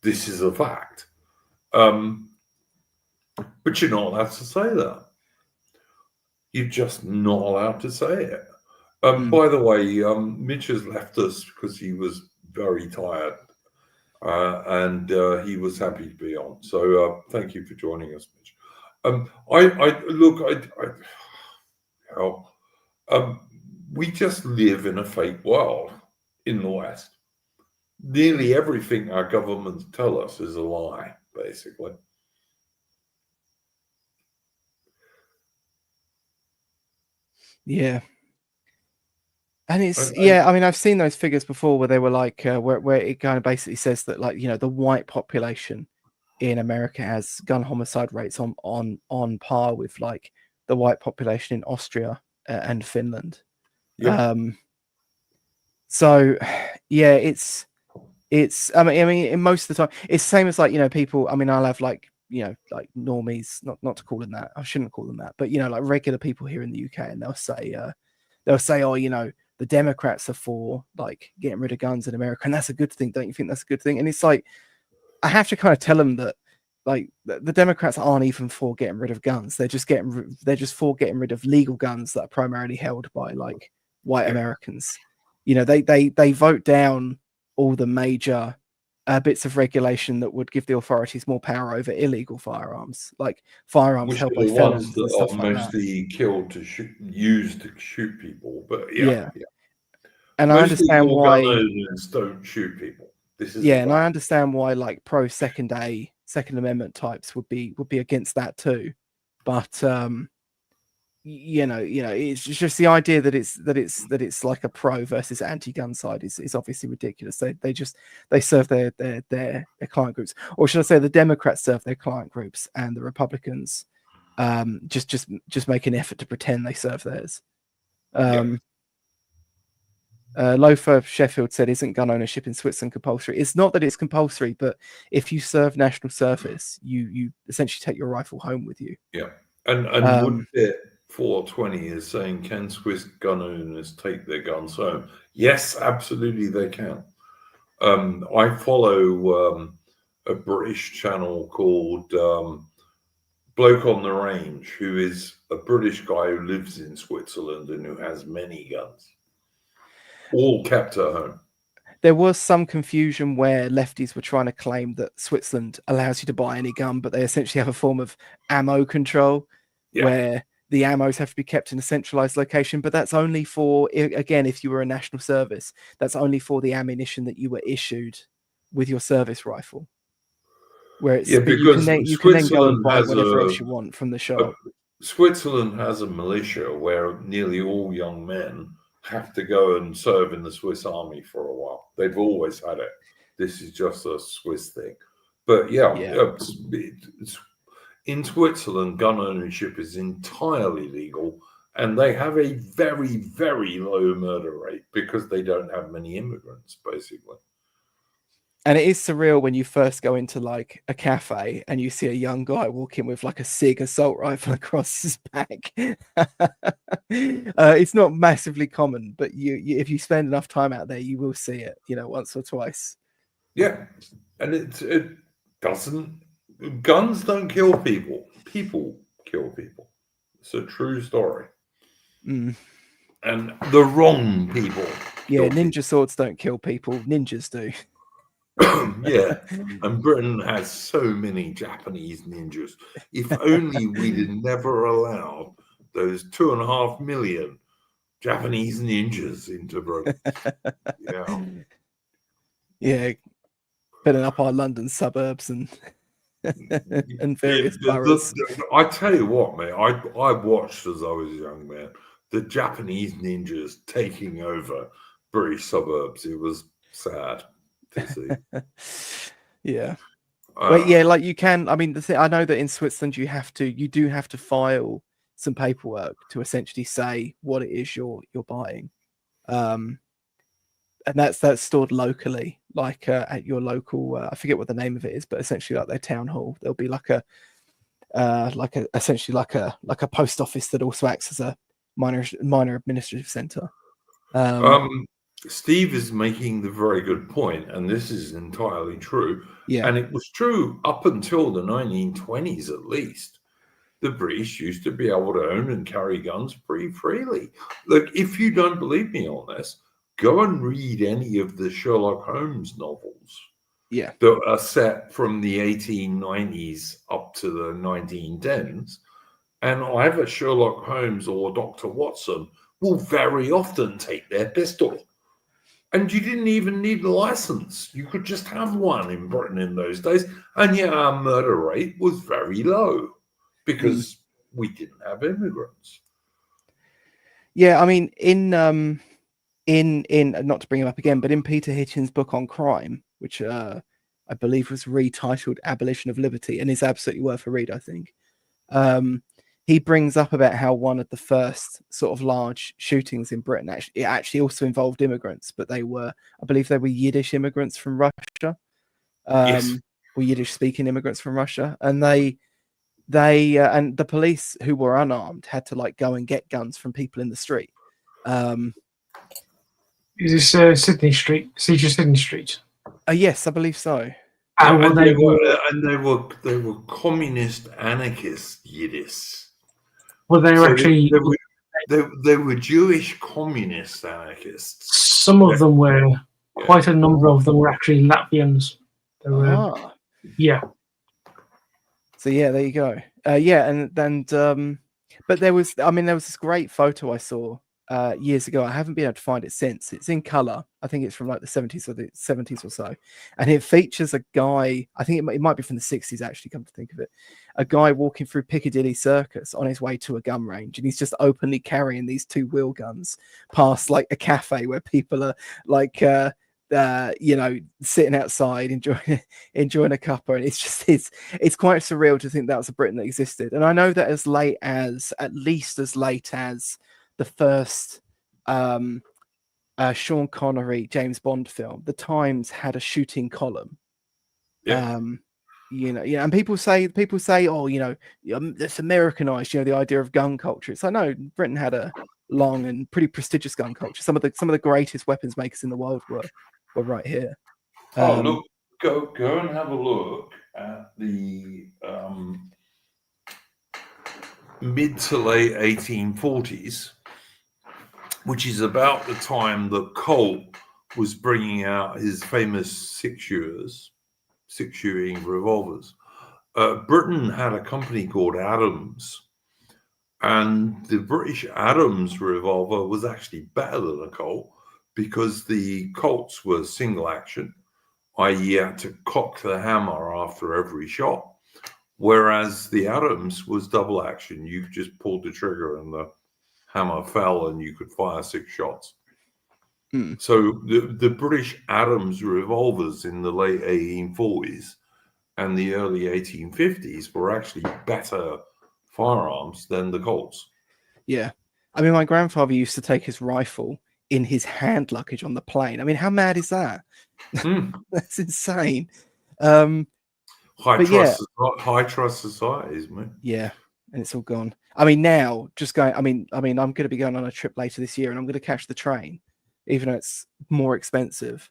This is a fact. But you're not allowed to say that. You're just not allowed to say it. By the way, Mitch has left us because he was very tired, and he was happy to be on. So thank you for joining us, Mitch. We just live in a fake world in the West. Nearly everything our governments tell us is a lie, basically. Yeah. And it's I mean, I've seen those figures before where they were like where it kind of basically says that, like, you know, the white population in America has gun homicide rates on par with like the white population in Austria and Finland. Yeah. So yeah, it's I mean in most of the time it's the same as, like, you know, people, I mean, I'll have, like, you know, like normies, not to call them that, I shouldn't call them that, but, you know, like regular people here in the UK, and they'll say, oh, you know, the Democrats are for like getting rid of guns in America, and that's a good thing. Don't you think that's a good thing? And it's like, I have to kind of tell them that, like, the Democrats aren't even for getting rid of guns. They're just for getting rid of legal guns that are primarily held by like white Americans. You know, they vote down all the major bits of regulation that would give the authorities more power over illegal firearms, like firearms held by felons and stuff like that. Mostly killed to used to shoot people, but And most I understand why gun owners don't shoot people. This is and I understand why, like, pro Second Amendment types would be against that too, but you know, it's just the idea that it's like a pro versus anti-gun side is obviously ridiculous. They serve their client groups, or should I say, the Democrats serve their client groups, and the Republicans just make an effort to pretend they serve theirs. Loafer Sheffield said, "Isn't gun ownership in Switzerland compulsory?" It's not that it's compulsory, but if you serve national service, you essentially take your rifle home with you. Yeah, and Woodfit 420 is saying, can Swiss gun owners take their guns home? Yes, absolutely, they can. I follow a British channel called Bloke on the Range, who is a British guy who lives in Switzerland and who has many guns, all kept at home. There was some confusion where lefties were trying to claim that Switzerland allows you to buy any gun, but they essentially have a form of ammo control where the ammos have to be kept in a centralized location. But that's only for, again, if you were a national service, that's only for the ammunition that you were issued with your service rifle. Where it's, but you can then go and buy whatever else you want from the shop. Switzerland has a militia where nearly all young men have to go and serve in the Swiss army for a while. They've always had it. This is just a Swiss thing. But in Switzerland, gun ownership is entirely legal, and they have a very, very low murder rate because they don't have many immigrants, basically. And it is surreal when you first go into like a cafe and you see a young guy walking with like a SIG assault rifle across his back. It's not massively common, but you if you spend enough time out there, you will see it, you know, once or twice. Yeah, and it doesn't. Guns don't kill people. People kill people. It's a true story. And the wrong people. Yeah, ninja swords don't kill people. Ninjas do. Yeah, and Britain has so many Japanese ninjas. If only we'd never allowed those 2.5 million Japanese ninjas into Britain. Filling up our London suburbs and various boroughs. I tell you what, mate, I watched as I was a young man the Japanese ninjas taking over British suburbs. It was sad to see. But yeah, like you can. I mean, I know that in Switzerland you do have to file some paperwork to essentially say what it is you're buying, and that's stored locally, like at your local. I forget what the name of it is, but essentially like their town hall. There'll be like essentially like a post office that also acts as a minor administrative center. Steve is making the very good point, and this is entirely true. Yeah. And it was true up until the 1920s, at least. The British used to be able to own and carry guns pretty freely. Look, if you don't believe me on this, go and read any of the Sherlock Holmes novels. Yeah. That are set from the 1890s up to the 1910s. And either Sherlock Holmes or Dr. Watson will very often take their pistol. And you didn't even need a license. You could just have one in Britain in those days. And yet our murder rate was very low because we didn't have immigrants. Yeah, I mean, in not to bring him up again, but in Peter Hitchens' book on crime, which I believe was retitled Abolition of Liberty and is absolutely worth a read, I think. He brings up about how one of the first sort of large shootings in Britain actually also involved immigrants, but I believe they were Yiddish immigrants from Russia. Yes. Were Yiddish speaking immigrants from Russia, and they and the police, who were unarmed, had to like go and get guns from people in the street. Is this Sydney Street? Siege of Sydney Street? Yes, I believe so. And they were communist anarchist Yiddish. Well, they were actually they were Jewish communist anarchists. Some of them were. Quite a number of them were actually Latvians. They were, yeah. So yeah, there you go. But there was this great photo I saw years ago. I haven't been able to find it since. It's in color. I think it's from like the 70s or so, and it features a guy. I think it might be from the 60s actually. Come to think of it, a guy walking through Piccadilly Circus on his way to a gun range, and he's just openly carrying these 2 wheel guns past like a cafe where people are like sitting outside enjoying a cuppa, and it's quite surreal to think that was a Britain that existed. And I know that at least as late as the first Sean Connery James Bond film, the Times had a shooting column. And people say, oh, it's Americanized, the idea of gun culture. It's like, no, Britain had a long and pretty prestigious gun culture. Some of the greatest weapons makers in the world were right here. Look, go and have a look at the mid to late 1840s, which is about the time that Colt was bringing out his famous six-shooting revolvers. Britain had a company called Adams, and the British Adams revolver was actually better than a Colt because the Colts were single action, i.e. you had to cock the hammer after every shot, whereas the Adams was double action. You just pulled the trigger and the hammer fell and you could fire 6 shots. So the British Adams revolvers in the late 1840s and the early 1850s were actually better firearms than the Colts. Yeah. I mean, my grandfather used to take his rifle in his hand luggage on the plane. I mean, how mad is that? That's insane. High trust societies, man. Yeah, and it's all gone. I mean, now just going. I mean, I'm going to be going on a trip later this year, and I'm going to catch the train, even though it's more expensive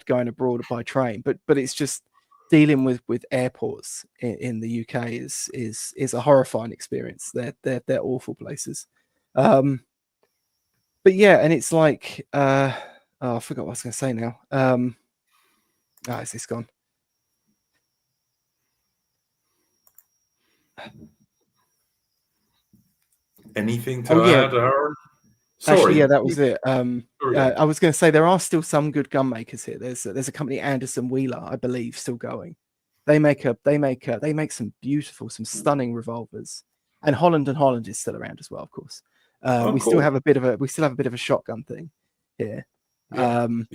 going abroad by train. But it's just dealing with airports in the UK is a horrifying experience. They're awful places. But yeah, and it's like I forgot what I was going to say now. Is this gone? Anything to add, Aaron? Sorry. Actually, yeah, that was it. I was going to say there are still some good gun makers here. There's a company, Anderson Wheeler, I believe, still going. They make some beautiful, some stunning revolvers. And Holland is still around as well, of course. We still have a bit of a shotgun thing here. But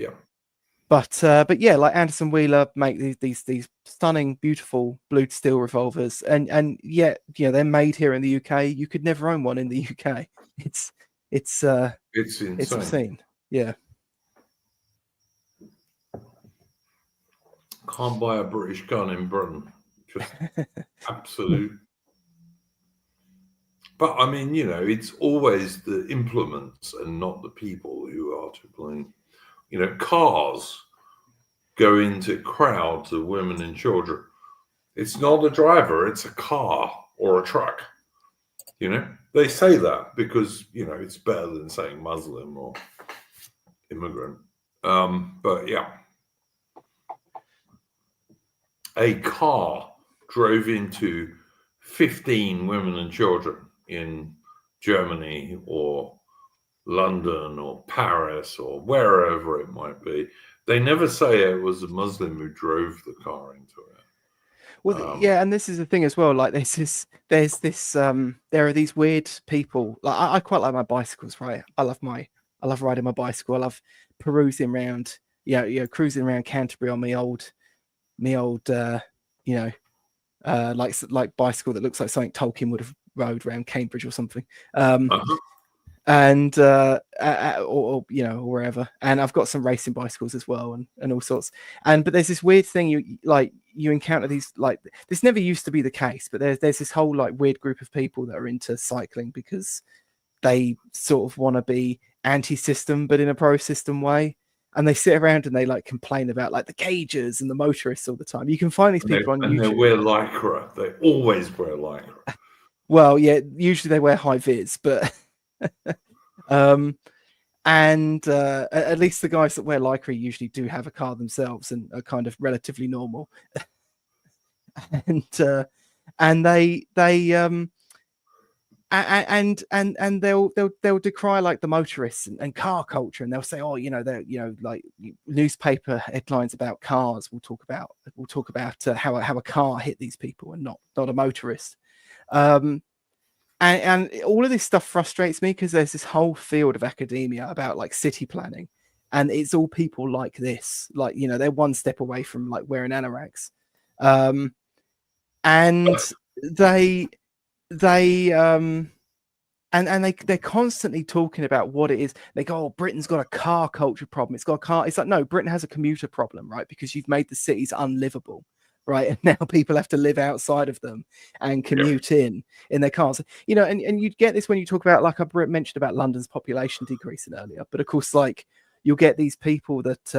yeah, like Anderson Wheeler make these stunning, beautiful blue steel revolvers, and yet they're made here in the UK. You could never own one in the UK. It's insane. It's obscene. Yeah. Can't buy a British gun in Britain. Just absolute But I mean, you know, it's always the implements and not the people who are to blame. You know, cars go into crowds of women and children. It's not a driver, it's a car or a truck. You know, they say that because, you know, it's better than saying Muslim or immigrant. But yeah, a car drove into 15 women and children in Germany or London or Paris or wherever it might be. They never say it was a Muslim who drove the car into it. Well, yeah, and this is the thing as well. Like, there are these weird people. Like, I quite like my bicycles, right? I love riding my bicycle. I love perusing around, cruising around Canterbury on my old, like bicycle that looks like something Tolkien would have rode around Cambridge or something. And or wherever. And I've got some racing bicycles as well, and all sorts. But there's this weird thing you encounter these, like, this never used to be the case, but there's this whole like weird group of people that are into cycling because they sort of want to be anti-system but in a pro-system way, and they sit around and they like complain about like the cages and the motorists all the time. You can find these people on YouTube. They wear lycra. They always wear lycra. Well, yeah, usually they wear high vis, but at least the guys that wear lycra usually do have a car themselves and are kind of relatively normal. and they'll decry like the motorists and car culture, and they'll say, oh, they're like newspaper headlines about cars will talk about how a car hit these people and not a motorist. And all of this stuff frustrates me because there's this whole field of academia about like city planning, and it's all people like this, like, they're one step away from like wearing anoraks, and they're constantly talking about what it is. They go, oh, Britain's got a car culture problem. It's got a car. It's like, no, Britain has a commuter problem, right? Because you've made the cities unlivable. Right, and now people have to live outside of them and commute in their cars. And you get this when you talk about, like I mentioned about London's population decreasing earlier. But of course, like, you'll get these people that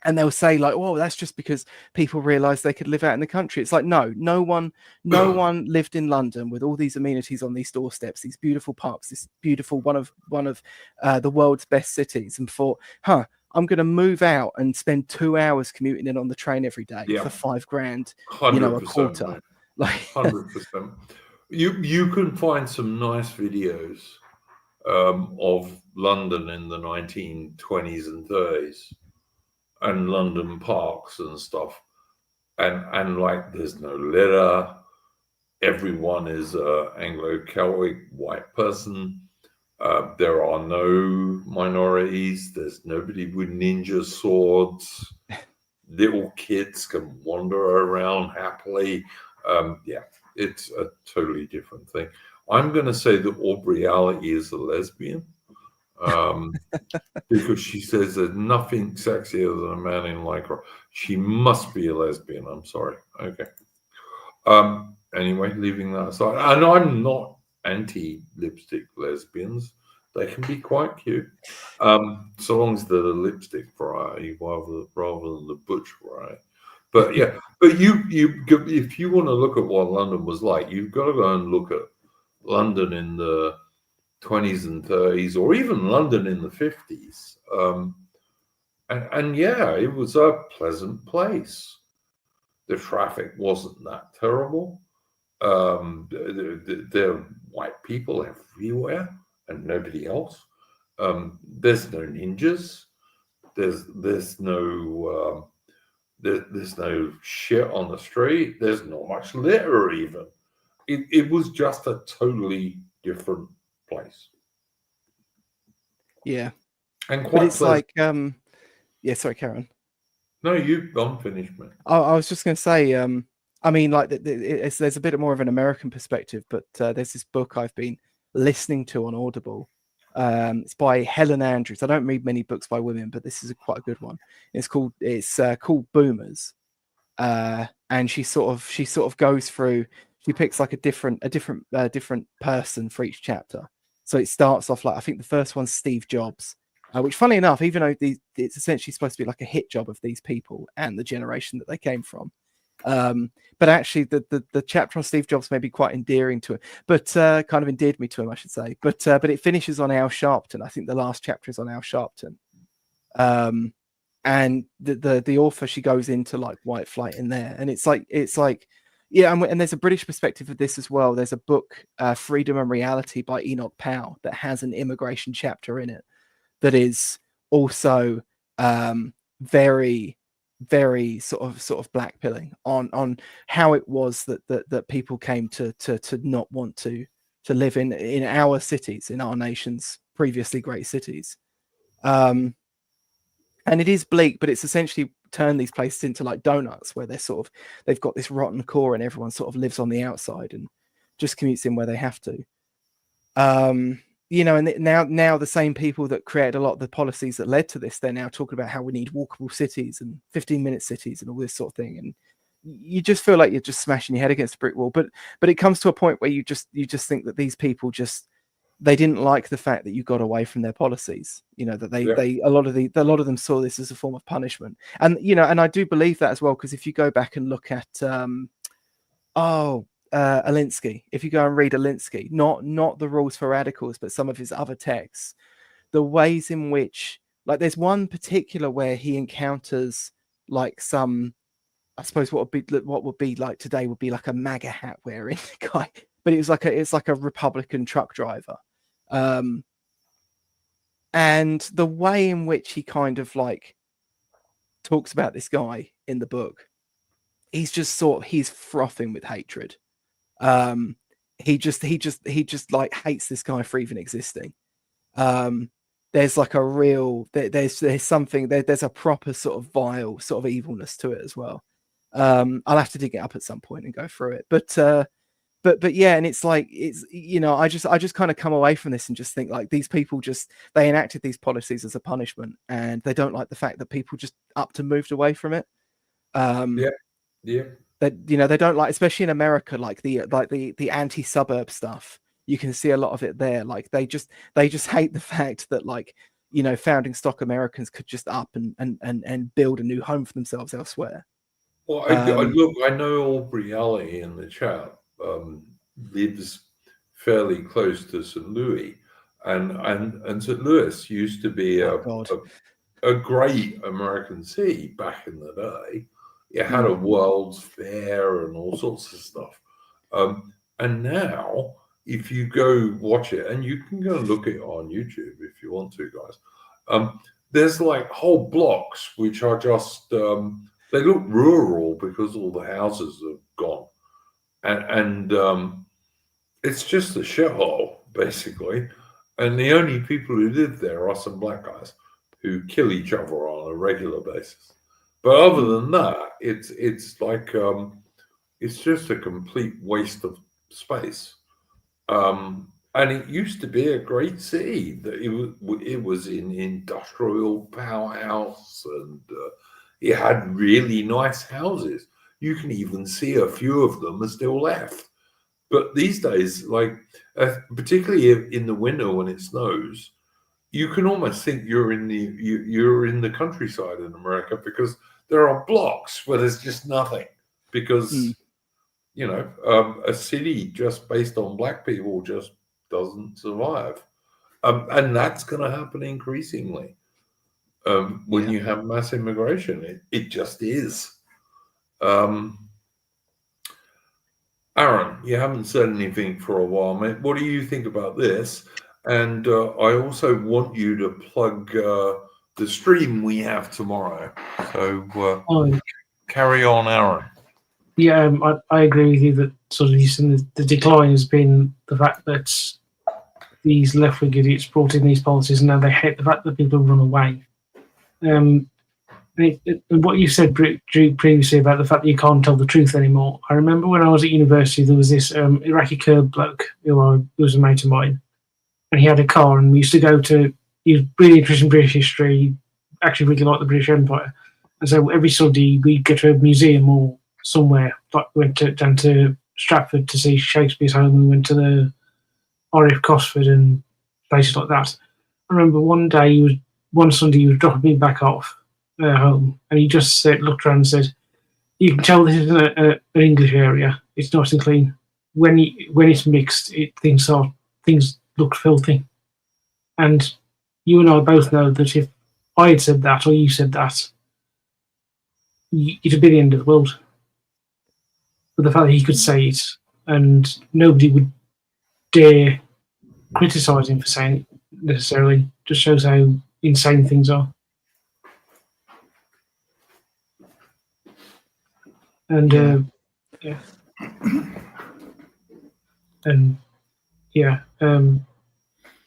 and they'll say like, "Oh, that's just because people realised they could live out in the country." It's like, no one lived in London with all these amenities on these doorsteps, these beautiful parks, this beautiful one of the world's best cities, and thought, I'm going to move out and spend 2 hours commuting in on the train every day for $5,000, a quarter. Mate. Like 100%. You can find some nice videos of London in the 1920s and 30s and London parks and stuff. And like, there's no litter. Everyone is an Anglo-Celtic white person. There are no minorities. There's nobody with ninja swords. Little kids can wander around happily. It's a totally different thing. I'm going to say that Aubrey Alley is a lesbian because she says there's nothing sexier than a man in lycra. She must be a lesbian. I'm sorry. Okay. Anyway, leaving that aside, and I'm not anti-lipstick lesbians. They can be quite cute, so long as they're the lipstick variety rather than the butch variety. But yeah, but you if you want to look at what London was like, you've got to go and look at London in the 20s and 30s, or even London in the 50s. And yeah, it was a pleasant place. The traffic wasn't that terrible. There are white people everywhere and nobody else. There's no ninjas. There's no shit on the street. There's not much litter even. It was just a totally different place. Yeah, and quite. But it's pleasant. Like, yeah. Sorry, Karen. No, I'm finished, man. I was just going to say, I mean, like, there's a bit more of an American perspective, but there's this book I've been listening to on Audible. It's by Helen Andrews. I don't read many books by women, but this is quite a good one. It's called Boomers, and she sort of goes through. she picks like a different person for each chapter. So it starts off like, I think the first one's Steve Jobs, which, funny enough, even though it's essentially supposed to be like a hit job of these people and the generation that they came from, but actually the chapter on Steve Jobs may be quite endearing to him, but kind of endeared me to him, I should say. But it finishes on Al Sharpton. I think the last chapter is on Al Sharpton. And the author, she goes into like white flight in there, and it's like yeah, and there's a British perspective of this as well. There's a book, Freedom and Reality by Enoch Powell, that has an immigration chapter in it that is also very, very sort of blackpilling on how it was that people came to not want to live in our cities, in our nation's previously great cities. And it is bleak, but it's essentially turned these places into like donuts, where they've got this rotten core, and everyone sort of lives on the outside and just commutes in where they have to. You know, and now the same people that created a lot of the policies that led to this, they're now talking about how we need walkable cities and 15-minute cities and all this sort of thing. And you just feel like you're just smashing your head against a brick wall. But it comes to a point where you just think that these people they didn't like the fact that you got away from their policies, you know, that a lot of them saw this as a form of punishment. And, you know, and I do believe that as well, because if you go back and look at, Alinsky, if you go and read Alinsky, not the Rules for Radicals, but some of his other texts, the ways in which, like, there's one particular where he encounters like some, I suppose what would be like today would be like a MAGA hat wearing guy, but it's like a Republican truck driver. And the way in which he kind of like talks about this guy in the book, he's frothing with hatred. He just like hates this guy for even existing. There's like a real, there's something, there's a proper sort of vile sort of evilness to it as well. I'll have to dig it up at some point and go through it, but yeah, and it's like, it's, you know, I just kind of come away from this and just think like these people they enacted these policies as a punishment, and they don't like the fact that people just up to moved away from it. Yeah. That, you know, they don't like, especially in America, like the anti-suburb stuff. You can see a lot of it there. Like they just hate the fact that, like, you know, founding stock Americans could just up and build a new home for themselves elsewhere. Well, I know Aubrey Alley in the chat lives fairly close to St. Louis, and St. Louis used to be a great American city back in the day. It had a World's Fair and all sorts of stuff. And now, if you go watch it, and you can go and look at it on YouTube if you want to, guys, there's like whole blocks which are just, they look rural because all the houses have gone. And it's just a shithole, basically. And the only people who live there are some black guys who kill each other on a regular basis. But other than that, it's like it's just a complete waste of space. And it used to be a great city. It was an industrial powerhouse, and it had really nice houses. You can even see a few of them are still left. But these days, like particularly in the winter when it snows, you can almost think you're in the countryside in America, because there are blocks where there's just nothing, because you know, a city just based on black people just doesn't survive, and that's going to happen increasingly when you have mass immigration. It just is. Aaron, you haven't said anything for a while, mate. What do you think about this? And I also want you to plug the stream we have tomorrow. So carry on, Aaron. Yeah, I agree with you that sort of the decline has been the fact that these left-wing idiots brought in these policies, and now they hate the fact that people run away. What you said, Drew, previously about the fact that you can't tell the truth anymore. I remember when I was at university, there was this Iraqi Kurd bloke who was a mate of mine, and he had a car, and we used to go to, he was really interested in British history, actually really liked the British Empire. And so every Sunday we'd go to a museum or somewhere, like we went down to Stratford to see Shakespeare's home and went to the RF Cosford and places like that. I remember one Sunday he was dropping me back off home, and he just looked around and said, "You can tell this is an English area. It's nice and clean. When it's mixed, things look filthy." And you and I both know that if I had said that or you said that, it'd be the end of the world. But the fact that he could say it and nobody would dare criticise him for saying it necessarily just shows how insane things are. And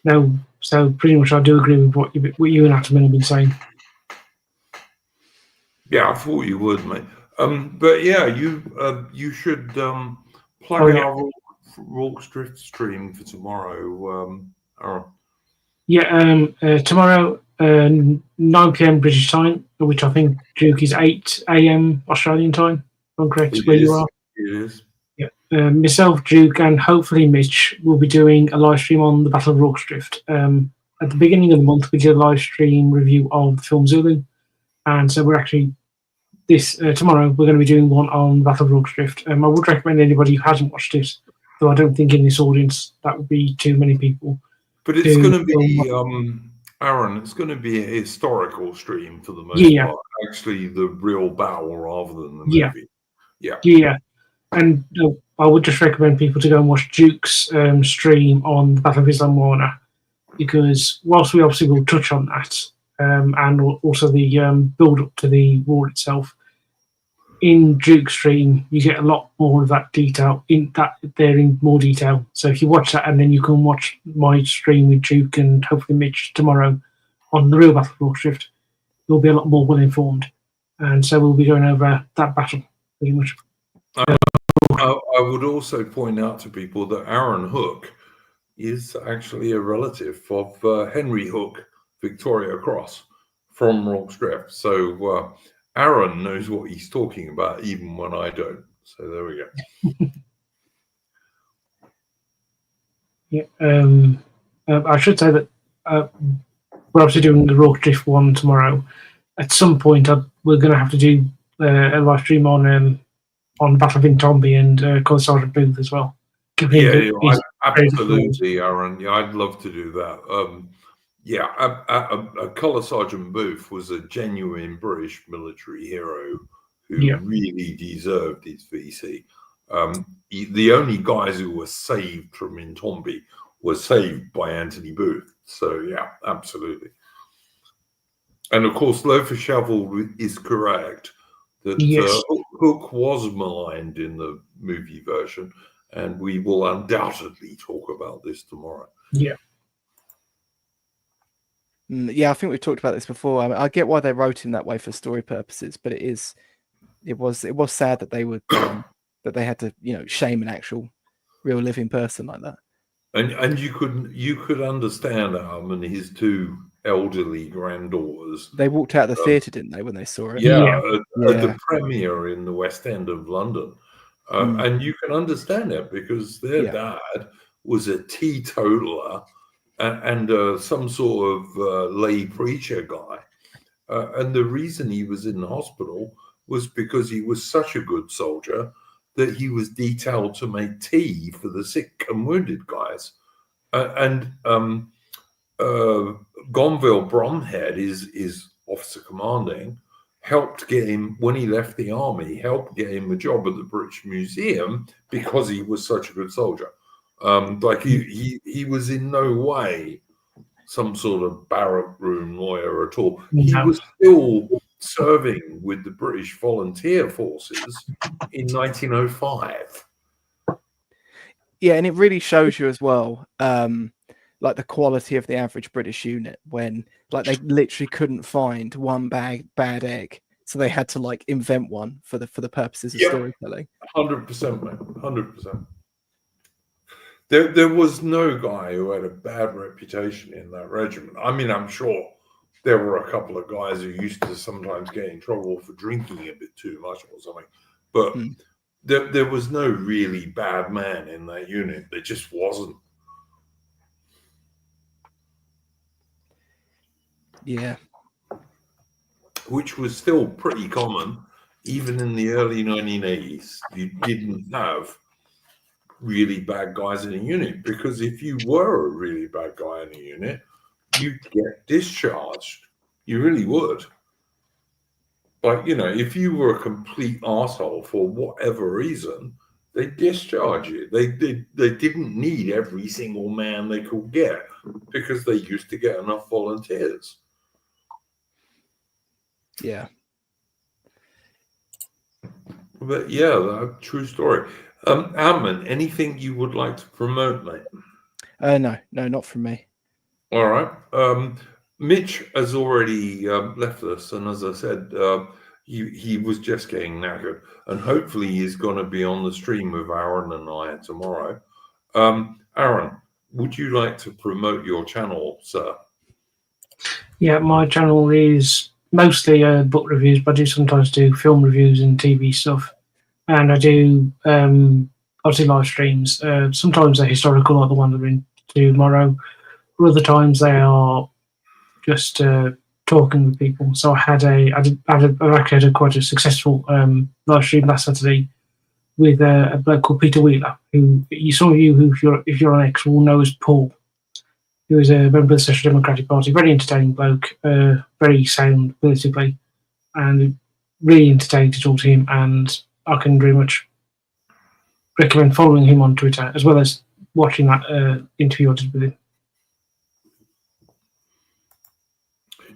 no, so pretty much I do agree with what you and Ataman have been saying. Yeah, I thought you would, mate. But yeah, you should plug our Rorke's Drift stream for tomorrow. Tomorrow 9 p.m. British time, which I think, Duke, is 8 a.m. Australian time. If I'm correct, where you are. It is. Yeah. Myself, Duke, and hopefully Mitch will be doing a live stream on the Battle of Rorke's Drift. At the beginning of the month, we did a live stream review of the film Zulu, and so we're actually tomorrow we're going to be doing one on Battle of Rorke's Drift. I would recommend anybody who hasn't watched it, though I don't think in this audience that would be too many people. But it's going to be, Aaron, it's going to be a historical stream for the most part. Actually, the real battle rather than the movie. Yeah. And I would just recommend people to go and watch Duke's stream on the Battle of Isla Morna, because whilst we obviously will touch on that, and also the build-up to the war itself, in Duke's stream you get a lot more of that detail in more detail. So if you watch that and then you can watch my stream with Duke and hopefully Mitch tomorrow on the real Battle of Rorke's Drift, you'll be a lot more well informed. And so we'll be going over that battle pretty much. I would also point out to people that Aaron Hook is actually a relative of Henry Hook, Victoria Cross, from Rorke's Drift. So Aaron knows what he's talking about, even when I don't. So there we go. I should say that we're obviously doing the Rorke's Drift one tomorrow. At some point, we're going to have to do a live stream on Battle of Intombi and Colour Sergeant Booth as well. Absolutely, Aaron. Yeah, I'd love to do that. Colour Sergeant Booth was a genuine British military hero who really deserved his VC. The only guys who were saved from Intombi were saved by Anthony Booth. So yeah, absolutely. And of course, Lothar Shovel is correct that Hook was maligned in the movie version, and we will undoubtedly talk about this tomorrow. Yeah, I think we've talked about this before. I mean, I get why they wrote him that way for story purposes, but it was sad that they would that they had to shame an actual real living person like that. And you could understand and his two elderly granddaughters. They walked out of the theatre, didn't they, when they saw it? At the premiere in the West End of London. And you can understand it because their dad was a teetotaler and some sort of lay preacher guy. And the reason he was in the hospital was because he was such a good soldier that he was detailed to make tea for the sick and wounded guys. Gonville Bromhead, his officer commanding, helped get him, when he left the army, helped get him a job at the British Museum because he was such a good soldier. He was in no way some sort of barrack room lawyer at all. He was still serving with the British Volunteer Forces in 1905. Yeah, and it really shows you as well, like the quality of the average British unit when, like, they literally couldn't find one bad egg, so they had to invent one for the purposes of storytelling. 100%, man, 100%. There was no guy who had a bad reputation in that regiment. I mean, I'm sure there were a couple of guys who used to sometimes get in trouble for drinking a bit too much or something. But There was no really bad man in that unit. There just wasn't. Yeah. Which was still pretty common, even in the early 1980s. You didn't have really bad guys in a unit, because if you were a really bad guy in a unit, you'd get discharged. You really would. Like, you know, if you were a complete asshole for whatever reason, they discharge you. They didn't need every single man they could get, because they used to get enough volunteers. Yeah. But yeah, true story. Ant-Man, anything you would like to promote, mate? No, not from me. All right. Mitch has already left us, and as I said, he was just getting knackered, and hopefully he's going to be on the stream with Aaron and I tomorrow. Aaron, would you like to promote your channel, sir? Yeah, my channel is mostly book reviews, but I do sometimes do film reviews and TV stuff. And I do obviously live streams. Sometimes they're historical, like the one that we're in tomorrow. But other times they are just talking with people. So I actually had quite a successful live stream last Saturday with a bloke called Peter Wheeler, who if you're on X will know as Paul, who is a member of the Social Democratic Party. Very entertaining bloke, very sound politically, and really entertaining to talk to him. And I can very much recommend following him on Twitter, as well as watching that interview I did with him.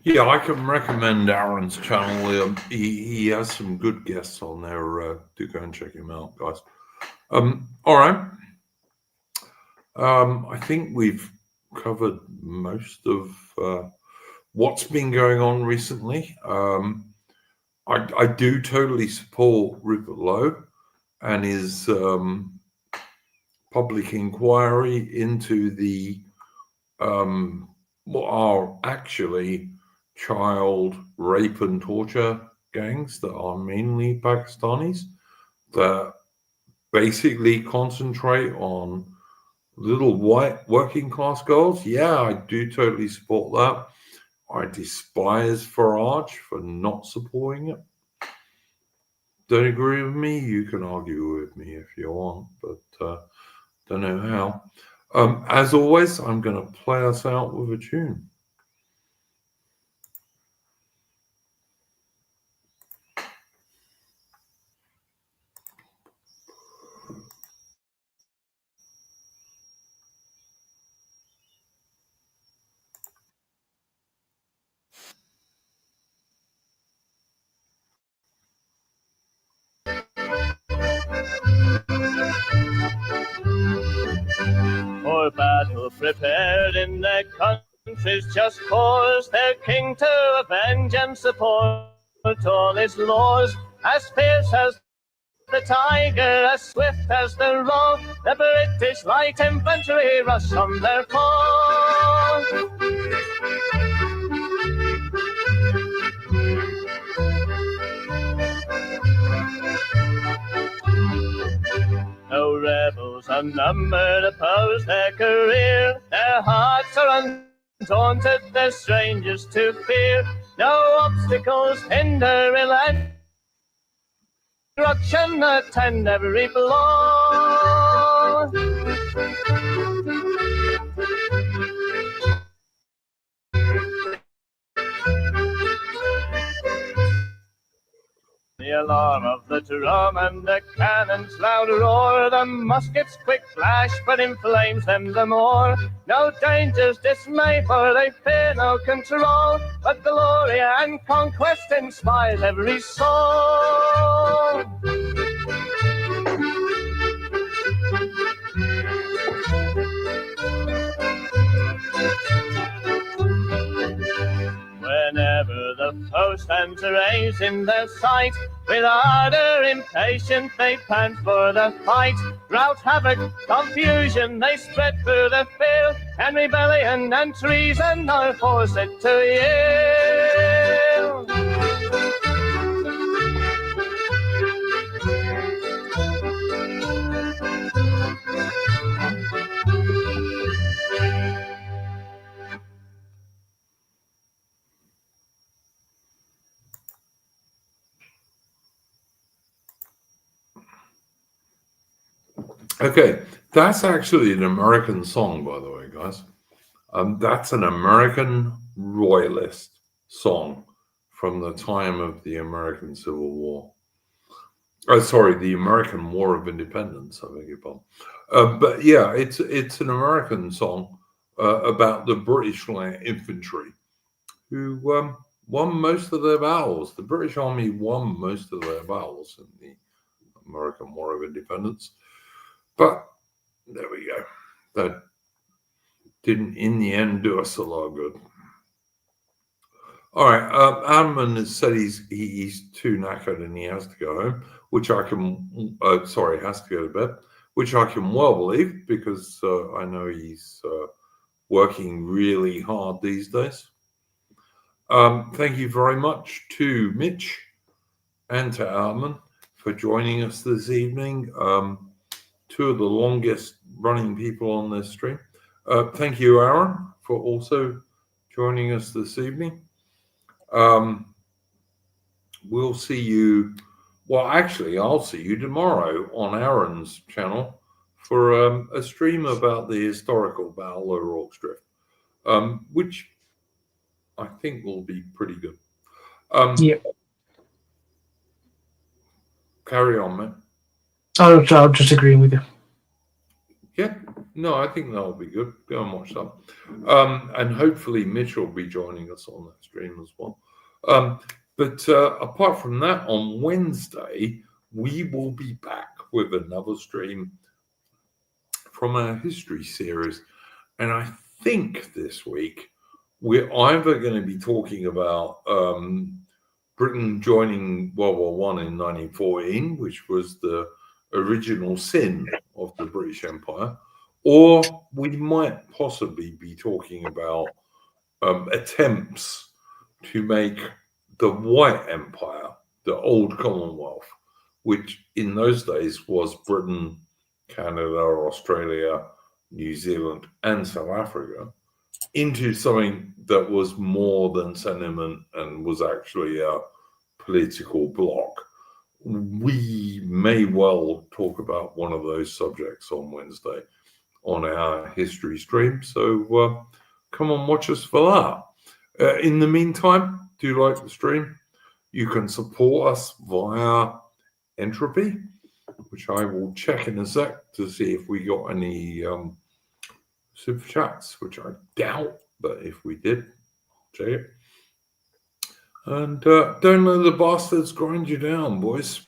Yeah, I can recommend Aaron's channel. He has some good guests on there. Do go and check him out, guys. All right. I think we've covered most of what's been going on recently. I do totally support Rupert Lowe and his public inquiry into the what are actually child rape and torture gangs that are mainly Pakistanis, that basically concentrate on little white working class girls. Yeah, I do totally support that. I despise Farage for not supporting it. Don't agree with me? You can argue with me if you want, but don't know how. As always, I'm going to play us out with a tune. For battle prepared in their country's just cause, their king to avenge and support all his laws. As fierce as the tiger, as swift as the roe, the British light infantry rush on their foe. No rebels unnumbered oppose their career. Their hearts are undaunted, they're strangers to fear. No obstacles hinder destruction, attend every blow. The alarm of the drum and the cannon's loud roar, the musket's quick flash but inflames them the more. No dangers dismay, for they fear no control, but glory and conquest inspires every soul. Whenever the foe stands raised in their sight, with ardor impatient they pant for the fight. Rout havoc, confusion they spread through the field, and rebellion and treason are forced to yield. Okay, that's actually an American song, by the way, guys. That's an American royalist song from the time of the American Civil War. Oh, sorry, the American War of Independence. I beg your pardon. But yeah, it's an American song about the British infantry who won most of their battles. The British Army won most of their battles in the American War of Independence. But there we go. That didn't, in the end, do us a lot of good. All right, Adman has said he's too knackered and he has to go home, which I can. Sorry, has to go to bed, which I can well believe because I know he's working really hard these days. Thank you very much to Mitch and to Adman for joining us this evening. Two of the longest running people on this stream. Thank you, Aaron, for also joining us this evening. We'll see you. Well, actually, I'll see you tomorrow on Aaron's channel for a stream about the historical Battle of Rorke's Drift, which I think will be pretty good. Yeah. Carry on, man. I'm just agreeing with you. Yeah, no, I think that'll be good. Go and watch that. And hopefully Mitch will be joining us on that stream as well. But apart from that, on Wednesday, we will be back with another stream from our history series. And I think this week, we're either going to be talking about Britain joining World War I in 1914, which was the original sin of the British Empire, or we might possibly be talking about attempts to make the White Empire, the Old Commonwealth, which in those days was Britain, Canada, Australia, New Zealand, and South Africa, into something that was more than sentiment and was actually a political bloc. We may well talk about one of those subjects on Wednesday on our history stream. So come and watch us for that. In the meantime, do you like the stream? You can support us via Entropy, which I will check in a sec to see if we got any super chats, which I doubt, but if we did, I'll check it. And don't let the bastards grind you down, boys.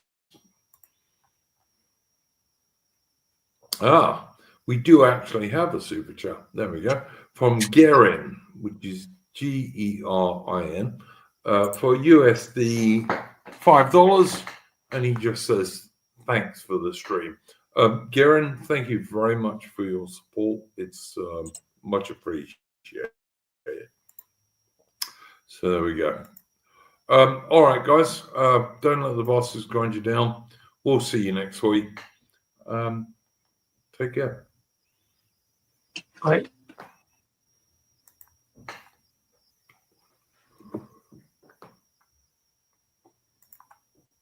We do actually have a super chat. There we go. From Gerin, which is Gerin, for USD $5. And he just says, thanks for the stream. Gerin, thank you very much for your support. It's much appreciated. So there we go. All right, guys. Don't let the bosses grind you down. We'll see you next week. Take care. Right.